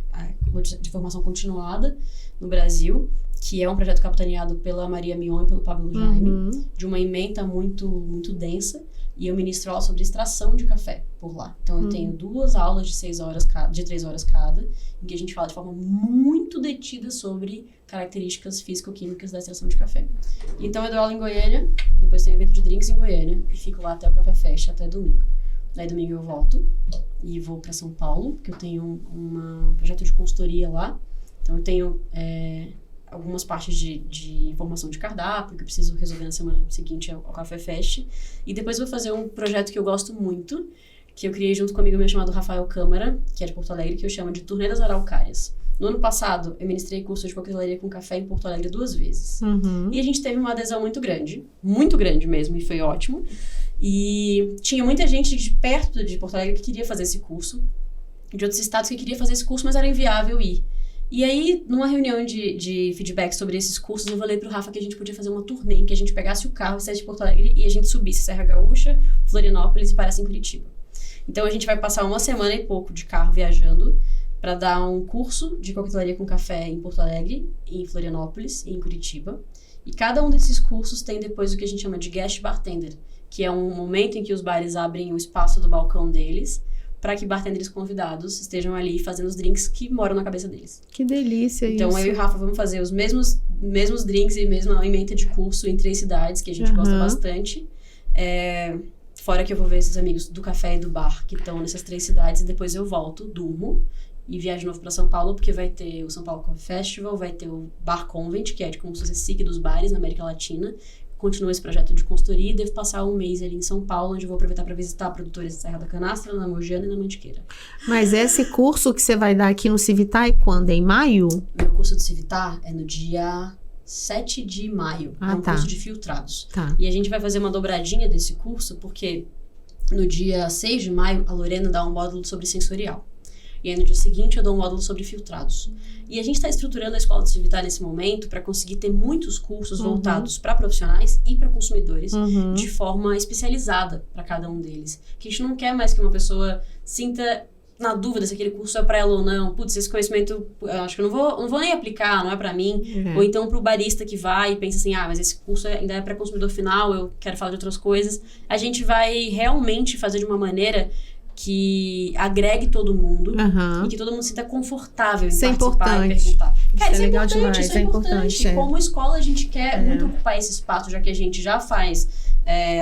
de formação continuada no Brasil, que é um projeto capitaneado pela Maria Mion e pelo Pablo Jaime, de uma ementa muito, muito densa, e eu ministro aula sobre extração de café por lá. Então, eu tenho 2 aulas de 3 horas cada, em que a gente fala de forma muito detida sobre características físico-químicas da extração de café. Então, eu dou aula em Goiânia, depois tem evento de drinks em Goiânia, e fico lá até o Café Fest, até domingo. Daí, domingo eu volto e vou para São Paulo, porque eu tenho um projeto de consultoria lá. Então, eu tenho algumas partes de formação de cardápio que eu preciso resolver na semana seguinte ao Café Fest. E depois eu vou fazer um projeto que eu gosto muito, que eu criei junto com um amigo meu chamado Rafael Câmara, que é de Porto Alegre, que eu chamo de Turnê das Araucárias. No ano passado, eu ministrei curso de coquetelaria com café em Porto Alegre 2 vezes. E a gente teve uma adesão muito grande mesmo, e foi ótimo. E tinha muita gente de perto de Porto Alegre que queria fazer esse curso, de outros estados que queria fazer esse curso, mas era inviável ir. E aí, numa reunião de feedback sobre esses cursos, eu falei pro Rafa que a gente podia fazer uma turnê em que a gente pegasse o carro, saísse de Porto Alegre e a gente subisse Serra Gaúcha, Florianópolis e parasse em Curitiba. Então, a gente vai passar 1 semana e pouco de carro viajando para dar um curso de coquetelaria com café em Porto Alegre, em Florianópolis e em Curitiba. E cada um desses cursos tem depois o que a gente chama de guest bartender, que é um momento em que os bares abrem o espaço do balcão deles para que bartenders convidados estejam ali fazendo os drinks que moram na cabeça deles. Que delícia isso. Então, eu e o Rafa vamos fazer os mesmos drinks e mesma ementa de curso em 3 cidades, que a gente gosta bastante. Fora que eu vou ver esses amigos do café e do bar que estão nessas 3 cidades, e depois eu volto, durmo, e viajo de novo para São Paulo, porque vai ter o São Paulo Coffee Festival, vai ter o Bar Convent, que é como se fosse SIC dos bares na América Latina. Continuo esse projeto de consultoria e devo passar 1 mês ali em São Paulo, onde eu vou aproveitar para visitar produtores de Serra da Canastra, na Mogiana e na Mantiqueira. Mas esse curso que você vai dar aqui no Civitar é quando? É em maio? Meu curso do Civitar é no dia 7 de maio. É um curso de filtrados. E a gente vai fazer uma dobradinha desse curso, porque no dia 6 de maio, a Lorena dá um módulo sobre sensorial. E aí, no dia seguinte, eu dou um módulo sobre filtrados. E a gente está estruturando a Escola do Civitar nesse momento para conseguir ter muitos cursos voltados para profissionais e para consumidores de forma especializada para cada um deles. Que a gente não quer mais que uma pessoa sinta na dúvida se aquele curso é para ela ou não. Putz, esse conhecimento, eu acho que eu não vou nem aplicar, não é para mim. Ou então para o barista que vai e pensa assim, mas esse curso ainda é para consumidor final, eu quero falar de outras coisas. A gente vai realmente fazer de uma maneira que agregue todo mundo e que todo mundo se sinta confortável em participar e perguntar. Cara, isso é legal demais, isso é importante. Como escola, a gente quer muito ocupar esse espaço, já que a gente já faz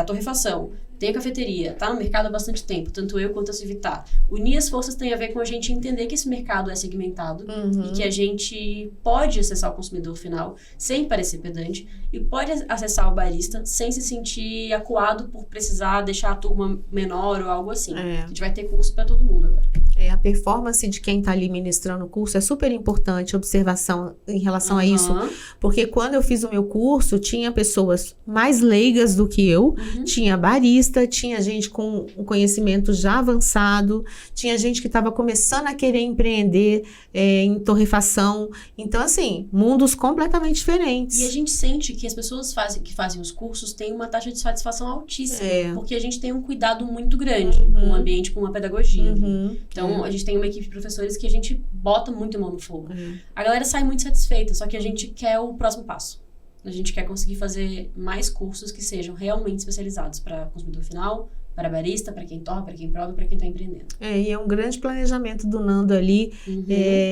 a torrefação, tem a cafeteria, tá no mercado há bastante tempo, tanto eu quanto a Civitar. Unir as forças tem a ver com a gente entender que esse mercado é segmentado e que a gente pode acessar o consumidor final sem parecer pedante e pode acessar o barista sem se sentir acuado por precisar deixar a turma menor ou algo assim. A gente vai ter curso para todo mundo agora. A performance de quem está ali ministrando o curso é super importante, observação em relação a isso, porque quando eu fiz o meu curso, tinha pessoas mais leigas do que eu, tinha barista, tinha gente com um conhecimento já avançado, tinha gente que estava começando a querer empreender em torrefação, então assim, mundos completamente diferentes. E a gente sente que as pessoas que fazem os cursos têm uma taxa de satisfação altíssima, porque a gente tem um cuidado muito grande com o ambiente, com a pedagogia. Então, a gente tem uma equipe de professores que a gente bota muito a mão no fogo. A galera sai muito satisfeita, só que a gente quer o próximo passo. A gente quer conseguir fazer mais cursos que sejam realmente especializados para consumidor final, para barista, para quem torra, para quem prova, para quem está empreendendo. E é um grande planejamento do Nando ali,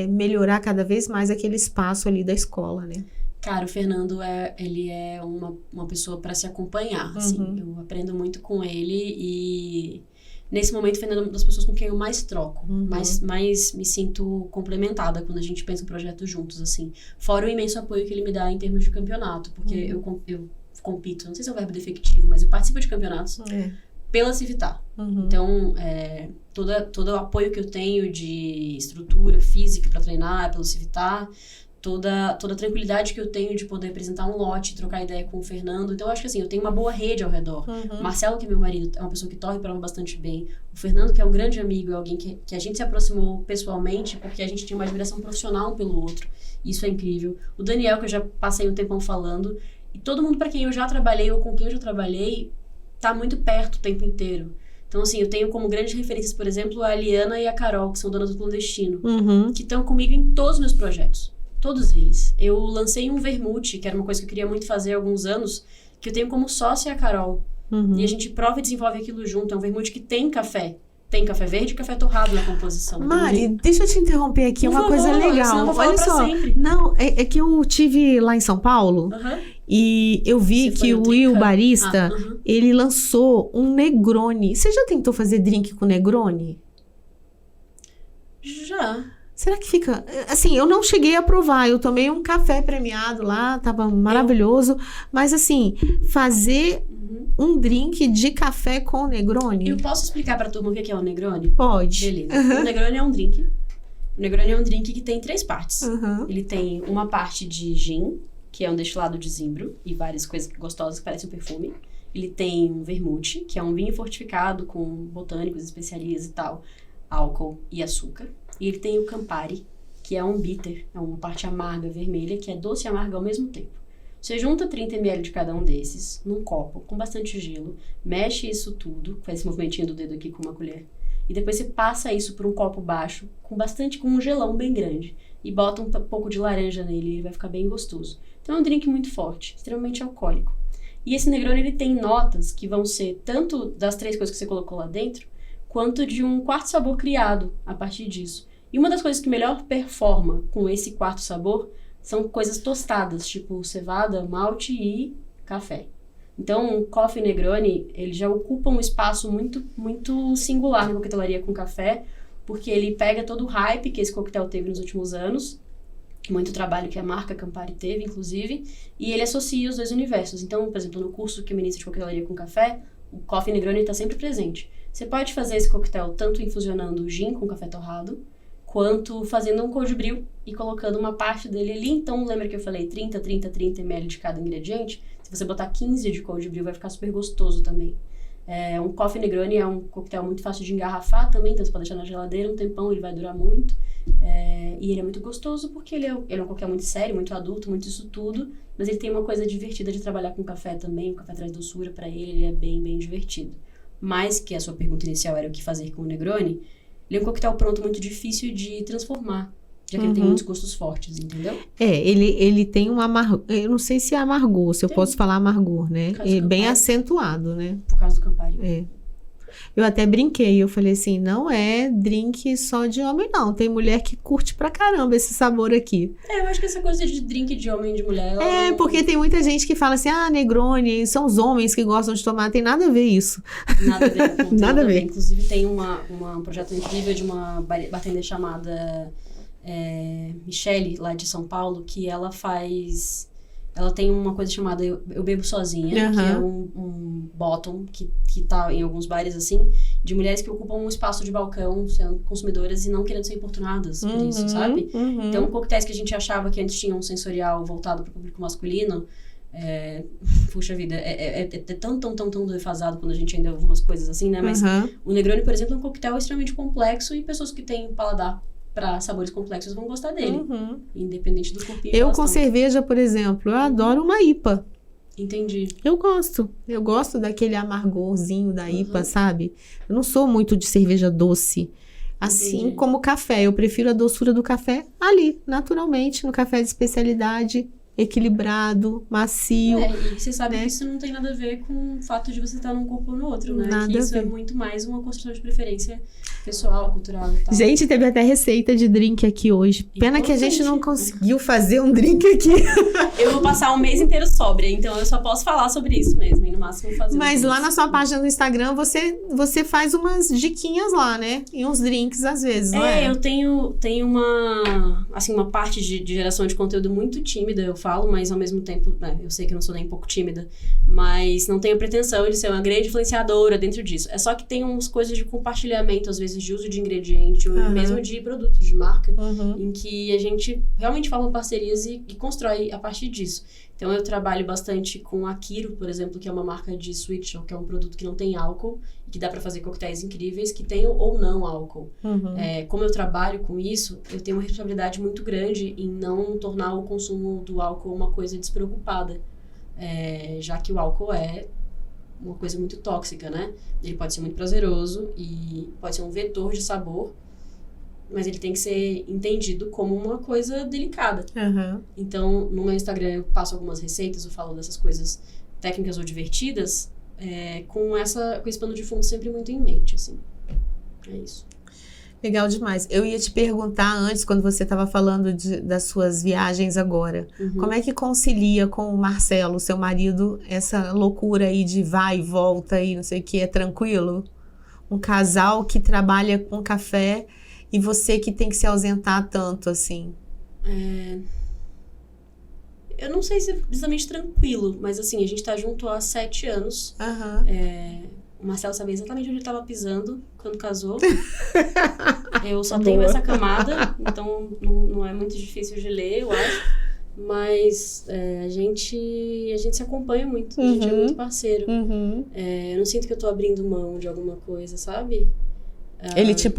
melhorar cada vez mais aquele espaço ali da escola, né? Cara, o Fernando, ele é uma pessoa para se acompanhar, assim. Eu aprendo muito com ele e... Nesse momento, o Fernando é uma das pessoas com quem eu mais troco, mais me sinto complementada quando a gente pensa em projetos juntos, assim. Fora o imenso apoio que ele me dá em termos de campeonato, porque eu compito, não sei se é um verbo defectivo, mas eu participo de campeonatos pela Civitar. Então, todo o apoio que eu tenho de estrutura física para treinar é pelo Civitar, toda a tranquilidade que eu tenho de poder apresentar um lote, trocar ideia com o Fernando. Então, eu acho que assim, eu tenho uma boa rede ao redor. O Marcelo, que é meu marido, é uma pessoa que torre e prova bastante bem. O Fernando, que é um grande amigo, é alguém que a gente se aproximou pessoalmente porque a gente tinha uma admiração profissional um pelo outro. Isso é incrível. O Daniel, que eu já passei um tempão falando. E todo mundo para quem eu já trabalhei ou com quem eu já trabalhei tá muito perto o tempo inteiro. Então, assim, eu tenho como grandes referências, por exemplo, a Aliana e a Carol, que são donas do Clandestino, que estão comigo em todos os meus projetos. Todos eles. Eu lancei um vermute, que era uma coisa que eu queria muito fazer há alguns anos, que eu tenho como sócia a Carol. E a gente prova e desenvolve aquilo junto. É um vermute que tem café. Tem café verde e café torrado na composição. Mari, deixa eu te interromper aqui, uma coisa legal. Eu vou falar Olha pra só, sempre. não, é que eu tive lá em São Paulo e eu vi Você foi que no o Will Trinca? Barista, ele lançou um Negroni. Você já tentou fazer drink com Negroni? Já. Será que fica... Assim, eu não cheguei a provar. Eu tomei um café premiado lá, tava maravilhoso. Mas, assim, fazer um drink de café com Negroni? Eu posso explicar pra turma o que é o Negroni? Pode. Beleza. O Negroni é um drink. O Negroni é um drink que tem 3 partes. Ele tem uma parte de gin, que é um destilado de zimbro, e várias coisas gostosas que parecem um perfume. Ele tem um vermute, que é um vinho fortificado com botânicos, especiarias e tal, álcool e açúcar. E ele tem o Campari, que é um bitter, é uma parte amarga, vermelha, que é doce e amarga ao mesmo tempo. Você junta 30 ml de cada um desses num copo com bastante gelo, mexe isso tudo, faz esse movimentinho do dedo aqui com uma colher, e depois você passa isso por um copo baixo com um gelão bem grande e bota um pouco de laranja nele e ele vai ficar bem gostoso. Então é um drink muito forte, extremamente alcoólico. E esse Negroni, ele tem notas que vão ser tanto das 3 coisas que você colocou lá dentro, quanto de um quarto sabor criado a partir disso. E uma das coisas que melhor performa com esse quarto sabor são coisas tostadas, tipo cevada, malte e café. Então, o Coffee Negroni, ele já ocupa um espaço muito, muito singular na coquetelaria com café, porque ele pega todo o hype que esse coquetel teve nos últimos anos, muito trabalho que a marca Campari teve, inclusive, e ele associa os 2 universos. Então, por exemplo, no curso que eu ministro de coquetelaria com café, o Coffee Negroni está sempre presente. Você pode fazer esse coquetel tanto infusionando gin com café torrado, quanto fazendo um cold brew e colocando uma parte dele ali. Então, lembra que eu falei 30 ml de cada ingrediente? Se você botar 15 de cold brew, vai ficar super gostoso também. Um Coffee Negroni é um coquetel muito fácil de engarrafar também, então você pode deixar na geladeira um tempão, ele vai durar muito. E ele é muito gostoso porque ele é um coquetel muito sério, muito adulto, muito isso tudo, mas ele tem uma coisa divertida de trabalhar com café também. O café traz doçura pra ele é bem, bem divertido. Mas, que a sua pergunta inicial era o que fazer com o Negroni, ele é um coquetel pronto muito difícil de transformar, já que ele tem muitos gostos fortes, entendeu? Ele tem um amargor, eu não sei se é amargor, se eu posso falar amargor, né? E bem acentuado, né? Por causa do Campari. Eu até brinquei, eu falei assim, não é drink só de homem não, tem mulher que curte pra caramba esse sabor aqui. Eu acho que essa coisa de drink de homem e de mulher... Porque tem muita gente que fala assim, Negroni, são os homens que gostam de tomar, tem nada a ver isso. Nada a ver. Nada a ver. Inclusive tem um projeto incrível de uma bartender chamada Michele, lá de São Paulo, que ela faz... Ela tem uma coisa chamada Eu Bebo Sozinha, que é um bottom, que tá em alguns bares, assim, de mulheres que ocupam um espaço de balcão, sendo consumidoras e não querendo ser importunadas por isso, sabe? Então, coquetéis que a gente achava que antes tinham um sensorial voltado para o público masculino, puxa vida, é tão defasado quando a gente ainda ouve umas coisas assim, né? Mas o Negroni, por exemplo, é um coquetel extremamente complexo e pessoas que têm paladar para sabores complexos vão gostar dele, independente do corpinho. Eu com cerveja, por exemplo, eu adoro uma IPA. Entendi. Eu gosto daquele amargorzinho da IPA, sabe? Eu não sou muito de cerveja doce, Assim Entendi. como o café. Eu prefiro a doçura do café ali, naturalmente, no café de especialidade, equilibrado, macio. E você sabe né? que isso não tem nada a ver com o fato de você estar num corpo ou no outro, né? Nada que a isso é ver. muito mais uma construção de preferência pessoal, cultural e tal. Gente, teve até receita de drink aqui hoje. Pena que a gente não Importante. conseguiu fazer um drink aqui. Eu vou passar um mês inteiro sóbria, então eu só posso falar sobre isso mesmo, e no máximo fazer Mas um lá drinks. na sua página do Instagram, você faz umas diquinhas lá, né? E uns drinks às vezes, não é? Eu tenho uma parte de geração de conteúdo muito tímida, eu falo, mas ao mesmo tempo, né, eu sei que eu não sou nem um pouco tímida, mas não tenho pretensão de ser uma grande influenciadora dentro disso. É só que tem umas coisas de compartilhamento, às vezes de uso de ingrediente, ou Aham. mesmo de produtos, de marca, Uhum. em que a gente realmente forma parcerias e constrói a partir disso. Então eu trabalho bastante com a Kiro, por exemplo, que é uma marca de sweet shop, que é um produto que não tem álcool e que dá pra fazer coquetéis incríveis que tenham ou não álcool. Uhum. Como eu trabalho com isso, eu tenho uma responsabilidade muito grande em não tornar o consumo do álcool uma coisa despreocupada, já que o álcool é uma coisa muito tóxica, né? Ele pode ser muito prazeroso e pode ser um vetor de sabor, mas ele tem que ser entendido como uma coisa delicada. Uhum. Então, no meu Instagram eu passo algumas receitas, eu falo dessas coisas técnicas ou divertidas, com esse pano de fundo sempre muito em mente, assim. É isso. Legal demais. Eu ia te perguntar antes, quando você estava falando das suas viagens agora, como é que concilia com o Marcelo, seu marido, essa loucura aí de vai e volta e não sei o que, é tranquilo? Um casal que trabalha com café e você que tem que se ausentar tanto, assim. Eu não sei se é precisamente tranquilo, mas assim, a gente tá junto há 7 anos. Aham. O Marcelo sabia exatamente onde ele tava pisando quando casou. Eu só Boa. tenho essa camada, então não é muito difícil de ler, eu acho. Mas a gente se acompanha muito, a gente é muito parceiro. Uhum. Eu não sinto que eu tô abrindo mão de alguma coisa, sabe? Ele te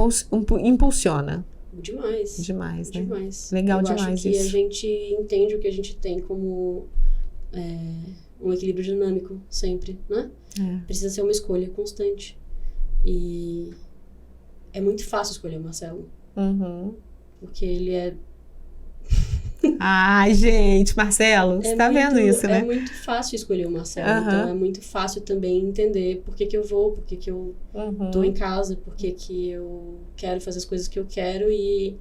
impulsiona. Demais. Demais, né? Demais. Legal eu demais acho que isso. a gente entende o que a gente tem como um equilíbrio dinâmico sempre, né? Precisa ser uma escolha constante. E é muito fácil escolher o Marcelo. Uhum. Porque ele é... Ai, gente, Marcelo, você tá vendo isso, né? É muito fácil escolher o Marcelo. Aham. Então é muito fácil também entender por que eu vou, por que eu Uhum. tô em casa, por que eu quero fazer as coisas que eu quero e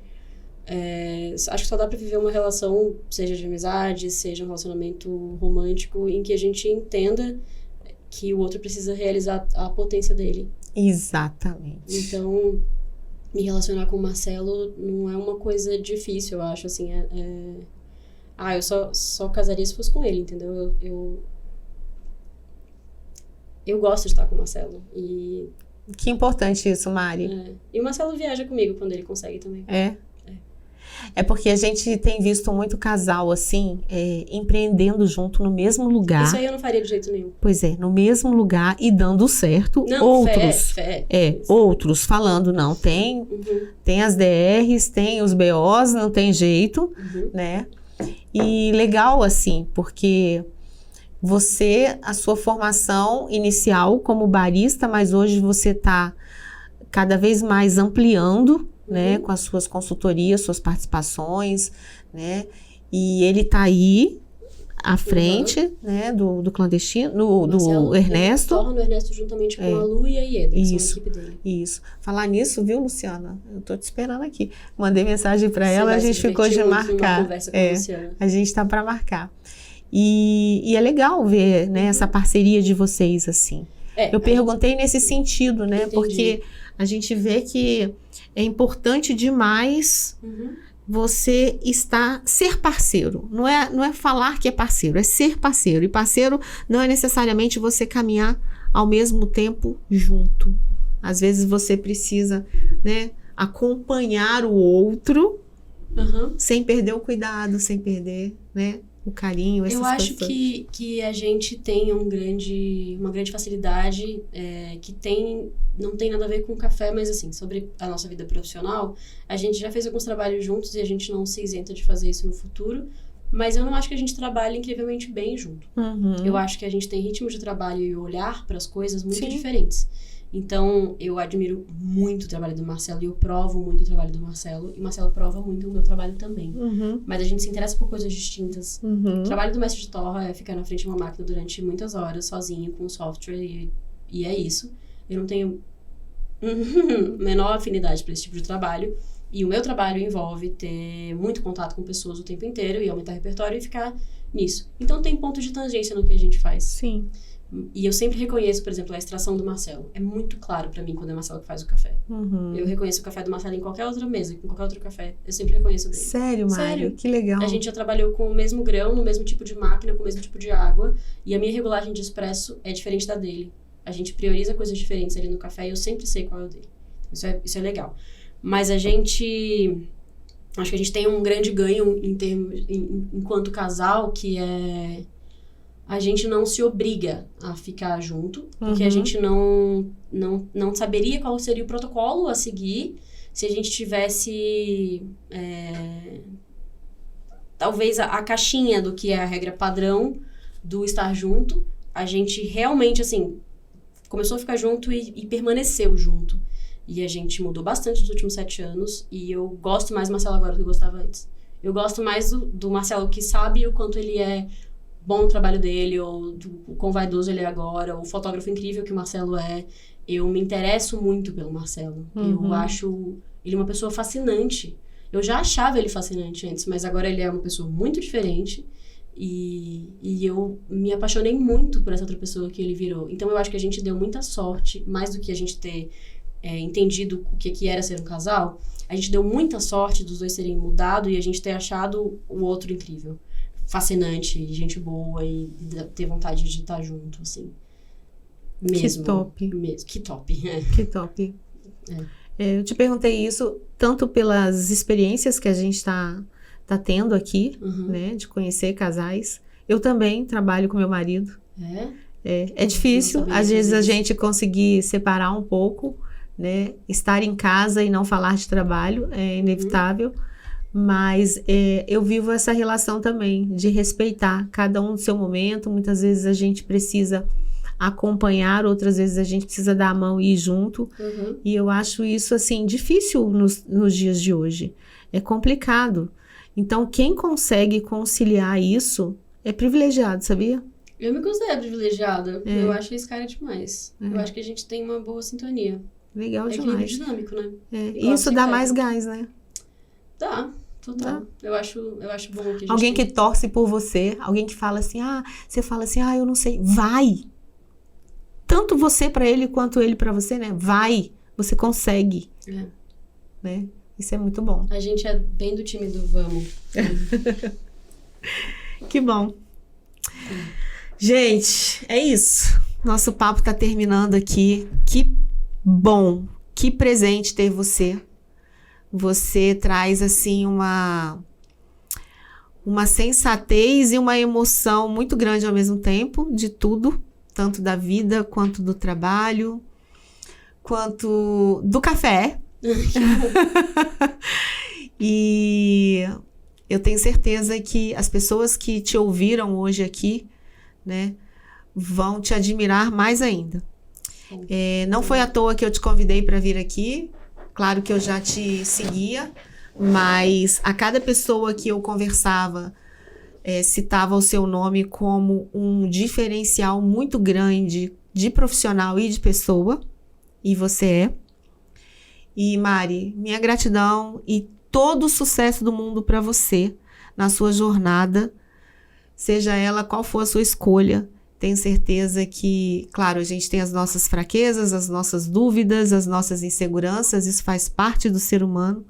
acho que só dá pra viver uma relação, seja de amizade, seja um relacionamento romântico, em que a gente entenda que o outro precisa realizar a potência dele. Exatamente. Então, me relacionar com o Marcelo não é uma coisa difícil, eu acho, assim, eu só casaria se fosse com ele, entendeu? Eu gosto de estar com o Marcelo e... Que importante isso, Mari. E o Marcelo viaja comigo quando ele consegue também. É porque a gente tem visto muito casal, assim, empreendendo junto no mesmo lugar. Isso aí eu não faria de jeito nenhum. Pois é, no mesmo lugar e dando certo. Não, Outros, fé. outros falando, não, tem as DRs, tem os BOs, não tem jeito, né? E legal, assim, porque a sua formação inicial como barista, mas hoje você está cada vez mais ampliando, né, com as suas consultorias, suas participações, né, e ele tá aí à frente, né, do clandestino, do Ernesto. Torna o Ernesto juntamente com a Lu e a Ieda, que são a Isso, equipe dele. isso. Falar nisso, viu, Luciana? Eu tô te esperando aqui. Mandei mensagem para ela, Você a vai gente se ficou de divertir muito numa marcar. conversa com a Luciana. A gente tá para marcar. E é legal ver, né, essa parceria de vocês, assim. Eu perguntei nesse sentido, né, Entendi. porque a gente vê que é importante demais você ser parceiro. Não é falar que é parceiro, é ser parceiro. E parceiro não é necessariamente você caminhar ao mesmo tempo junto. Às vezes você precisa, né, acompanhar o outro sem perder o cuidado, sem perder, né, o carinho, essas Eu acho coisas. que a gente tem uma grande facilidade que não tem nada a ver com café, mas assim, sobre a nossa vida profissional, a gente já fez alguns trabalhos juntos e a gente não se isenta de fazer isso no futuro, Mas eu não acho que a gente trabalha incrivelmente bem junto. Uhum. Eu acho que a gente tem ritmo de trabalho e olhar para as coisas muito Sim. diferentes. Então, eu admiro muito o trabalho do Marcelo e eu provo muito o trabalho do Marcelo. E o Marcelo prova muito o meu trabalho também. Uhum. Mas a gente se interessa por coisas distintas. Uhum. O trabalho do mestre de torra é ficar na frente de uma máquina durante muitas horas, sozinho, com o software, e é isso. Eu não tenho menor afinidade para esse tipo de trabalho. E o meu trabalho envolve ter muito contato com pessoas o tempo inteiro e aumentar o repertório e ficar nisso. Então, tem pontos de tangência no que a gente faz. Sim. E eu sempre reconheço, por exemplo, a extração do Marcelo. É muito claro pra mim quando é o Marcelo que faz o café. Uhum. Eu reconheço o café do Marcelo em qualquer outra mesa, com qualquer outro café. Eu sempre reconheço dele. Sério, Mari? Sério. Que legal. A gente já trabalhou com o mesmo grão, no mesmo tipo de máquina, com o mesmo tipo de água. E a minha regulagem de expresso é diferente da dele. A gente prioriza coisas diferentes ali no café e eu sempre sei qual é o dele. Isso é legal. Mas a gente... Acho que a gente tem um grande ganho enquanto casal, que é... A gente não se obriga a ficar junto, porque a gente não saberia qual seria o protocolo a seguir se a gente tivesse, talvez, a caixinha do que é a regra padrão do estar junto. A gente realmente, assim, começou a ficar junto e permaneceu junto. E a gente mudou bastante nos últimos 7 anos, e eu gosto mais do Marcelo agora do que eu gostava antes. Eu gosto mais do Marcelo que sabe o quanto ele é bom no trabalho dele, ou o quão vaidoso ele é agora, o fotógrafo incrível que o Marcelo é. Eu me interesso muito pelo Marcelo. Eu acho ele uma pessoa fascinante. Eu já achava ele fascinante antes, mas agora ele é uma pessoa muito diferente. E eu me apaixonei muito por essa outra pessoa que ele virou. Então eu acho que a gente deu muita sorte, mais do que a gente ter entendido o que era ser um casal. A gente deu muita sorte dos dois serem mudado e a gente ter achado o outro incrível. Fascinante, gente boa e ter vontade de estar junto, assim. Mesmo. Que top. Mesmo. Que top. Que top. Eu te perguntei isso tanto pelas experiências que a gente tá tendo aqui, né? De conhecer casais. Eu também trabalho com meu marido. É difícil, às vezes, a gente conseguir separar um pouco, né? Estar em casa e não falar de trabalho é inevitável. Mas eu vivo essa relação também, de respeitar cada um do seu momento. Muitas vezes a gente precisa acompanhar, outras vezes a gente precisa dar a mão e ir junto. E eu acho isso, assim, difícil nos dias de hoje. É complicado. Então, quem consegue conciliar isso é privilegiado, sabia? Eu me considero privilegiada. Eu acho esse cara demais. Eu acho que a gente tem uma boa sintonia. Legal equilíbrio demais. dinâmico, né? Isso dá mais gás, né? Dá. Total. Eu acho bom que a gente alguém que torce por você, alguém que fala assim, você fala assim, eu não sei, vai. Tanto você pra ele quanto ele pra você, né? Vai, você consegue. Né? Isso é muito bom. A gente é bem do time do vamos. Que bom. Gente, é isso. Nosso papo tá terminando aqui. Que bom, que presente ter você. Você traz, assim, uma sensatez e uma emoção muito grande ao mesmo tempo, de tudo, tanto da vida, quanto do trabalho, quanto do café. E eu tenho certeza que as pessoas que te ouviram hoje aqui, né, vão te admirar mais ainda. Não foi à toa que eu te convidei para vir aqui. Claro que eu já te seguia, mas a cada pessoa que eu conversava, citava o seu nome como um diferencial muito grande de profissional e de pessoa, e você é. E Mari, minha gratidão e todo o sucesso do mundo para você na sua jornada, seja ela qual for a sua escolha. Tenho certeza que, claro, a gente tem as nossas fraquezas, as nossas dúvidas, as nossas inseguranças, isso faz parte do ser humano,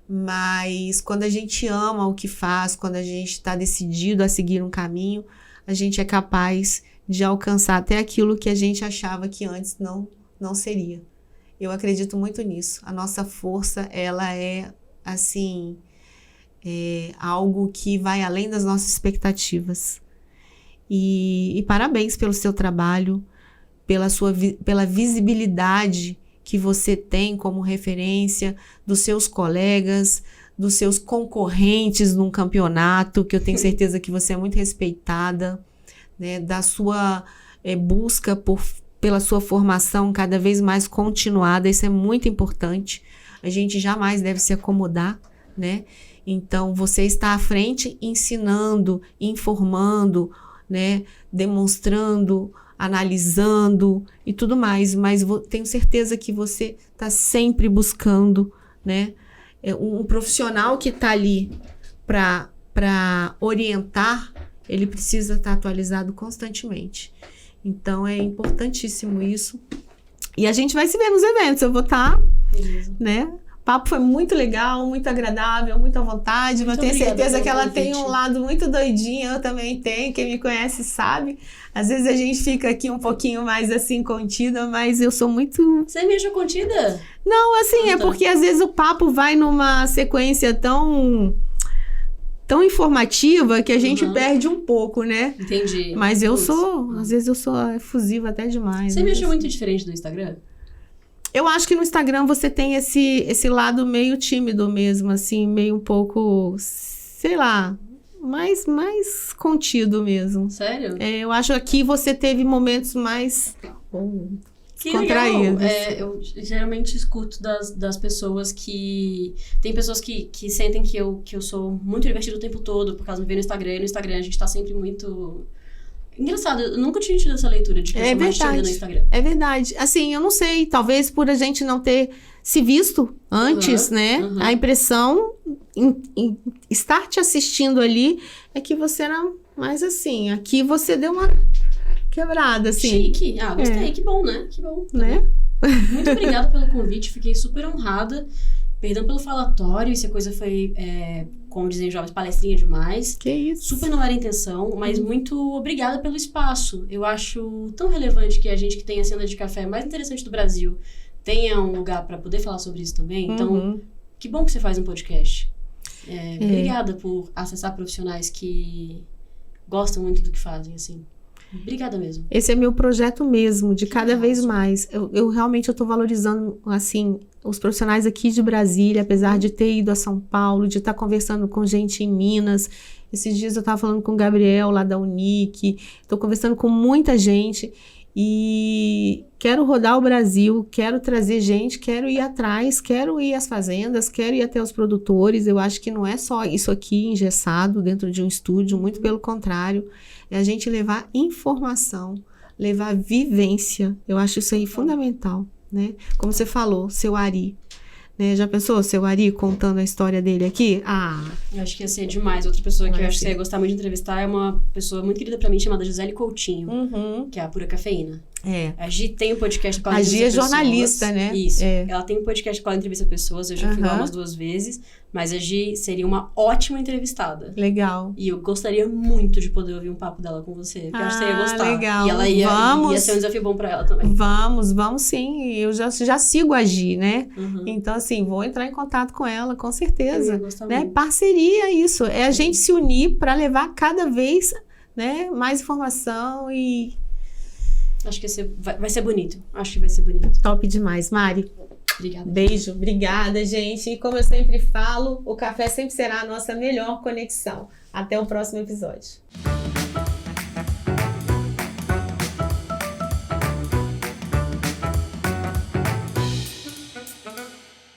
mas quando a gente ama o que faz, quando a gente está decidido a seguir um caminho, a gente é capaz de alcançar até aquilo que a gente achava que antes não seria. Eu acredito muito nisso. A nossa força, ela é, assim, algo que vai além das nossas expectativas. E parabéns pelo seu trabalho, pela visibilidade que você tem como referência dos seus colegas, dos seus concorrentes num campeonato, que eu tenho certeza que você é muito respeitada, né? Da sua busca pela sua formação cada vez mais continuada. Isso é muito importante. A gente jamais deve se acomodar, né? Então, você está à frente ensinando, informando, né? Demonstrando, analisando e tudo mais. Mas tenho certeza que você está sempre buscando, né? Um profissional que está ali para orientar, ele precisa estar atualizado constantemente. Então, é importantíssimo isso. E a gente vai se ver nos eventos. Eu vou estar, né? O papo foi muito legal, muito agradável, muito à vontade. Mas eu tenho certeza que ela tem um lado muito doidinho. Eu também tenho. Quem me conhece sabe. Às vezes a gente fica aqui um pouquinho mais assim, contida, mas eu sou muito... Você me achou contida? Não, assim, é porque às vezes o papo vai numa sequência tão informativa que a gente perde um pouco, né? Entendi. Mas às vezes eu sou efusiva até demais. Você me achou muito diferente do Instagram? Eu acho que no Instagram você tem esse lado meio tímido mesmo, assim, meio um pouco, sei lá, mais contido mesmo. Sério? Eu acho que aqui você teve momentos mais contraídos. Eu geralmente escuto das pessoas que... Tem pessoas que sentem que eu sou muito divertida o tempo todo, por causa de me ver no Instagram. E no Instagram a gente tá sempre muito... Engraçado, eu nunca tinha tido essa leitura de que eu sou mais tímida no Instagram. É verdade. Assim, eu não sei, talvez por a gente não ter se visto antes, né? A impressão em estar te assistindo ali é que você era mais assim. Aqui você deu uma quebrada, assim. Chique. Ah, gostei. Que bom, né? Que bom. Né? Muito obrigada pelo convite. Fiquei super honrada. Perdão pelo falatório. Se a coisa foi, como dizem jovens, palestrinha demais. Que isso. Super não era a intenção, mas muito obrigada pelo espaço. Eu acho tão relevante que a gente que tem a cena de café mais interessante do Brasil tenha um lugar para poder falar sobre isso também. Então, que bom que você faz um podcast. Obrigada por acessar profissionais que gostam muito do que fazem, assim. Obrigada mesmo. Esse é meu projeto mesmo, de cada vez mais. Eu realmente estou valorizando, assim, os profissionais aqui de Brasília, apesar de ter ido a São Paulo, de estar conversando com gente em Minas. Esses dias eu estava falando com o Gabriel, lá da Unic. Estou conversando com muita gente e quero rodar o Brasil, quero trazer gente, quero ir atrás, quero ir às fazendas, quero ir até os produtores. Eu acho que não é só isso aqui engessado dentro de um estúdio, muito pelo contrário. É a gente levar informação, levar vivência. Eu acho isso aí fundamental, né? Como você falou, seu Ari, né? Já pensou seu Ari contando a história dele aqui? Eu acho que ia ser demais. Outra pessoa que eu acho que você ia gostar muito de entrevistar é uma pessoa muito querida pra mim, chamada Gisele Coutinho, que é a Pura Cafeína. A Gi tem um podcast com ela. A Gi é jornalista, né? Isso. Ela tem um podcast com ela entrevista pessoas. Eu já fui lá umas 2 vezes. Mas a Gi seria uma ótima entrevistada. Legal. E eu gostaria muito de poder ouvir um papo dela com você. Porque eu acho que você ia gostar. Legal. E ela ia ser um desafio bom pra ela também. Vamos sim. Eu já sigo a Gi, né? Então, assim, vou entrar em contato com ela, com certeza. Né? Parceria, isso. É a gente se unir para levar cada vez, né, mais informação e... Acho que vai ser bonito. Acho que vai ser bonito. Top demais, Mari. Obrigada. Beijo. Obrigada, gente. E como eu sempre falo, o café sempre será a nossa melhor conexão. Até o próximo episódio.